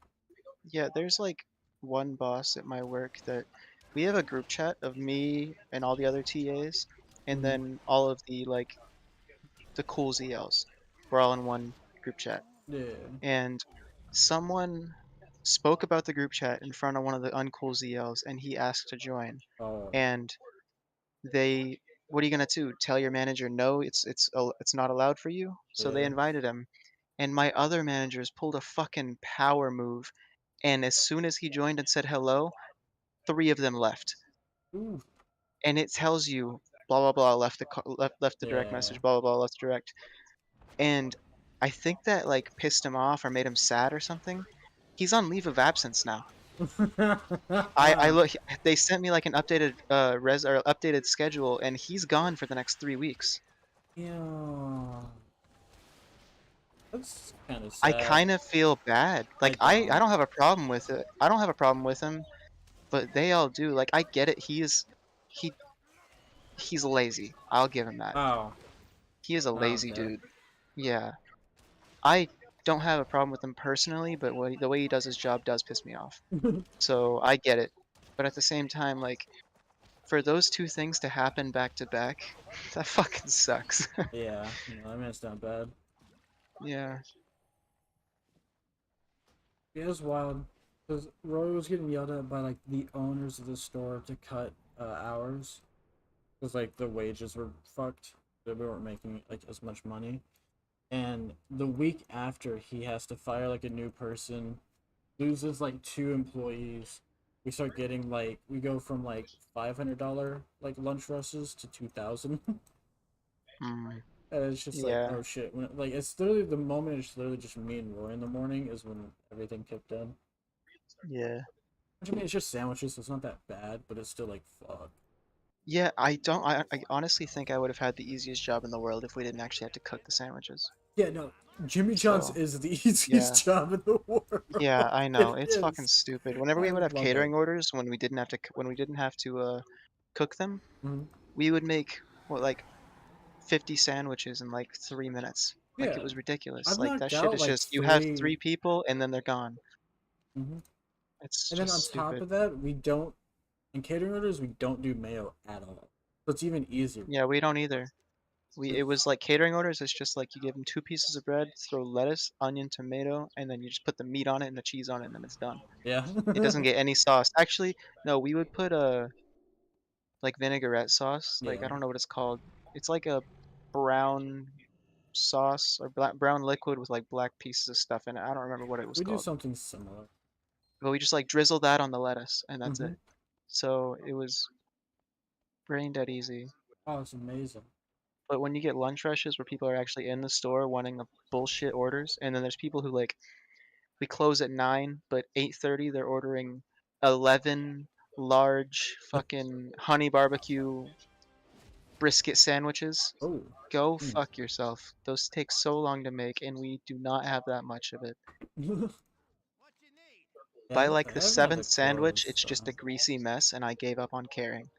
Yeah, there's like one boss at my work that we have a group chat of me and all the other TAs, and then all of the like the cool ZLs. We're all in one group chat. Yeah. And someone spoke about the group chat in front of one of the uncool ZLs, and he asked to join. Oh. And they, what are you gonna do? Tell your manager no, it's not allowed for you. So they Yeah. invited him, and my other managers pulled a fucking power move, and as soon as he joined and said hello, 3 of them left. Ooh. And it tells you blah blah blah left the direct message, blah blah blah left direct. And I think that like pissed him off or made him sad or something. He's on leave of absence now. I look. They sent me like an updated updated schedule, and he's gone for the next 3 weeks. Yeah. That's kind of I sad. kind of feel bad. Like I don't have a problem with it. I don't have a problem with him, but they all do. Like I get it. He's lazy. I'll give him that. Oh. He is a lazy dude. Yeah. I don't have a problem with him personally, but the way he does his job does piss me off. So I get it. But at the same time, like, for those 2 things to happen back to back, that fucking sucks. Yeah, no, I mean, it's not bad. Yeah. Yeah, it was wild. Because Roy was getting yelled at by, like, the owners of the store to cut hours. Because, like, the wages were fucked. We weren't making, like, as much money. And the week after, he has to fire, like, a new person, loses, like, 2 employees. We start getting, like, we go from, like, $500, like, lunch rushes to $2,000. And it's just like, oh shit. When like, it's literally the moment it's literally just me and Roy in the morning is when everything kicked in. Yeah. Which, I mean, it's just sandwiches, so it's not that bad, but it's still like, fuck. Yeah, I honestly think I would have had the easiest job in the world if we didn't actually have to cook the sandwiches. Yeah, no. Jimmy John's is the easiest job in the world. Yeah, I know. It's is. fucking stupid. Whenever we would have catering orders, when we didn't have to cook them, we would make what, like 50 sandwiches in like 3 minutes. Like it was ridiculous. Like that shit is like just you have 3 people and then they're gone. It's and then on just top stupid. of that, we don't in catering orders we don't do mayo at all. So it's even easier. Yeah, we don't either. It was like catering orders. It's just like you give them 2 pieces of bread, throw lettuce, onion, tomato, and then you just put the meat on it and the cheese on it, and then it's done. Yeah. It doesn't get any sauce. Actually, no, we would put a like vinaigrette sauce. Like I don't know what it's called. It's like a brown sauce or brown liquid with like black pieces of stuff in it. I don't remember what it was We do called. something similar. But we just like drizzle that on the lettuce and that's Mhm. it. So it was brain dead easy. Oh, it's amazing. But when you get lunch rushes where people are actually in the store wanting bullshit orders, and then there's people who like, we close at 9, but 8:30 they're ordering 11 large fucking honey barbecue brisket sandwiches. Oh. Go fuck yourself. Those take so long to make, and we do not have that much of it. By like the 7th sandwich, it's just a greasy mess, and I gave up on caring.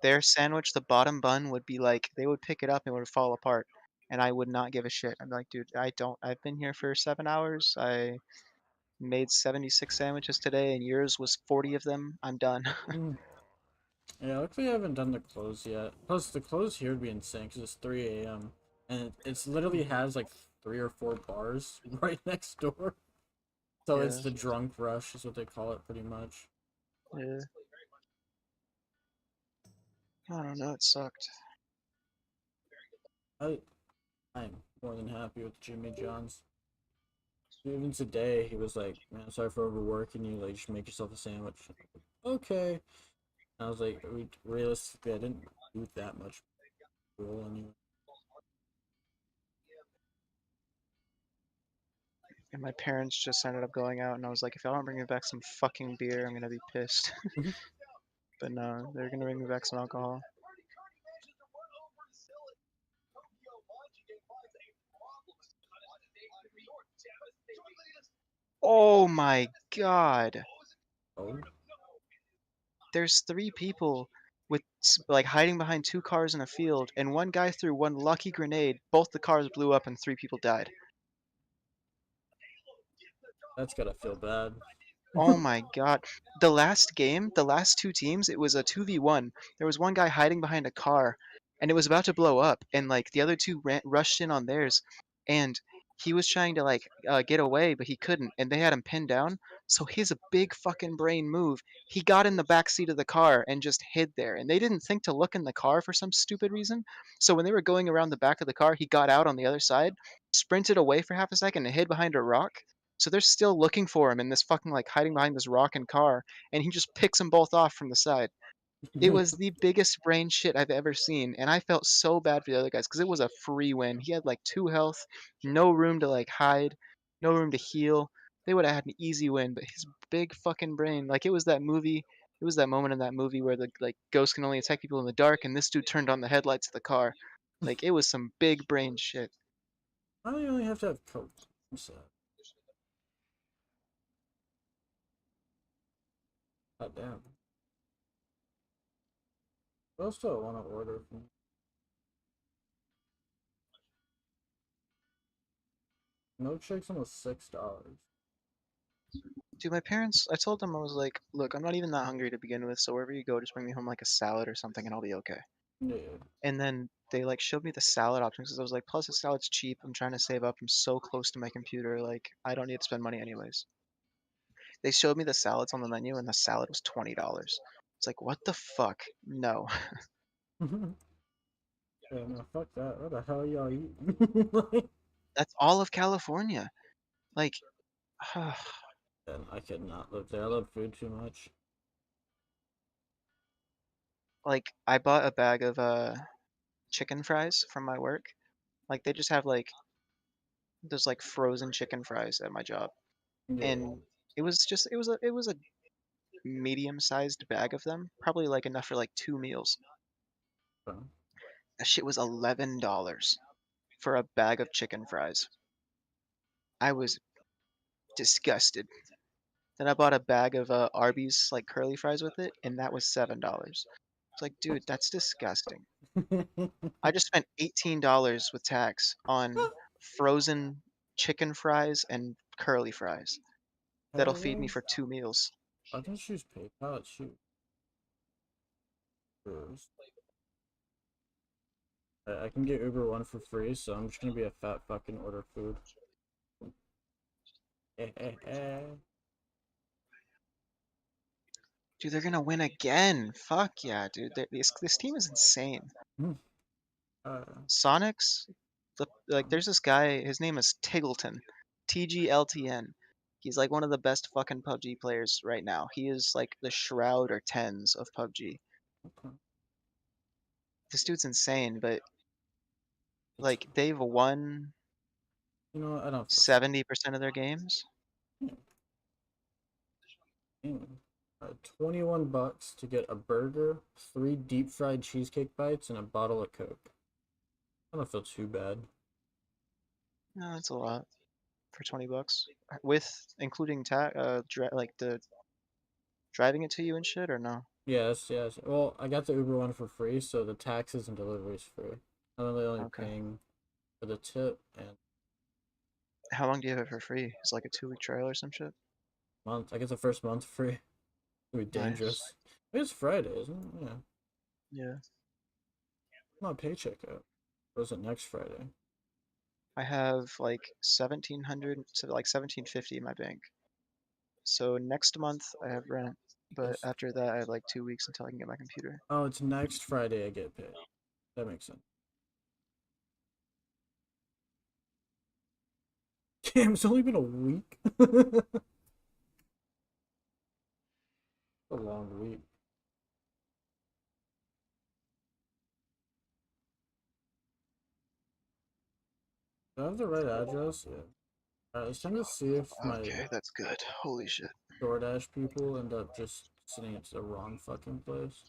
Their sandwich, the bottom bun would be like, they would pick it up and it would fall apart, and I would not give a shit. I'm like, dude, I've been here for 7 hours. I made 76 sandwiches today, and yours was 40 of them. I'm done. Yeah, luckily I haven't done the close yet. Plus, the close here would be insane because it's 3 a.m. and it's literally has like 3 or 4 bars right next door. So it's the drunk rush is what they call it, pretty much. Yeah. I don't know, it sucked. I'm more than happy with Jimmy John's. Even today, he was like, "Man, sorry for overworking you. Like, just make yourself a sandwich." Okay. I was like, realistically, I didn't do that much rule anyway. And my parents just ended up going out, and I was like, if y'all don't bring me back some fucking beer, I'm gonna be pissed. But no, they're gonna bring me back some alcohol. Oh my god. Oh. There's 3 people with like hiding behind 2 cars in a field, and one guy threw one lucky grenade. Both the cars blew up, and 3 people died. That's gotta feel bad. Oh my god. The last game, the last 2 teams, it was a 2v1. There was one guy hiding behind a car, and it was about to blow up, and like the other 2 rushed in on theirs, and he was trying to like get away, but he couldn't, and they had him pinned down. So his big fucking brain move, he got in the back seat of the car and just hid there, and they didn't think to look in the car for some stupid reason. So when they were going around the back of the car, he got out on the other side, sprinted away for half a second, and hid behind a rock. So they're still looking for him in this fucking like hiding behind this rock and car, and he just picks them both off from the side. It was the biggest brain shit I've ever seen, and I felt so bad for the other guys because it was a free win. He had like 2 health, no room to like hide, no room to heal. They would have had an easy win, but his big fucking brain, like it was that movie, it was that moment in that movie where the like ghost can only attack people in the dark, and this dude turned on the headlights of the car. Like it was some big brain shit. Why do you only have to have Coke? I'm sad. God damn. What else do I want to order from? Milkshake's almost $6. Dude, my parents, I told them, I was like, look, I'm not even that hungry to begin with, so wherever you go, just bring me home like a salad or something and I'll be okay. Yeah. And then they like showed me the salad options because I was like, plus the salad's cheap. I'm trying to save up. I'm so close to my computer. Like, I don't need to spend money anyways. They showed me the salads on the menu and the salad was $20. It's like, what the fuck? No. Yeah, no, fuck that. What the hell y'all eating? That's all of California. Like, And I could not live there. I love food too much. like I bought a bag of chicken fries from my work. Like they just have like those like frozen chicken fries at my job. Yeah. And it was a medium-sized bag of them, probably like enough for like 2 meals. That shit was $11 for a bag of chicken fries. I was disgusted. Then I bought a bag of Arby's like curly fries with it, and that was $7. It's like, dude, that's disgusting. I just spent $18 with tax on frozen chicken fries and curly fries. That'll feed me for 2 meals. I just use PayPal. Shoot. I can get Uber One for free, so I'm just gonna be a fat fucking order food. Dude, they're gonna win again. Fuck yeah, dude. This team is insane. Sonic's, like, there's this guy. His name is Tiggleton, TGLTN. He's like one of the best fucking PUBG players right now. He is like the Shroud or Tens of PUBG. This dude's insane, but like they've won You know what? I don't. 70% of their games. 21 bucks to get a burger, 3 deep fried cheesecake bites, and a bottle of Coke. I don't feel too bad. No, that's a lot for 20 bucks. With including like the driving it to you and shit, or no? Yes. Well, I got the Uber one for free, so the taxes and deliveries free. I'm only paying for the tip and. How long do you have it for free? It's like a 2-week trial or some shit. Month. I get the first month free. It'd be dangerous. Nice. It's Friday, isn't it? Yeah. Yeah. My paycheck out. Or is it next Friday? I have like 1,700, so like 1,750 in my bank. So next month I have rent, but after that I have like 2 weeks until I can get my computer. Oh, it's next Friday I get paid. That makes sense. Damn, it's only been a week. A long week. Do I have the right address? Yeah. Alright, it's time to see if my that's good. Holy shit. DoorDash people end up just sitting into the wrong fucking place.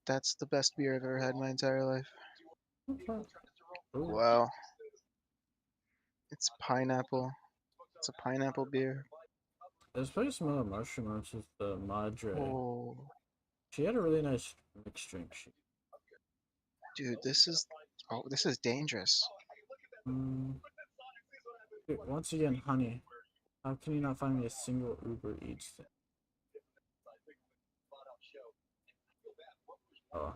That's the best beer I've ever had in my entire life. Okay. Wow. It's pineapple. It's a pineapple beer. There's probably some other mushroom ones with the Madre. Oh. She had a really nice mixed drink. Dude, this is dangerous. Dude, once again, honey, how can you not find me a single Uber Eats thing? Oh,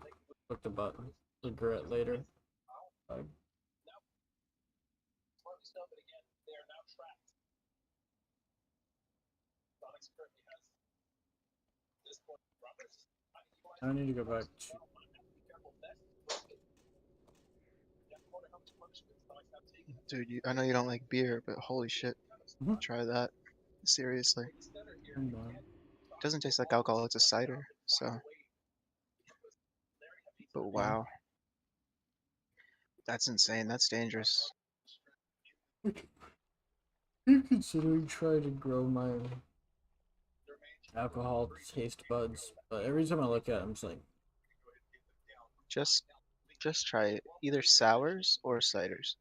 click the button. Regret later. Bye. I need to go back to. Dude, I know you don't like beer, but holy shit. Try that. Seriously. It doesn't taste like alcohol, it's a cider, so. But wow. That's insane, that's dangerous. I'm considering trying to grow my alcohol taste buds, but every time I look at it, I'm just like. Just try it. Either sours or ciders.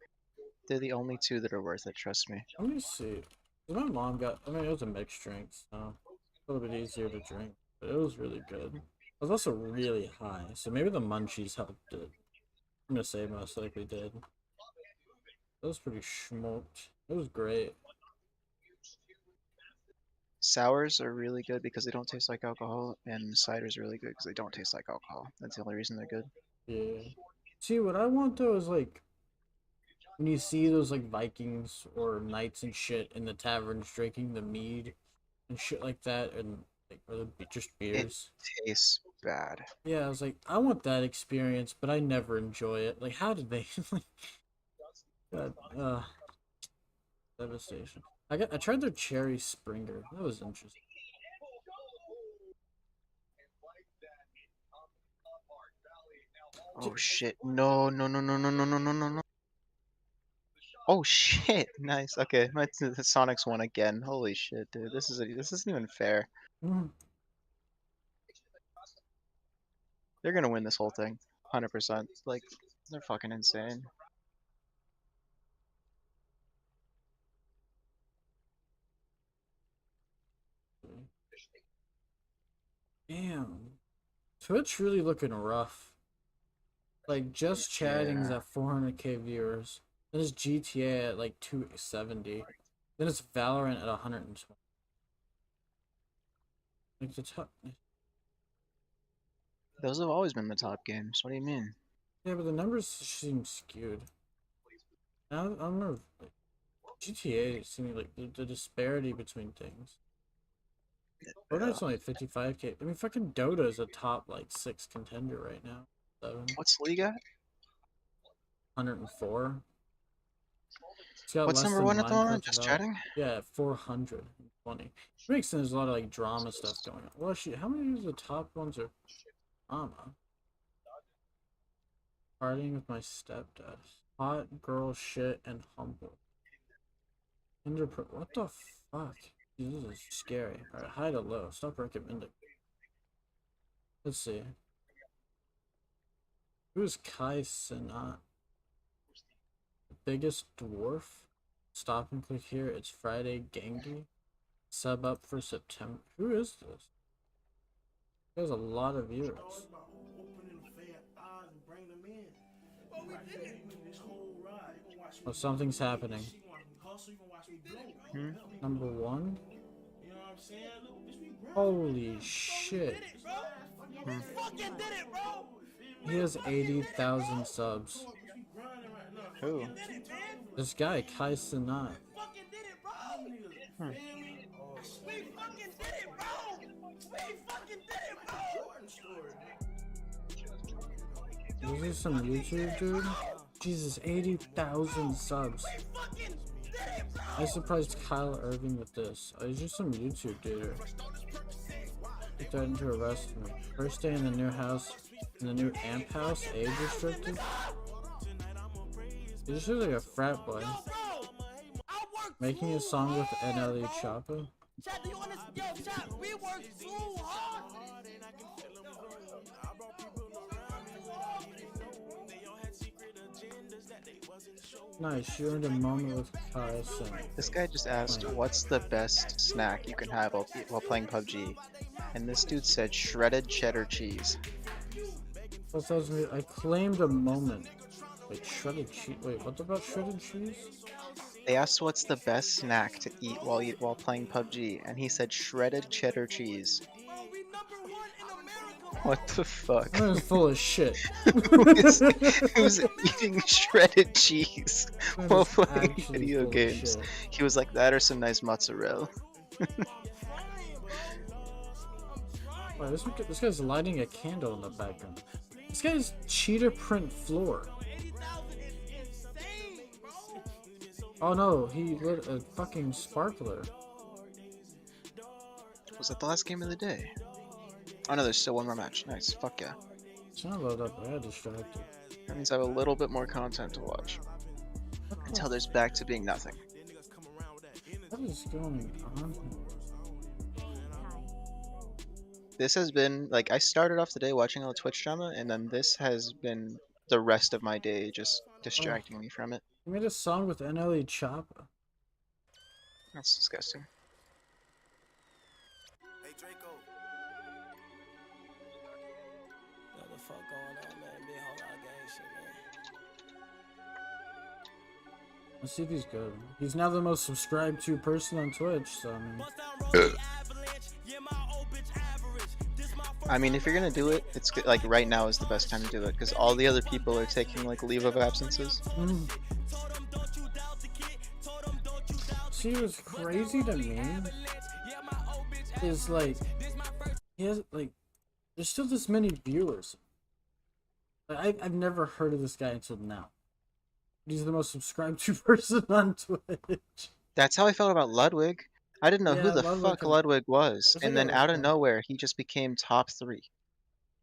They're the only two that are worth it, trust me. Let me see. My mom got, I mean, it was a mixed drink, so a little bit easier to drink, but it was really good. It was also really high, so maybe the munchies helped it. I'm gonna say most likely did. It was pretty smoked. It was great. Sours are really good because they don't taste like alcohol, and ciders are really good because they don't taste like alcohol. That's the only reason they're good. Yeah. See, what I want though is like, when you see those like Vikings or knights and shit in the taverns drinking the mead and shit like that, and like, or just beers. It tastes bad. Yeah, I was like, I want that experience, but I never enjoy it. Like, how did they? God, devastation. I tried their cherry Springer. That was interesting. Oh shit! No! Oh shit! Nice. Okay, the Sonic's won again. Holy shit, dude! This isn't even fair. They're gonna win this whole thing, 100%. Like, they're fucking insane. Damn. Twitch really looking rough. Like, just chatting's at 400k viewers. Then it's GTA at like 270. Then it's Valorant at 120. Like, the top. Those have always been the top games. What do you mean? Yeah, but the numbers seem skewed. I don't know. Like, GTA seems like the disparity between things. Fortnite's only 55k. I mean, fucking Dota is a top like 6 contender right now. 7. What's League at? 104. He's got What's less number than one at the moment? Minecraft Just developed. chatting? Yeah, 420. Makes sense. There's a lot of like drama stuff going on. Well, actually, how many of the top ones are drama? Partying with my stepdad. Hot girl shit and humble. What the fuck? This is scary. Alright, high to low. Stop recommending. Let's see. Who's Kai Sinat? The biggest dwarf? Stop and click here. It's Friday Gangy. Sub up for September. Who is this? There's a lot of viewers. Oh, something's happening. Number one? Holy shit. He has 80,000 subs. Who? This guy, Kai Sinat. This is some YouTube dude? Jesus, 80,000 subs. I surprised Kyle Irving with this. Oh, he's just some YouTube dude. He threatened to arrest me. First day in the new house, in the new amp house, age restricted. He just looks like a frat boy. Making a song with NLE Choppa. Nice, you earned a moment with Kai. This guy just asked, what's the best snack you can have while playing PUBG? And this dude said shredded cheddar cheese. That tells me I claimed a moment. Wait, shredded cheese? Wait, what about shredded cheese? They asked what's the best snack to eat while playing PUBG, and he said shredded cheddar cheese. What the fuck? That is full of shit. Who's eating shredded cheese while playing video games? He was like, that or some nice mozzarella. Wow, this guy's lighting a candle in the background. This guy's cheetah print floor. Oh no, he lit a fucking sparkler. Was that the last game of the day? Oh no, there's still one more match. Nice, fuck yeah. It's not loaded up, I got distracted. That means I have a little bit more content to watch. Until there's back to being nothing. What is going on? This has been, like, I started off the day watching all the Twitch drama, and then this has been the rest of my day just distracting me from it. He made a song with NLE Choppa. That's disgusting. Hey Draco. What the fuck going on, man? Be a whole lot of gang shit, man. Let's see if he's good. He's now the most subscribed to person on Twitch, so I mean, if you're gonna do it, it's good, like right now is the best time to do it because all the other people are taking like leave of absences. See, what's crazy to me is like he has like there's still this many viewers. I've never heard of this guy until now. He's the most subscribed to person on Twitch. That's how I felt about Ludwig. I didn't know who the fuck Ludwig was, and then out of nowhere he just became top 3.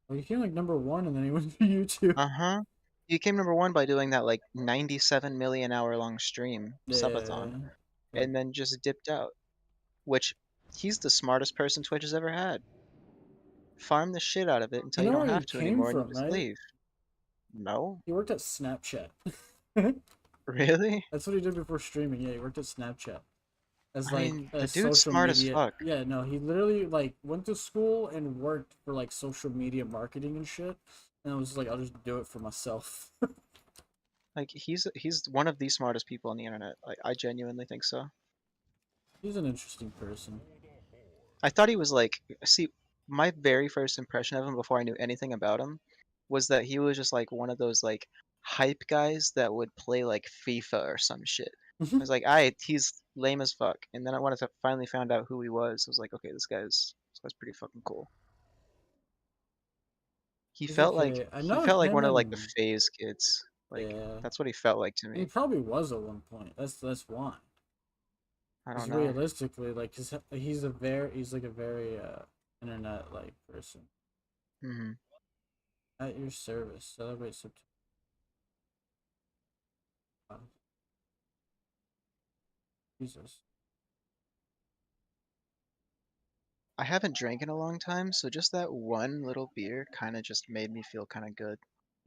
Well, he came like #1 and then he went to YouTube. Uh-huh. He became #1 by doing that like 97 million hour long stream, subathon, and then just dipped out. Which, he's the smartest person Twitch has ever had. Farm the shit out of it until you don't have to anymore and you just leave. No? He worked at Snapchat. Really? That's what he did before streaming. Yeah, he worked at Snapchat. As I mean, the dude's smart as fuck. Yeah, no, he literally like went to school and worked for like social media marketing and shit. And I was like, I'll just do it for myself. Like he's one of the smartest people on the internet. Like I genuinely think so. He's an interesting person. I thought he was like, see, my very first impression of him before I knew anything about him was that he was just like one of those like hype guys that would play like FIFA or some shit. I was like, he's lame as fuck. And then I wanted to finally found out who he was. I was like, okay, this guy's pretty fucking cool. He felt like one of like the FaZe kids. Like Yeah. that's what he felt like to He me. probably was at one point. That's why. I Because don't know. realistically, like, he's like a very internet like person. Hmm. At your service. Celebrate September. Jesus. I haven't drank in a long time, so just that one little beer kind of just made me feel kind of good.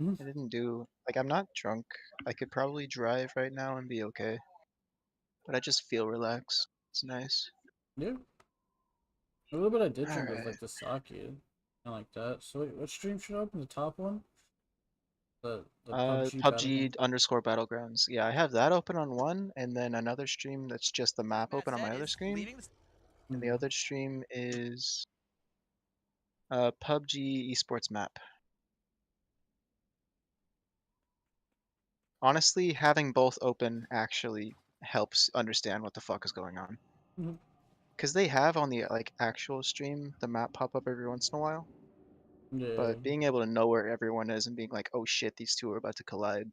Mm. I didn't do like I'm not drunk. I could probably drive right now and be okay. But I just feel relaxed. It's nice. Yeah. A little bit I did All drink was right. like the sake and like that. So wait, what stream should I open? The top one? The PUBG Battleground. PUBG underscore battlegrounds. Yeah, I have that open on one, and then another stream that's just the map open on my other screen. And the other stream is PUBG esports map. Honestly, having both open actually helps understand what the fuck is going on. Mhm. Because they have on the like actual stream the map pop up every once in a while. Yeah. But being able to know where everyone is and being like, oh shit, these two are about to collide,